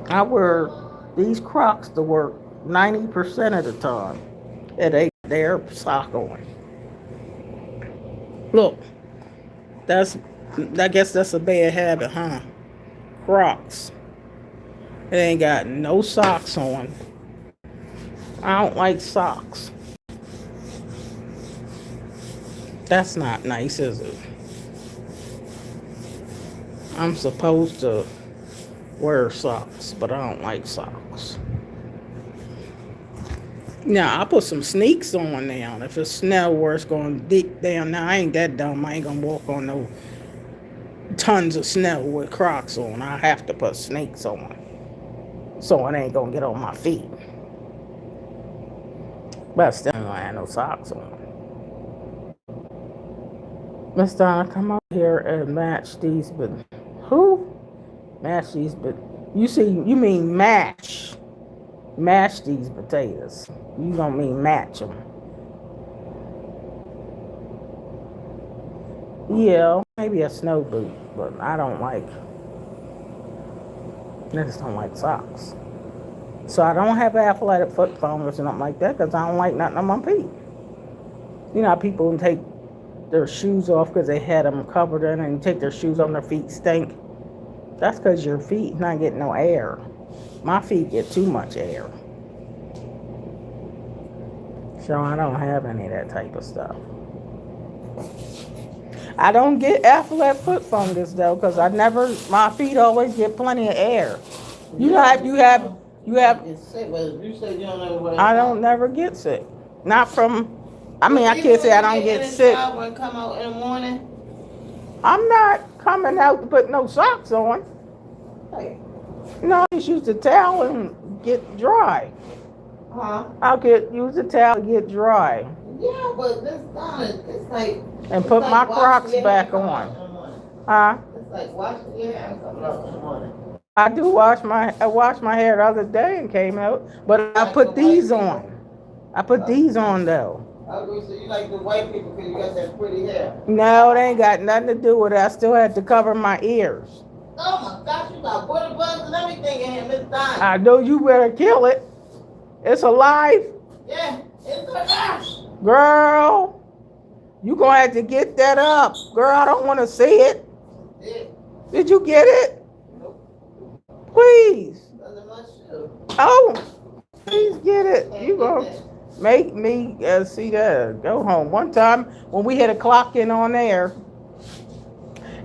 I wear these Crocs to work 90% of the time. And they're sock on. Look, I guess that's a bad habit, huh? Crocs. It ain't got no socks on. I don't like socks. That's not nice, is it? I'm supposed to wear socks, but I don't like socks. Now, I put some sneaks on now. If it's snow where it's going deep down, now I ain't that dumb. I ain't going to walk on no tons of snow with Crocs on. I have to put sneaks on, so it ain't going to get on my feet. But I still don't have no socks on. Miss Donna, come over here and match these, but who? Match these, but you mean mash. Mash these potatoes. You don't mean match them. Yeah, maybe a snow boot, but I just don't like socks. So I don't have athletic foot foam or something like that because I don't like nothing on my feet. You know how people take their shoes off because they had them covered in and take their shoes on, their feet stink? That's because your feet not getting no air. My feet get too much air. So I don't have any of that type of stuff. I don't get athletic foot fungus though, because my feet always get plenty of air. You have. It's sick, but if you said you don't ever wear I don't never get sick. Not from. I mean, I can't say I don't get sick. And come out in the morning. I'm not coming out to put no socks on. Hey. No, I just use the towel and get dry. Huh? I'll use the towel and get dry. Yeah, but this time it's like. And put my Crocs back on. Huh? It's like washing your hair and coming out in the morning. I washed my hair the other day and came out, but I put these on. I put these on though. So you like the white people because you got that pretty hair? No, it ain't got nothing to do with it. I still had to cover my ears. Oh my gosh, you got water bugs and everything in here, Miss Donna. I know you better kill it. It's alive. Yeah, it's alive. Girl, you gonna have to get that up. Girl, I don't want to see it. Yeah. Did you get it? Nope. Please. Under my shoe. Oh, please get it. You gonna make me see that. Go home. One time when we had a clock in on there,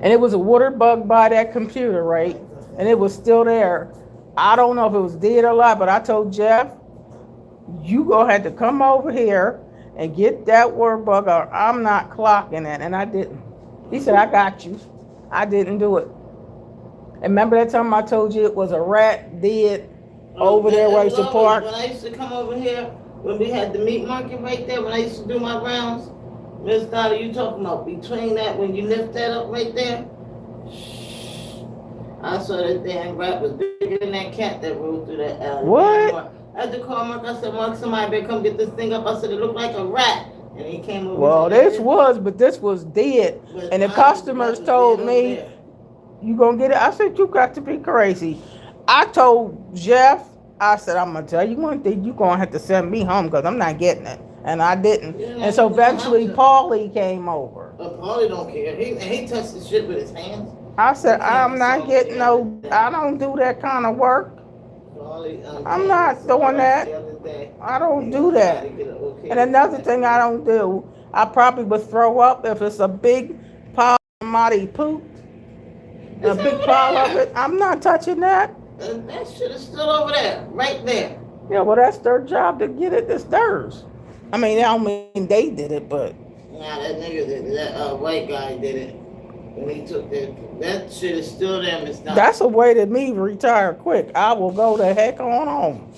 and it was a water bug by that computer, right? And it was still there. I don't know if it was dead or alive, but I told Jeff, you gonna have to come over here and get that water bug or I'm not clocking it. And I didn't. He said, I got you. I didn't do it. And remember that time I told you it was a rat dead over there where I used to park? When I used to come over here, when we had the meat market right there, when I used to do my rounds, Miss Donna, you talking about between that, when you lift that up right there? I saw that damn rat was bigger than that cat that rode through that alley. What? I had to call Mark. I said, Mark, somebody better come get this thing up. I said, it looked like a rat. And he came over. Well, this was dead. And the customers told me, you gonna get it? I said, you got to be crazy. I told Jeff, I said, I'm gonna tell you one thing, you gonna have to send me home because I'm not getting it. And I didn't. And so eventually Paulie came over. Paulie don't care. He touched the shit with his hands. I said, I'm not getting I don't do that kind of work. I'm not doing that. I don't do that. And another thing I don't do, I probably would throw up if it's a big pile of muddy poop. A big pile of it. I'm not touching that. That shit is still over there, right there. Yeah, well, that's their job to get it. It's theirs. I mean, I don't mean they did it, but. Nah, that nigga did it. That white guy did it. When he took that shit is still there, Miss Donna. That's a way to me retire quick. I will go the heck on home.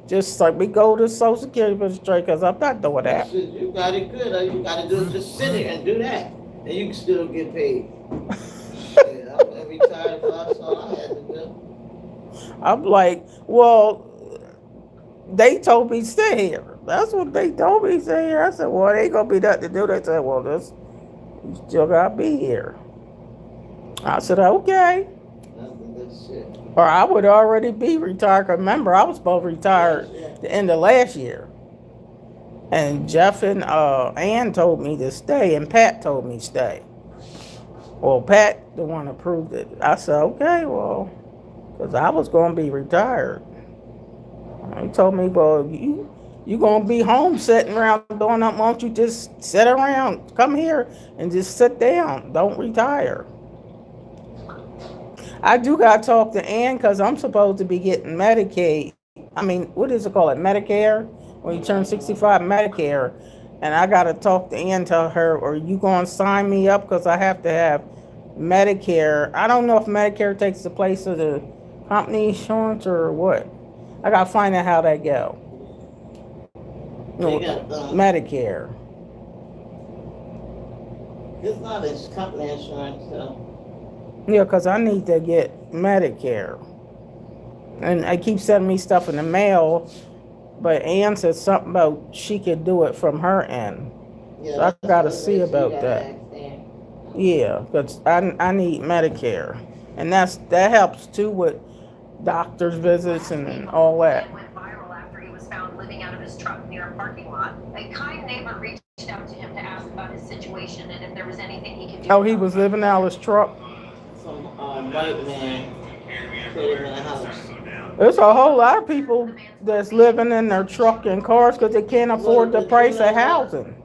Just like me go to Social Security Administration because I'm not doing that. Shit, you got it good. All you got to do is just sit here and do that. And you can still get paid. Yeah, I'm retired. That's all I had to do. I'm like, well, they told me stay here. That's what they told me, stay here. I said, well, it ain't going to be nothing to do. They said, well, you still got to be here. I said, okay. Nothing to and shit. Or I would already be retired. 'Cause remember, I was supposed to retire the end of last year. And Jeff and Ann told me to stay, and Pat told me to stay. Well, Pat, the one approved it. I said, okay, well, because I was going to be retired. He told me, well, you going to be home sitting around doing nothing. Why don't you just sit around? Come here and just sit down. Don't retire. I do got to talk to Ann because I'm supposed to be getting Medicaid. I mean, what is it called? Medicare? When you turn 65, Medicare. And I got to talk to Ann, tell her, are you going to sign me up? Because I have to have Medicare. I don't know if Medicare takes the place of the company insurance or what. I got to find out how that go. Medicare. It's not his company insurance, though. Yeah, because I need to get Medicare. And I keep sending me stuff in the mail. But Ann said something about she could do it from her end. Yeah, so I got to see about that. Yeah, because I need Medicare. And that helps too with doctor's visits and all that. Went viral after he was found living out of his truck near a parking lot. A kind neighbor reached out to him to ask about his situation and if there was anything he could do. Oh, he was living out of his truck? Some white man put him in a house. There's a whole lot of people that's living in their truck and cars because they can't afford the price of housing.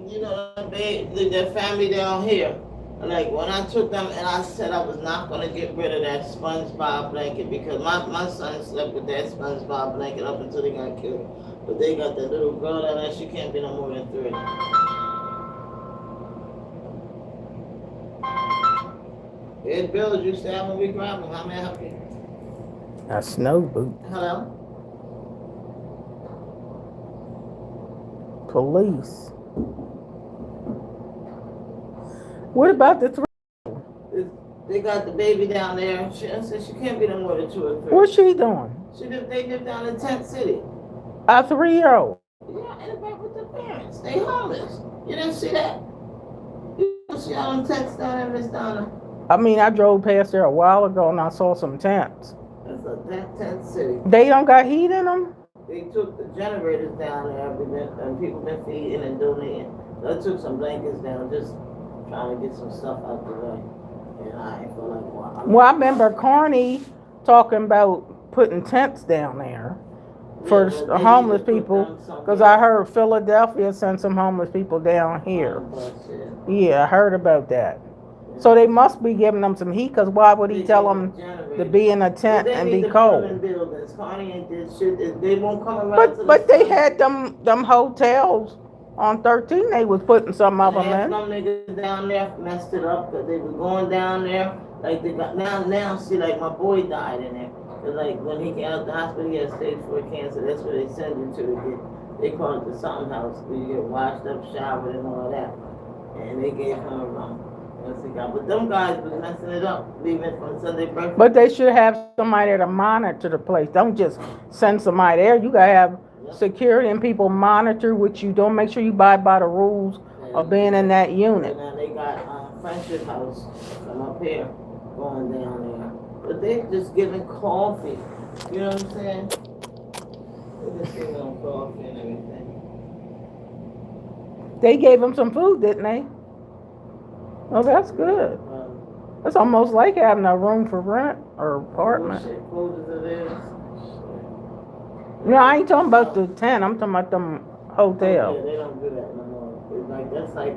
You know, their family down here. Like when I took them and I said I was not going to get rid of that SpongeBob blanket because my son slept with that SpongeBob blanket up until they got killed. But they got that little girl down there, she can't be no more than 3. Hey, Bill, did you stay out when we grabbed him? How may I help you? A snow boot. Hello? Police. What about the 3? They got the baby down there. I said she can't be no more than 2 or 3. What's she doing? They live down in Tent City. A 3-year-old. Yeah, in the back with the parents. They homeless. You didn't see that? You didn't see all them tents down there, Miss Donna? I mean, I drove past there a while ago and I saw some tents. That's a Tent City. They don't got heat in them? They took the generators down there and people been feeding and donating. So I took some blankets down, just trying to get some stuff out the way. And I ain't feel like, well, I remember Carney talking about putting tents down there for homeless people, because I heard Philadelphia sent some homeless people down here. Yeah, I heard about that. So they must be giving them some heat, because why would he tell them to be in a tent and be cold? They won't come around. But they had them hotels on 13. They was putting some of them in. Some niggas down there messed it up because they were going down there like they got now. See, like my boy died in there. Cause like when he came out of the hospital, he had stage 4 cancer. That's where they send you to get. They call it the something house where you get washed up, showered, and all that. And they gave him a room. But them guys was messing it up, leaving from Sunday breakfast. But they should have somebody there to monitor the place. Don't just send somebody there. You gotta have security and people monitor what you don't. Make sure you abide by the rules of being in that unit. Now they got Friendship House from up here going down there. But they just giving coffee. You know what I'm saying? They just giving them coffee and everything. They gave them some food, didn't they? Oh, that's good. It's almost like having a room for rent or apartment. No, I ain't talking about the tent. I'm talking about them hotel. Yeah, they don't do that no more. It's like that's like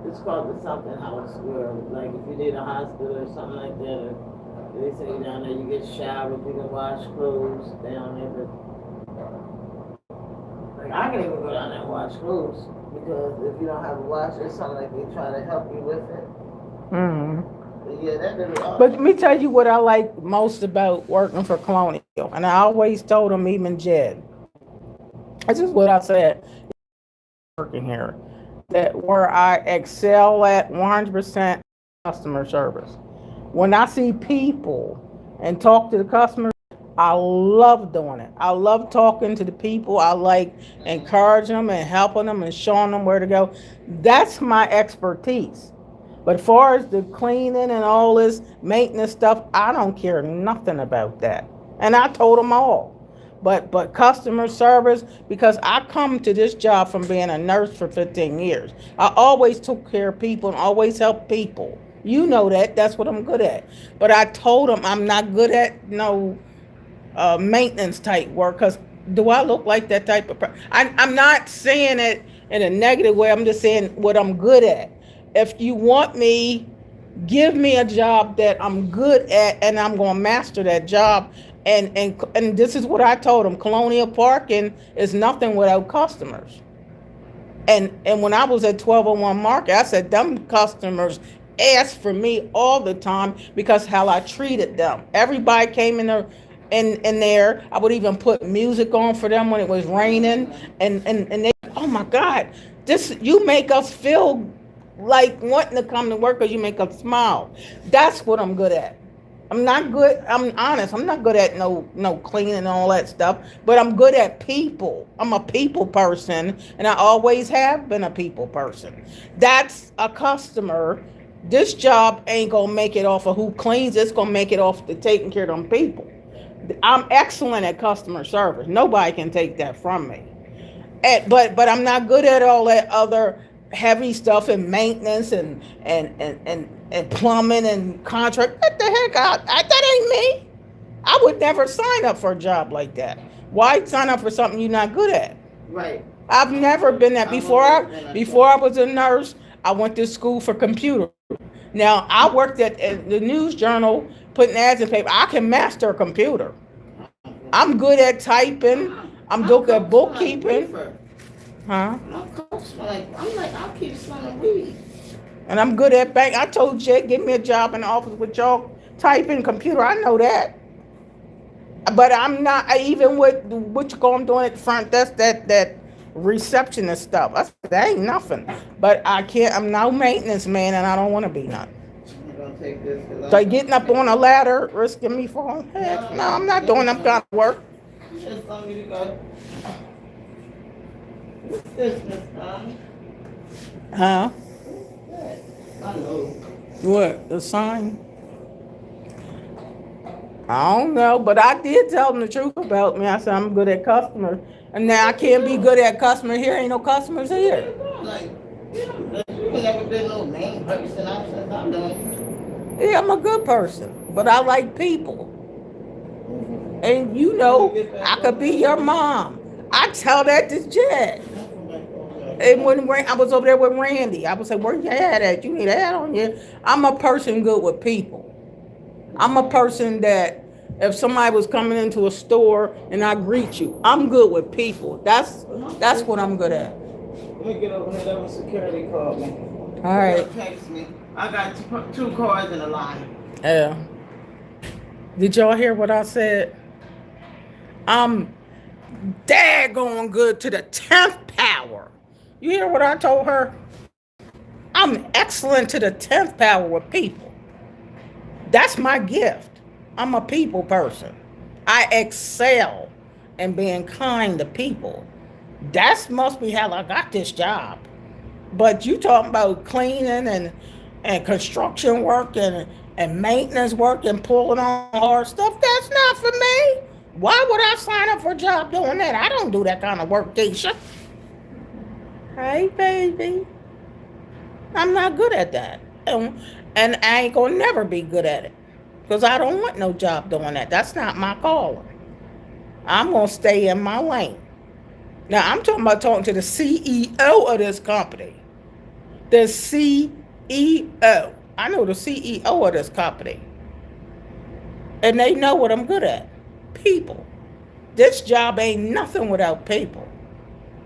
it's called the something house where like if you need a hospital or something like that, or they say down there you get showered, you can wash clothes down there. But like I can even go down there and wash clothes because if you don't have a washer or something like they try to help you with it. Mm-hmm. Yeah, that really awesome. But let me tell you what I like most about working for Colonial, and I always told them, even Jed. This is what I said working here, that where I excel at 100% customer service. When I see people and talk to the customers, I love doing it. I love talking to the people. I like encouraging them and helping them and showing them where to go. That's my expertise. But as far as the cleaning and all this maintenance stuff, I don't care nothing about that. And I told them all. But customer service, because I come to this job from being a nurse for 15 years. I always took care of people and always helped people. You know that. That's what I'm good at. But I told them I'm not good at no maintenance type work, because do I look like that type of person? I'm not saying it in a negative way. I'm just saying what I'm good at. If you want me, give me a job that I'm good at, and I'm going to master that job. And this is what I told them. Colonial Parking is nothing without customers. And when I was at 1201 Market, I said, them customers asked for me all the time because how I treated them. Everybody came in there, in there. I would even put music on for them when it was raining. And they, oh my God, you make us feel like wanting to come to work because you make us smile. That's what I'm good at. I'm not good. I'm honest. I'm not good at no cleaning and all that stuff, but I'm good at people. I'm a people person, and I always have been a people person. That's a customer. This job ain't gonna make it off of who cleans. It's gonna make it off the taking care of them people. I'm excellent at customer service. Nobody can take that from me. But I'm not good at all that other heavy stuff and maintenance and plumbing and contract. What the heck? That ain't me. I would never sign up for a job like that. Why sign up for something you're not good at? Right. I've never been that. Before I was a nurse, I went to school for computer. Now I worked at the news journal putting ads in paper. I can master a computer. I'm good at typing. I'm good at bookkeeping. Huh? My coach, I'll keep smelling weed. And I'm good at bank. I told Jay, give me a job in the office with y'all typing computer. I know that. But I'm not, even with what you call I'm doing at the front, that's that receptionist stuff. That ain't nothing. But I can't, I'm no maintenance man, and I don't want to be none. I'm gonna take this. So getting up on a ladder, risking me falling? Heck, no, I'm not doing that kind of work. Just want me to go. What's this, Miss Connie? Huh? I know. What? The sign? I don't know, but I did tell them the truth about me. I said I'm good at customers, and now I can't be good at customers here. Ain't no customers here. Like, you never been no main person. I'm doing. Yeah, I'm a good person, but I like people. And you know, I could be your mom. I tell that to Jed. And when I was over there with Randy, I would say, where you at? You need a hat on you. I'm a person good with people. I'm a person that if somebody was coming into a store and I greet you, I'm good with people. That's what I'm good at. Let me get over here. That was security called me. All right. Text me. I got two cars in the line. Yeah. Did y'all hear what I said? I'm daggone good to the 10th power. You hear what I told her? I'm excellent to the 10th power with people. That's my gift. I'm a people person. I excel in being kind to people. That must be how I got this job. But you talking about cleaning and construction work and maintenance work and pulling on hard stuff, that's not for me. Why would I sign up for a job doing that? I don't do that kind of work, Keisha. Hey, baby. I'm not good at that. And I ain't gonna never be good at it. Because I don't want no job doing that. That's not my calling. I'm gonna stay in my lane. Now, I'm talking about talking to the CEO of this company. The CEO. I know the CEO of this company. And they know what I'm good at. People. This job ain't nothing without people.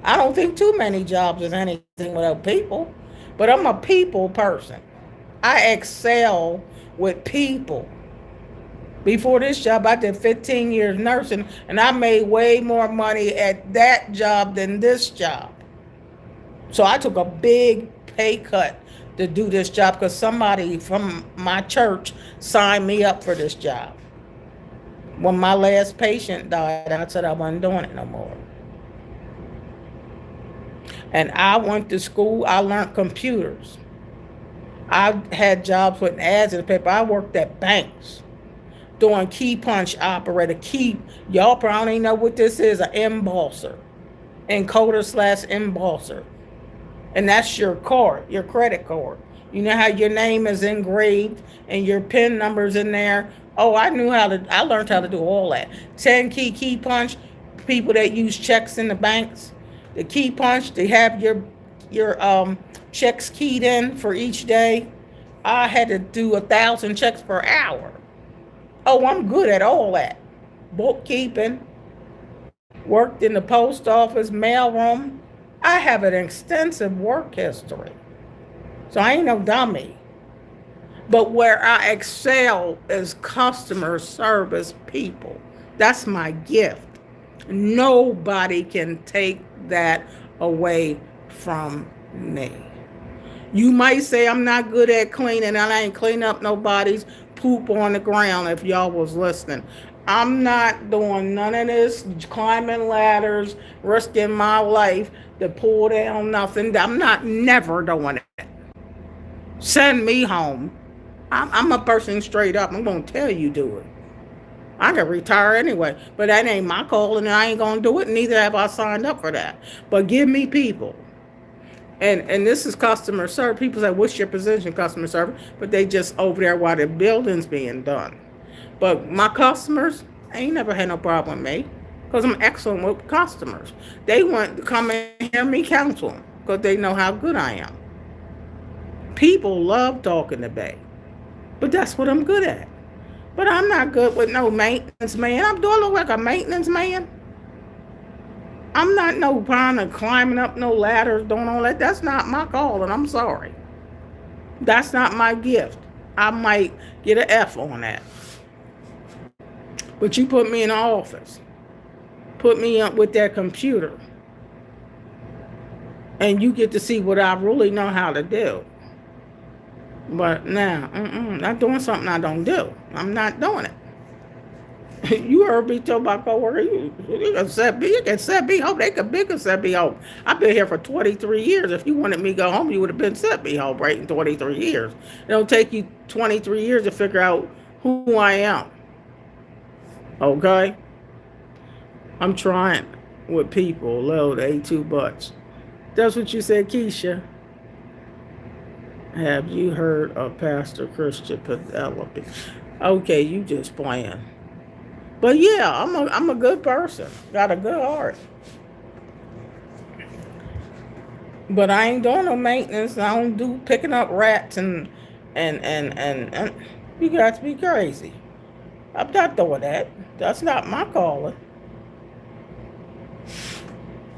I don't think too many jobs is anything without people. But I'm a people person. I excel with people. Before this job, I did 15 years nursing, and I made way more money at that job than this job. So I took a big pay cut to do this job because somebody from my church signed me up for this job. When my last patient died, I said I wasn't doing it no more. And I went to school, I learned computers. I had jobs putting ads in the paper. I worked at banks doing key punch operator. Y'all probably know what this is, an embosser, encoder/embosser. And that's your card, your credit card. You know how your name is engraved and your PIN number's in there? Oh, I learned how to do all that. 10 key punch, people that use checks in the banks. The key punch, they have your checks keyed in for each day. I had to do 1,000 checks per hour. Oh, I'm good at all that. Bookkeeping, worked in the post office, mailroom. I have an extensive work history. So I ain't no dummy. But where I excel is customer service people. That's my gift. Nobody can take that away from me. You might say I'm not good at cleaning, and I ain't cleaning up nobody's poop on the ground if y'all was listening. I'm not doing none of this climbing ladders, risking my life to pull down nothing. I'm not never doing it. Send me home. I'm a person straight up. I'm going to tell you do it. I can retire anyway, but that ain't my call, and I ain't going to do it, neither have I signed up for that. But give me people. And this is customer service. People say, what's your position, customer service? But they just over there while the building's being done. But my customers, ain't never had no problem with me because I'm excellent with customers. They want to come and hear me counsel them because they know how good I am. People love talking to me, but that's what I'm good at. But I'm not good with no maintenance man. Do I look like a maintenance man? I'm not no kind of climbing up no ladders, doing all that. That's not my calling. I'm sorry. That's not my gift. I might get an F on that. But you put me in the office. Put me up with that computer. And you get to see what I really know how to do. But now, not doing something I don't do. I'm not doing it. You heard me tell my coworker, you can set me home. They could set me home. I've been here for 23 years. If you wanted me to go home, you would have been set me home right in 23 years. It'll take you 23 years to figure out who I am. Okay? I'm trying with people. Load A2 butts. That's what you said, Keisha. Have you heard of Pastor Christian Penelope? Okay, you just playing. But yeah, I'm a good person. Got a good heart. But I ain't doing no maintenance. I don't do picking up rats and you got to be crazy. I'm not doing that. That's not my calling.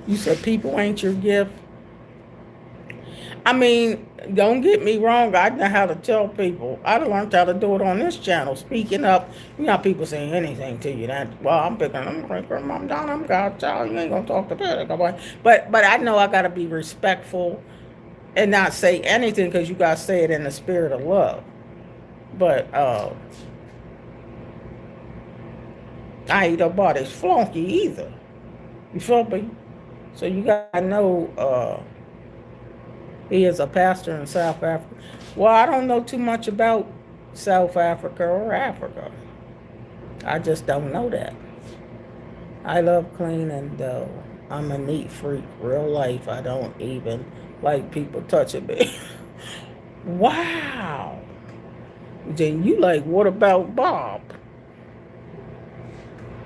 You said people ain't your gift. I mean, don't get me wrong. I know how to tell people. I learned how to do it on this channel. Speaking up, you got people saying anything to you. I'm done. I'm God's child. You ain't gonna talk to me. But I know I gotta be respectful and not say anything because you gotta say it in the spirit of love. But I ain't nobody's flunky either. You feel me? So you gotta know. He is a pastor in South Africa. Well, I don't know too much about South Africa or Africa. I just don't know that. I love cleaning though. I'm a neat freak, real life. I don't even like people touching me. Wow. Then you like, what about Bob?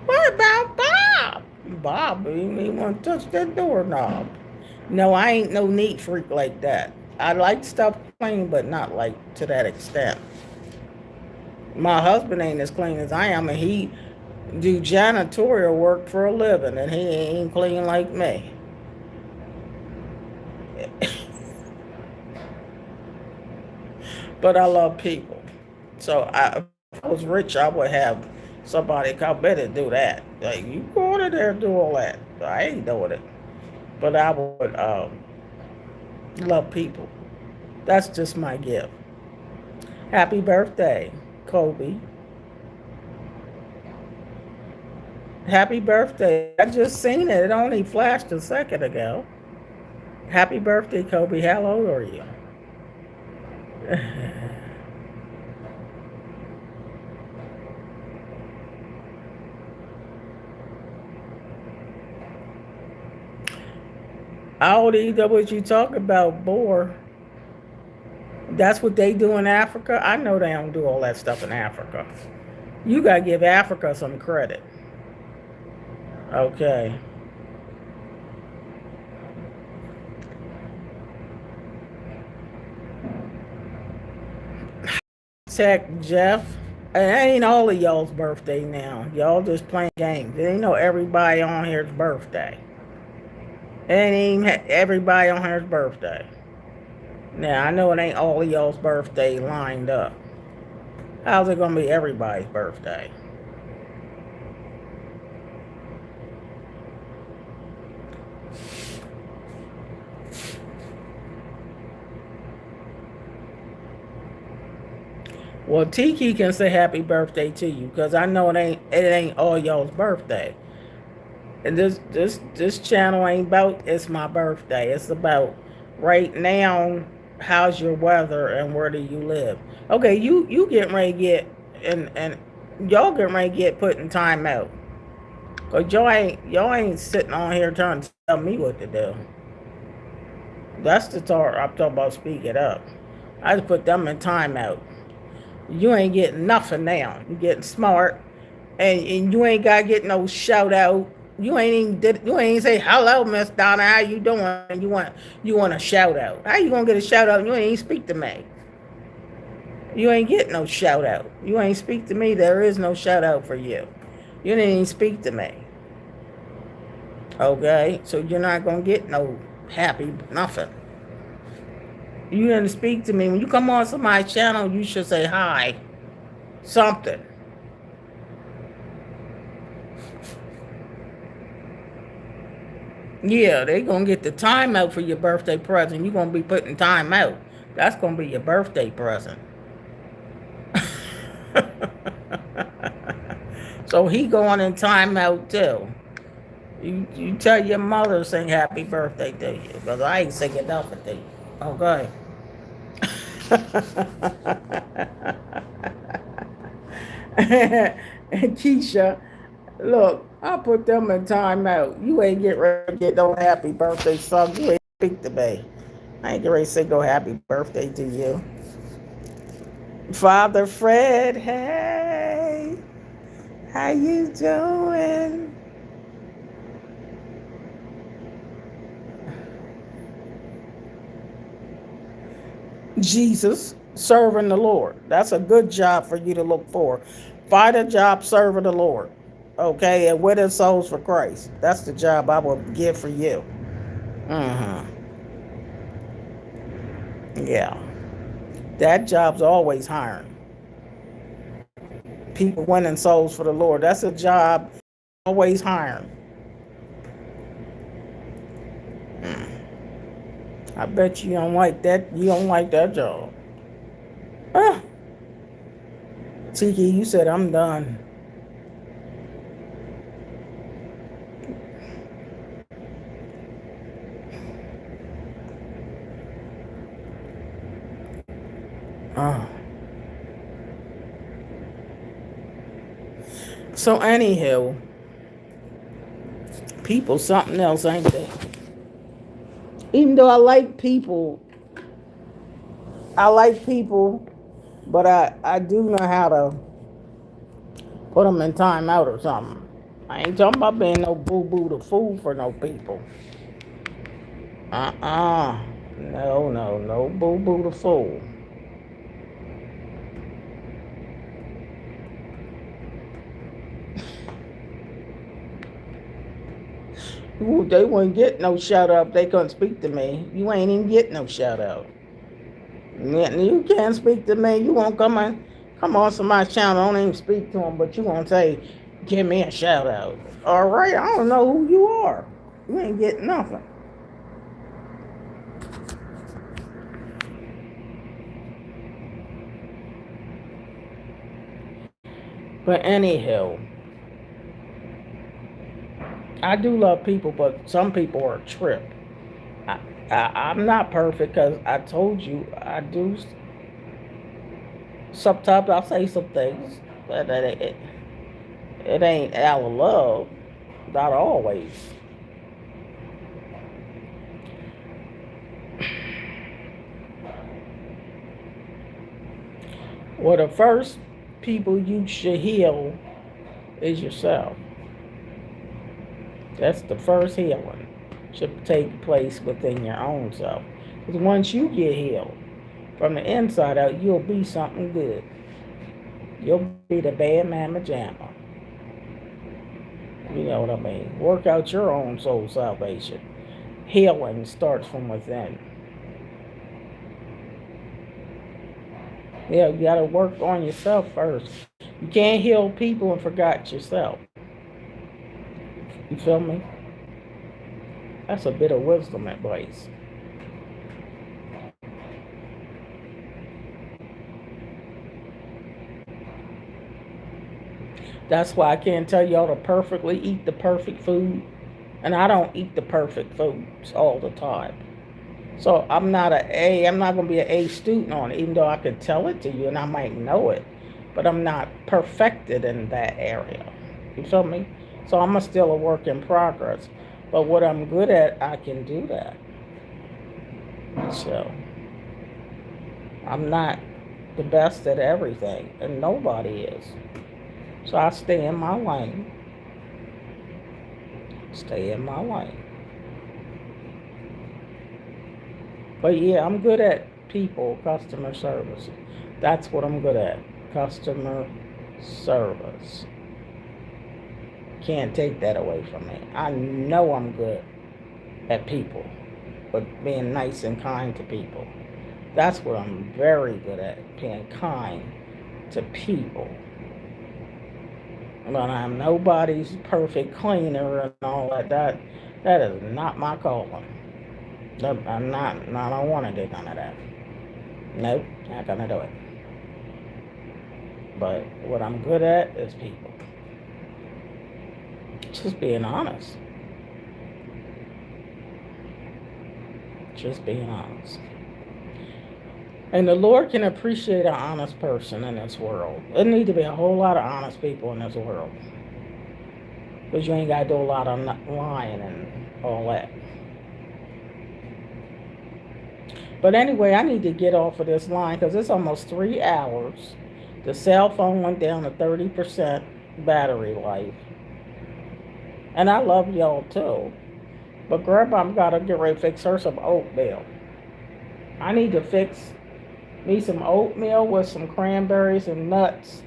What about Bob? Bob, you may want to touch that doorknob. No, I ain't no neat freak like that. I like stuff clean, but not like to that extent. My husband ain't as clean as I am, and he do janitorial work for a living, and he ain't clean like me. But I love people. So if I was rich, I would have somebody come in and do that. Like, you go in there and do all that. I ain't doing it. But I would love people. That's just my gift. Happy birthday, Kobe. Happy birthday. I just seen it. It only flashed a second ago. Happy birthday, Kobe. How old are you? I already know what you talk about, boar. That's what they do in Africa. I know they don't do all that stuff in Africa. You gotta give Africa some credit. Okay. Tech Jeff. It ain't all of y'all's birthday now. Y'all just playing games. It ain't no everybody on here's birthday. It ain't even everybody on here's birthday. Now I know it ain't all of y'all's birthday lined up. How's it gonna be everybody's birthday? Well, Tiki can say happy birthday to you because I know it ain't all y'all's birthday. And this channel ain't about it's my birthday. It's about right now. How's your weather and where do you live? Okay, you getting ready to get and y'all getting ready to get put in time out. Cause y'all ain't sitting on here trying to tell me what to do. That's the talk I'm talking about. Speak it up. I just put them in timeout. You ain't getting nothing now. You getting smart, and you ain't gotta get no shout out. You ain't even say hello, Miss Donna. How you doing? You want a shout out? How you gonna get a shout out? And you ain't even speak to me. You ain't get no shout out. You ain't speak to me. There is no shout out for you. You didn't even speak to me. Okay, so you're not gonna get no happy nothing. You didn't speak to me. When you come on somebody's channel, you should say hi. Something. Yeah, they gonna get the time out for your birthday present. You're gonna be putting time out. That's gonna be your birthday present. So he going in time out too. You tell your mother sing happy birthday to you, because I ain't singing nothing to you. Okay. And Keisha, look, I put them in timeout. You ain't get ready to get no happy birthday song. You ain't speak to me. I ain't get ready to say no happy birthday to you. Father Fred, hey, how you doing? Jesus, serving the Lord. That's a good job for you to look for. Find a job serving the Lord. Okay, and winning souls for Christ. That's the job I will give for you. Yeah. That job's always hiring. People winning souls for the Lord. That's a job always hiring. I bet you don't like that. You don't like that job. Ah. Tiki, you said I'm done. So anyhow, people something else, ain't they? Even though I like people, but I do know how to put them in timeout or something. I ain't talking about being no boo-boo the fool for no people. No boo-boo the fool. Ooh, they wouldn't get no shout out if they couldn't speak to me. You ain't even get no shout out. You can't speak to me. You won't come on somebody's channel. Don't even speak to them, but you won't say, give me a shout out. All right, I don't know who you are. You ain't getting nothing. But anyhow, I do love people, but some people are a trip. I'm not perfect because I told you I do sometimes I'll say some things, but it ain't out of love. Not always. Well, the first people you should heal is yourself. That's the first healing. Should take place within your own self. Because once you get healed from the inside out, you'll be something good. You'll be the bad mama jamma. You know what I mean? Work out your own soul salvation. Healing starts from within. Yeah, you got to work on yourself first. You can't heal people and forget yourself. You feel me? That's a bit of wisdom advice. That's why I can't tell y'all to perfectly eat the perfect food. And I don't eat the perfect foods all the time. So I'm not going to be an A student on it, even though I could tell it to you and I might know it. But I'm not perfected in that area. You feel me? So I'm still a work in progress. But what I'm good at, I can do that. So I'm not the best at everything, and nobody is. So I stay in my lane. Stay in my lane. But yeah, I'm good at people, customer service. That's what I'm good at. Customer service. Can't take that away from me. I know I'm good at people, but being nice and kind to people. That's what I'm very good at, being kind to people. But I'm nobody's perfect cleaner and all that. That is not my calling. I'm not, I don't want to do none of that. Nope, not gonna do it. But what I'm good at is people. Just being honest. Just being honest. And the Lord can appreciate an honest person in this world. There need to be a whole lot of honest people in this world. Because you ain't got to do a lot of lying and all that. But anyway, I need to get off of this line because it's almost 3 hours. The cell phone went down to 30% battery life. And I love y'all too. But Grandma got to get ready to fix her some oatmeal. I need to fix me some oatmeal with some cranberries and nuts.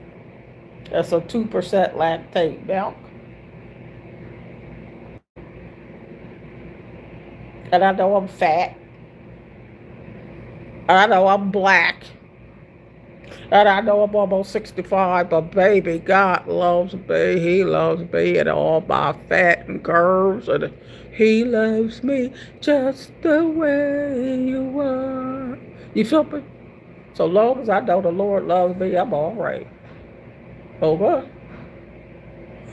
That's a 2% lactate milk. And I know I'm fat. I know I'm black. And I know I'm almost 65, but baby, God loves me. He loves me and all my fat and curves. And He loves me just the way you are. You feel me? So long as I know the Lord loves me, I'm all right. Okay?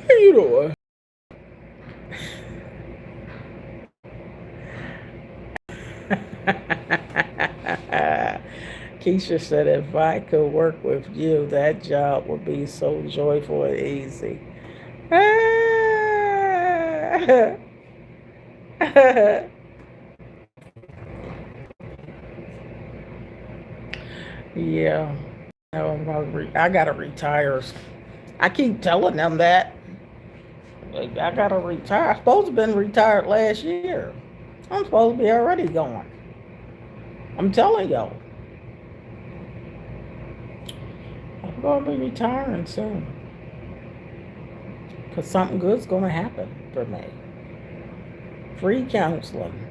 How you doing? Keisha said, if I could work with you, that job would be so joyful and easy. Yeah. No, I gotta retire. I keep telling them that. I gotta retire. I'm supposed to have been retired last year. I'm supposed to be already going. I'm telling y'all. I'm going to be retiring soon. Because something good's going to happen for me. Free counseling.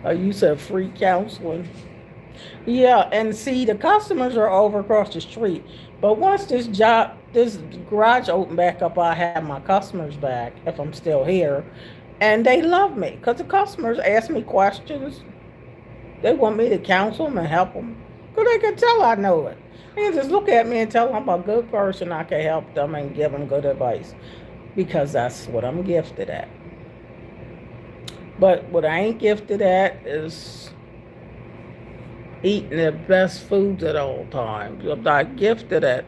Oh, you said free counseling? Yeah, and see, the customers are over across the street. But once this garage open back up, I have my customers back, if I'm still here. And they love me, because the customers ask me questions. They want me to counsel them and help them. Because they can tell I know it. They can just look at me and tell them I'm a good person. I can help them and give them good advice. Because that's what I'm gifted at. But what I ain't gifted at is eating the best foods at all times. I'm not gifted at.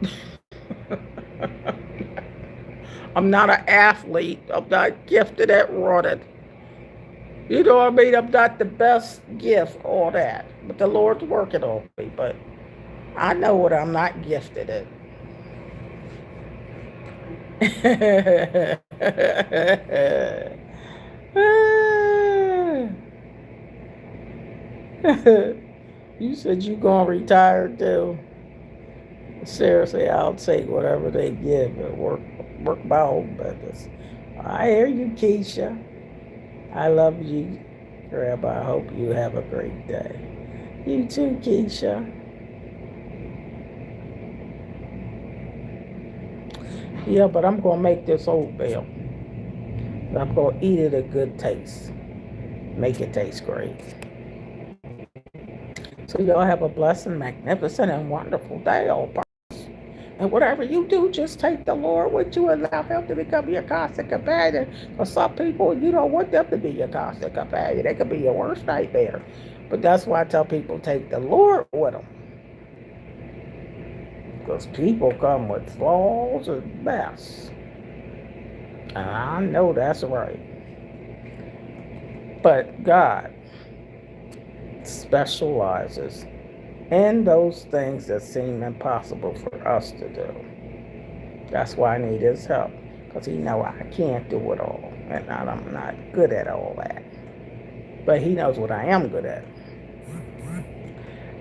I'm not an athlete. I'm not gifted at running. You know what I mean? I'm not the best gift, all that. But the Lord's working on me. But I know what I'm not gifted at. You said you gonna retire too. Seriously, I'll take whatever they give and work my own business. I hear you, Keisha. I love you, Grandma. I hope you have a great day. You too, Keisha. Yeah, but I'm gonna make this oatmeal. I'm gonna eat it a good taste. Make it taste great. So y'all have a blessed, magnificent, and wonderful day, all. And whatever you do, just take the Lord with you and allow Him to become your constant companion. For some people, you don't want them to be your constant companion. They could be your worst nightmare. But that's why I tell people take the Lord with them. Because people come with flaws and mess. And I know that's right. But God specializes in those things that seem impossible for us to do. That's why I need His help, because He knows I can't do it all, and I'm not good at all that. But He knows what I am good at.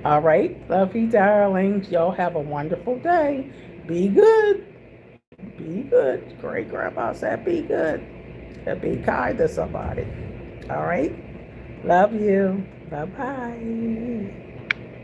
All right, love you, darlings. Y'all have a wonderful day. Be good. Be good. Great grandma said be good. And be kind to somebody. All right? Love you. Bye-bye.